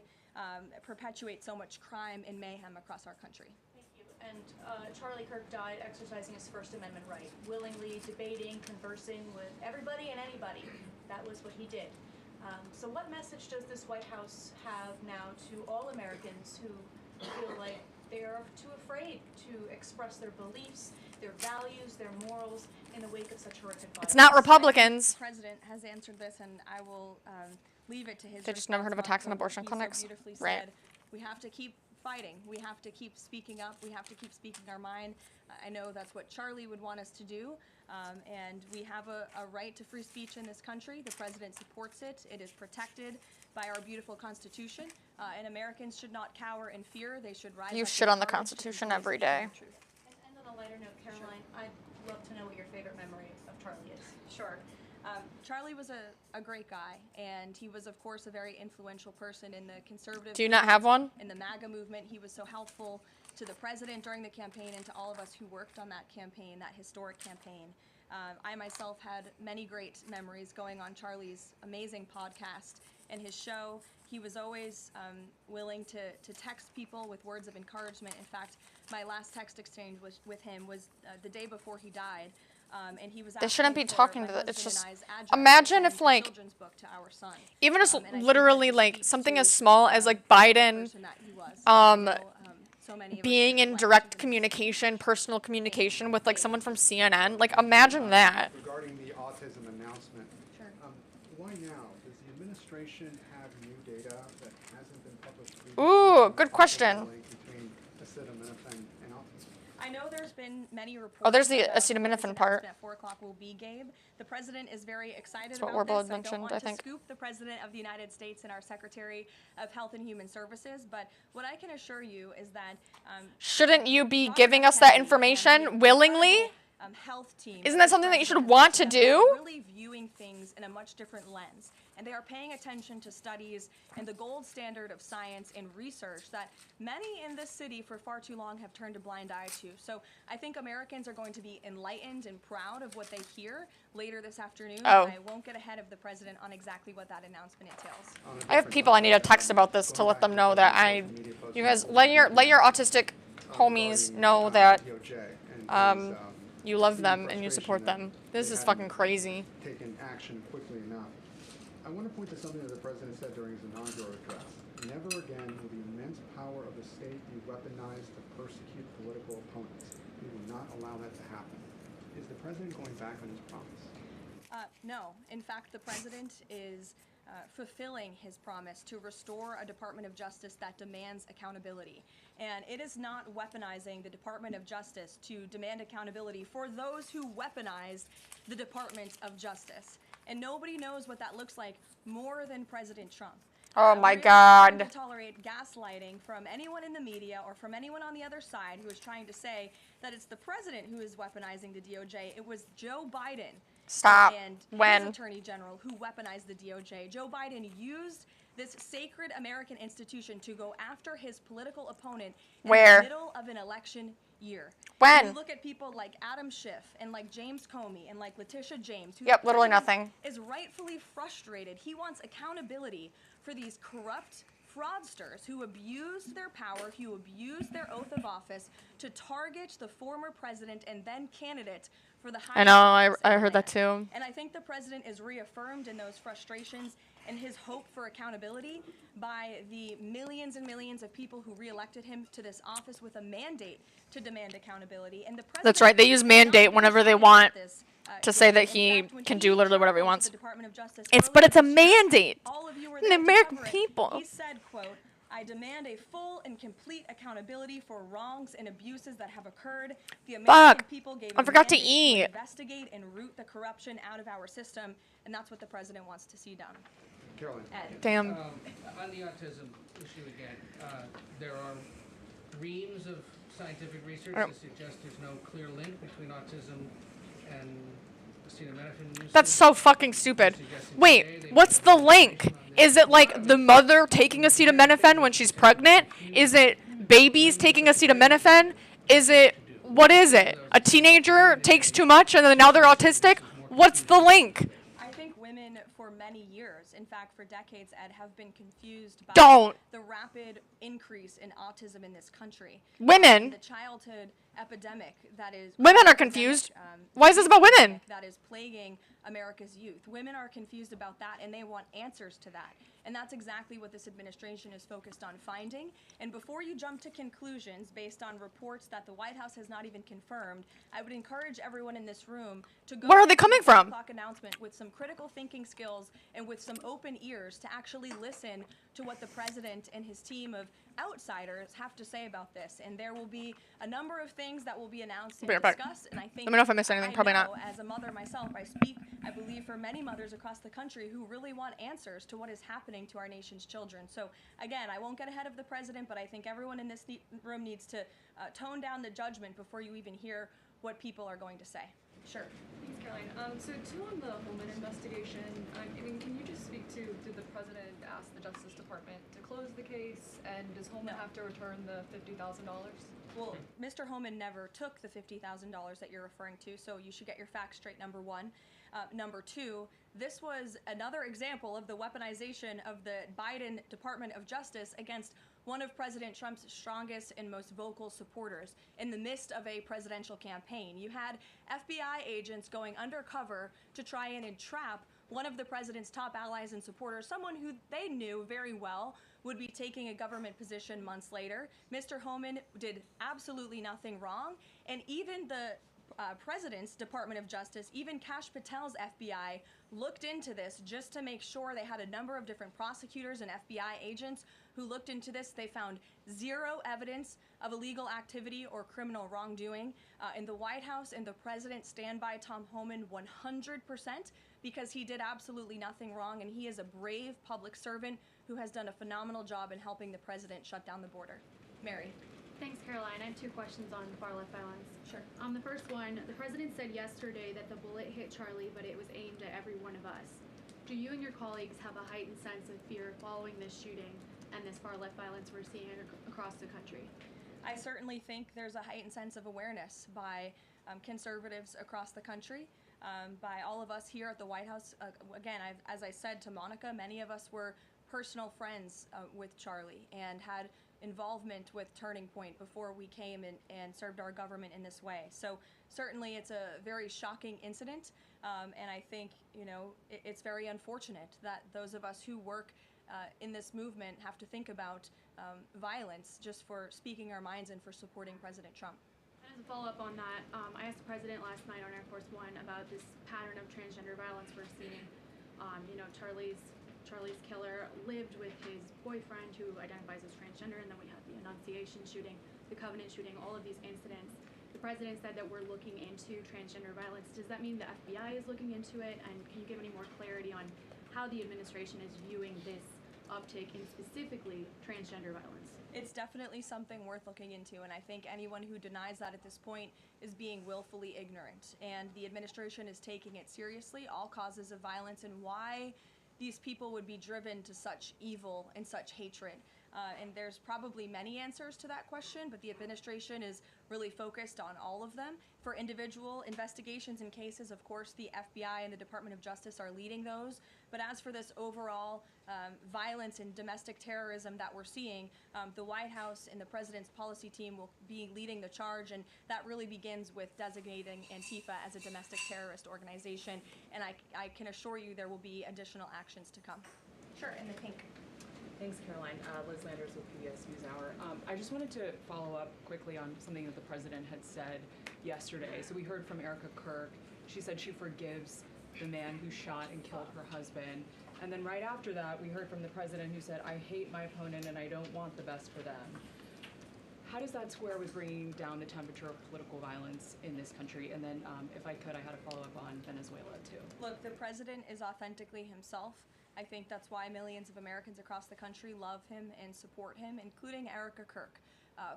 perpetuate so much crime and mayhem across our country. And Charlie Kirk died exercising his First Amendment right, willingly debating, conversing with everybody and anybody. That was what he did. So what message does this White House have now to all Americans who feel like they are too afraid to express their beliefs, their values, their morals in the wake of such horrific violence? It's not Republicans. The president has answered this, and I will leave it to his. They just never heard of attacks on abortion clinics. Right. We have to keep fighting. We have to keep speaking up. We have to keep speaking our mind. I know that's what Charlie would want us to do, and we have a right to free speech in this country. The president supports it. It is protected by our beautiful Constitution, and Americans should not cower in fear. They should rise. You up shit in on the courage Constitution and every face the day. truth. And on a lighter note, Caroline, I'd love to know what your favorite memory of Charlie is. Sure. Charlie was a great guy, and he was, of course, a very influential person in the conservative. Do you not have one? In the MAGA movement, he was so helpful to the president during the campaign and to all of us who worked on that campaign, that historic campaign. I myself had many great memories going on Charlie's amazing podcast and his show. He was always willing to text people with words of encouragement. In fact, my last text exchange with him was the day before he died. And he was They shouldn't be asking for talking my to the, it's husband just, and I's address imagine to if send a like, children's book to our son. even just And I think literally that like speaks something to, as small as like Biden, person that he was. I know, so many of us being in reflect direct on this. communication, personal communication with like someone from CNN, like imagine that. Regarding the autism announcement, Sure. why now? Does the administration have new data that hasn't been published previously? Ooh, good question. Between acetaminophen and autism? I know there's been many reports. Oh, there's the about acetaminophen this part. announcement At 4 o'clock will be, Gabe. The president is very excited That's what about Warble this. had I don't mentioned, want I to think. scoop the president of the United States and our Secretary of Health and Human Services, but what I can assure you is that Shouldn't you be Dr. giving us that Kennedy and the information willingly? incredible, health team. Isn't that something that you should want to do? Are really viewing things in a much different lens, and they are paying attention to studies and the gold standard of science and research that many in this city for far too long have turned a blind eye to. So I think Americans are going to be enlightened and proud of what they hear later this afternoon. Oh. I won't get ahead of the president on exactly what that announcement entails. I have people I need to text about this to let them know that you guys let your autistic homies know that you love them and you support them. This is fucking crazy. Taken action quickly enough. I want to point to something that the president said during his inaugural address. Never again will the immense power of the state be weaponized to persecute political opponents. We will not allow that to happen. Is the president going back on his promise? No. In fact, the president is fulfilling his promise to restore a Department of Justice that demands accountability. And it is not weaponizing the Department of Justice to demand accountability for those who weaponized the Department of Justice. And nobody knows what that looks like more than President Trump. Oh my We're not God. going to tolerate gaslighting from anyone in the media or from anyone on the other side who is trying to say that it's the president who is weaponizing the DOJ. It was Joe Biden. Stop. And When? his attorney general who weaponized the DOJ. Joe Biden used this sacred American institution to go after his political opponent in Where? the middle of an election year. When? You look at people like Adam Schiff and like James Comey and like Letitia James, who Yep, the literally president nothing. is rightfully frustrated. He wants accountability for these corrupt fraudsters who abused their power, who abused their oath of office to target the former president and then candidate for the highest I know, office in I the heard that land. too. And I think the president is reaffirmed in those frustrations and his hope for accountability by the millions and millions of people who reelected him to this office with a mandate to demand accountability. And the president That's right, they use mandate whenever they want to say that in he fact, when can do literally whatever he traveled to wants. the Department of Justice But it's a earlier this year, mandate. all of you were The there to American cover it. people. He said, quote, "I demand a full and complete accountability for wrongs and abuses that have occurred. The American Fuck. people gave I a forgot to mandate eat. investigate and root the corruption out of our system, and that's what the president wants to see done." Caroline. Ed. Damn. On the autism issue again, there are streams of scientific research that suggest there's no clear link between autism and acetaminophen use. That's so fucking stupid. Wait, what's the link? Is it like the mother taking acetaminophen when she's pregnant? Is it babies taking acetaminophen? What is it? A teenager takes too much and then now they're autistic? What's the link? I think women for many years, in fact for decades, Ed, have been confused by the rapid increase in autism in this country. Women? The childhood epidemic that is... Women are confused. Why is this about women? That is plaguing America's youth. Women are confused about that and they want answers to that. And that's exactly what this administration is focused on finding. And before you jump to conclusions based on reports that the White House has not even confirmed, I would encourage everyone in this room to go... Where are they coming from? ...o'clock announcement with some critical thinking skills and with some open ears to actually listen to what the president and his team of outsiders have to say about this. And there will be a number of things that will be announced and discussed. And I think... Let me know if I missed anything. Probably not. As a mother myself, I speak, I believe, for many mothers across the country who really want answers to what is happening to our nation's children. So, again, I won't get ahead of the president, but I think everyone in this room needs to tone down the judgment before you even hear what people are going to say. Sure. Thanks, Caroline. So, two, on the Holman investigation, I mean, can you just speak to, did the president ask the Justice Department to close the case, and does Holman have to return the $50,000? Well, Mr. Holman never took the $50,000 that you're referring to, so you should get your facts straight, number one. Number two, this was another example of the weaponization of the Biden Department of Justice against one of President Trump's strongest and most vocal supporters in the midst of a presidential campaign. You had FBI agents going undercover to try and entrap one of the president's top allies and supporters, someone who they knew very well would be taking a government position months later. Mr. Holman did absolutely nothing wrong, and even the President's Department of Justice, even Kash Patel's FBI, looked into this just to make sure. They had a number of different prosecutors and FBI agents who looked into this. They found zero evidence of illegal activity or criminal wrongdoing. In the White House and the President stand by Tom Holman 100% because he did absolutely nothing wrong, and he is a brave public servant who has done a phenomenal job in helping the President shut down the border. Mary. Thanks, Caroline. I have two questions on far-left violence. Sure. The first one, the president said yesterday that the bullet hit Charlie, but it was aimed at every one of us. Do you and your colleagues have a heightened sense of fear following this shooting and this far-left violence we're seeing across the country? I certainly think there's a heightened sense of awareness by conservatives across the country, by all of us here at the White House. Again, as I said to Monica, many of us were personal friends with Charlie and had involvement with Turning Point before we came and served our government in this way. So certainly it's a very shocking incident, and I think, you know, it's very unfortunate that those of us who work in this movement have to think about violence just for speaking our minds and for supporting President Trump. As a follow-up on that, I asked the president last night on Air Force One about this pattern of transgender violence we're seeing. You know, Charlie's killer lived with his boyfriend who identifies as transgender, and then we had the Annunciation shooting, the Covenant shooting, all of these incidents. The president said that we're looking into transgender violence. Does that mean the FBI is looking into it? And can you give any more clarity on how the administration is viewing this uptick in specifically transgender violence? It's definitely something worth looking into, and I think anyone who denies that at this point is being willfully ignorant. And the administration is taking it seriously, all causes of violence, and why these people would be driven to such evil and such hatred. And there's probably many answers to that question, but the administration is really focused on all of them. For individual investigations and cases, of course, the FBI and the Department of Justice are leading those. But as for this overall violence and domestic terrorism that we're seeing, the White House and the President's policy team will be leading the charge, and that really begins with designating Antifa as a domestic terrorist organization. And I can assure you there will be additional actions to come. Sure, in the pink. Thanks, Caroline. Liz Landers with PBS NewsHour. I just wanted to follow up quickly on something that the president had said yesterday. So we heard from Erica Kirk. She said she forgives the man who shot and killed her husband. And then right after that, we heard from the president who said, I hate my opponent and I don't want the best for them. How does that square with bringing down the temperature of political violence in this country? And then, if I could, I had a follow-up on Venezuela, too. Look, the president is authentically himself. I think that's why millions of Americans across the country love him and support him, including Erica Kirk.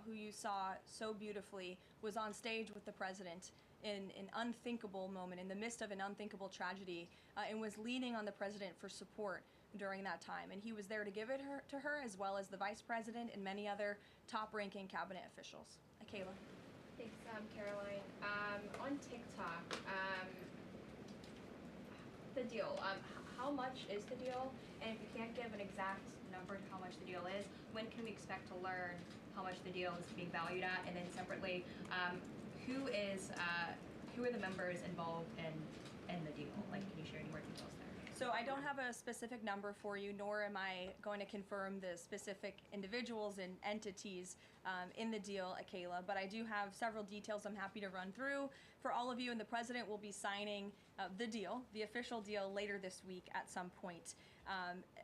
who you saw so beautifully, was on stage with the president in an unthinkable moment, in the midst of an unthinkable tragedy, and was leaning on the president for support during that time. And he was there to give it to her, as well as the vice president and many other top-ranking cabinet officials. Kayla. Thanks, Caroline. On TikTok, the deal. How much is the deal? And if you can't give an exact number to how much the deal is, when can we expect to learn how much the deal is being valued at? And then separately, who are the members involved in the deal? Like, can you share any more details there? So I don't have a specific number for you, nor am I going to confirm the specific individuals and entities in the deal, Kayla, but I do have several details I'm happy to run through for all of you, and the president will be signing the deal, the official deal, later this week at some point.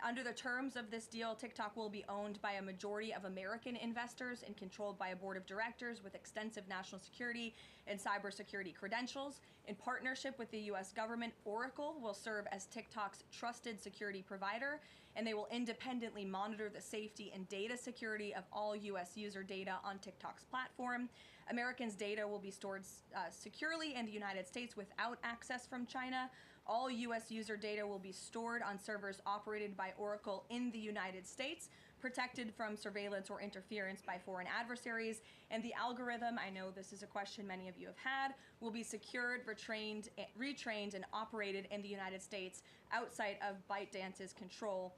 Under the terms of this deal, TikTok will be owned by a majority of American investors and controlled by a board of directors with extensive national security and cybersecurity credentials. In partnership with the U.S. government, Oracle will serve as TikTok's trusted security provider, and they will independently monitor the safety and data security of all U.S. user data on TikTok's platform. Americans' data will be stored securely in the United States without access from China. All U.S. user data will be stored on servers operated by Oracle in the United States, protected from surveillance or interference by foreign adversaries. And the algorithm, I know this is a question many of you have had, will be secured, retrained, and operated in the United States outside of ByteDance's control.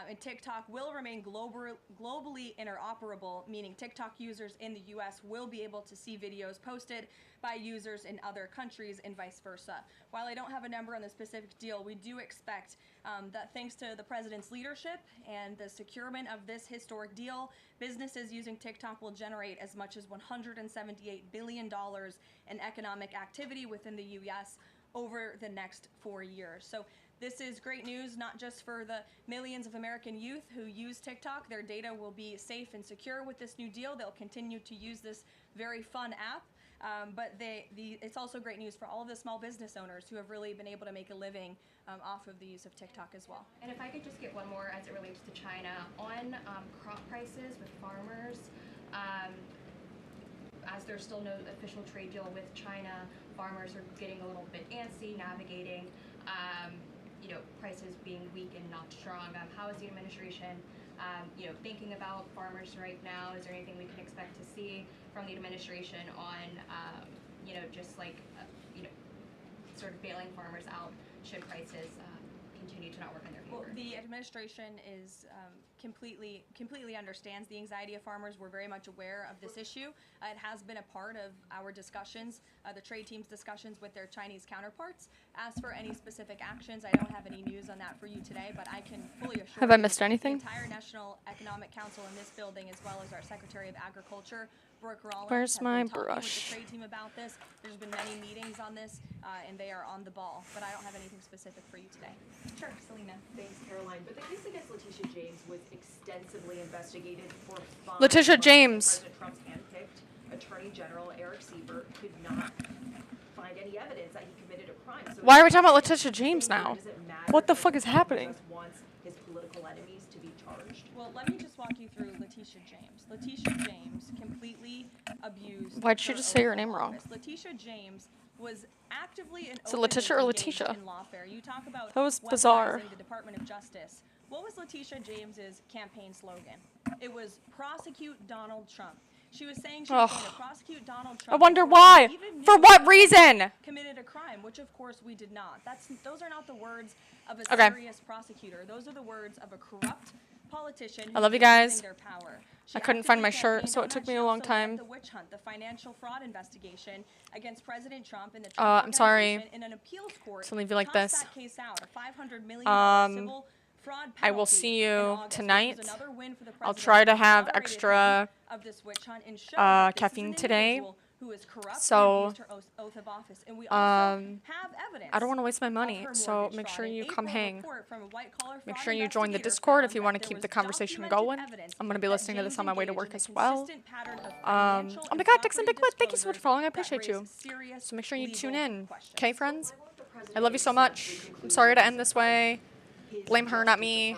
And TikTok will remain globally interoperable, meaning TikTok users in the US will be able to see videos posted by users in other countries and vice versa. While I don't have a number on the specific deal, we do expect that thanks to the president's leadership and the securement of this historic deal, businesses using TikTok will generate as much as $178 billion in economic activity within the US over the next 4 years. So this is great news, not just for the millions of American youth who use TikTok. Their data will be safe and secure with this new deal. They'll continue to use this very fun app. But it's also great news for all of the small business owners who have really been able to make a living off of the use of TikTok as well. And if I could just get one more as it relates to China. On crop prices with farmers, as there's still no official trade deal with China, farmers are getting a little bit antsy navigating prices being weak and not strong. How is the administration thinking about farmers right now? Is there anything we can expect to see from the administration on sort of bailing farmers out should prices continue to not work in their favor? Well, the administration is completely understands the anxiety of farmers. We're very much aware of this issue. It has been a part of our discussions, the trade team's discussions with their Chinese counterparts. As for any specific actions, I don't have any news on that for you today, but I can fully assure Have I missed anything? The entire National Economic Council in this building, as well as our Secretary of Agriculture, Brooke Rollins, Where's have my been talking brush? with the trade team about this. There's been many meetings on this, and they are on the ball, but I don't have anything specific for you today. Sure, Selena. Thanks, Caroline. But the case against Letitia James was extensively investigated for fines. Letitia James. President Trump's handpicked Attorney General Eric Siebert could not find any evidence that he committed a crime. So Why are we talking about Letitia James now? What the fuck is happening? He just wants his political enemies to be charged. Well, let me just walk you through Letitia James. Letitia James completely abused. Why'd you just say her name wrong? Letitia James was actively and Is it Letitia or openly Letitia? engaged in lawfare. You talk about That was bizarre. weaponizing the Department of Justice. What was Letitia James's campaign slogan? It was prosecute Donald Trump. She was saying she was going to prosecute Donald Trump. I wonder before why. she even knew For what Donald reason? Trump committed a crime, which of course we did not. Those are not the words of a Okay. serious prosecutor. Those are the words of a corrupt politician. I love you who's guys. using their power. I couldn't find my actively shirt, campaigned so on it took that. me She a long also led time. The witch hunt, the financial fraud investigation against President Trump and the I'm sorry Trump in an appeals court. to leave you like tossed this. that case out, a $500 million civil fraud I will penalty see in you August, which tonight. was another win for the I'll president try to who have moderated extra of this witch hunt and showed that this is caffeine an today. individual who is corrupt So, and abused her oath of office. And we also have evidence. I don't want to waste my of money, her so mortgage make fraud. sure An you April come hang. report from a white-collar Make fraud sure you join the investigator Discord if found you want to that keep there the was conversation documented going. evidence I'm going to be that listening to this James on my way to engaged work in a as well. consistent pattern of Oh financial my and god, Dixon property Bigwood, thank you so much for following. I disclosures appreciate that you. raise serious So make sure you tune legal in. questions. Okay, friends? I love you so much. I'm sorry to end this way. Blame her, not me.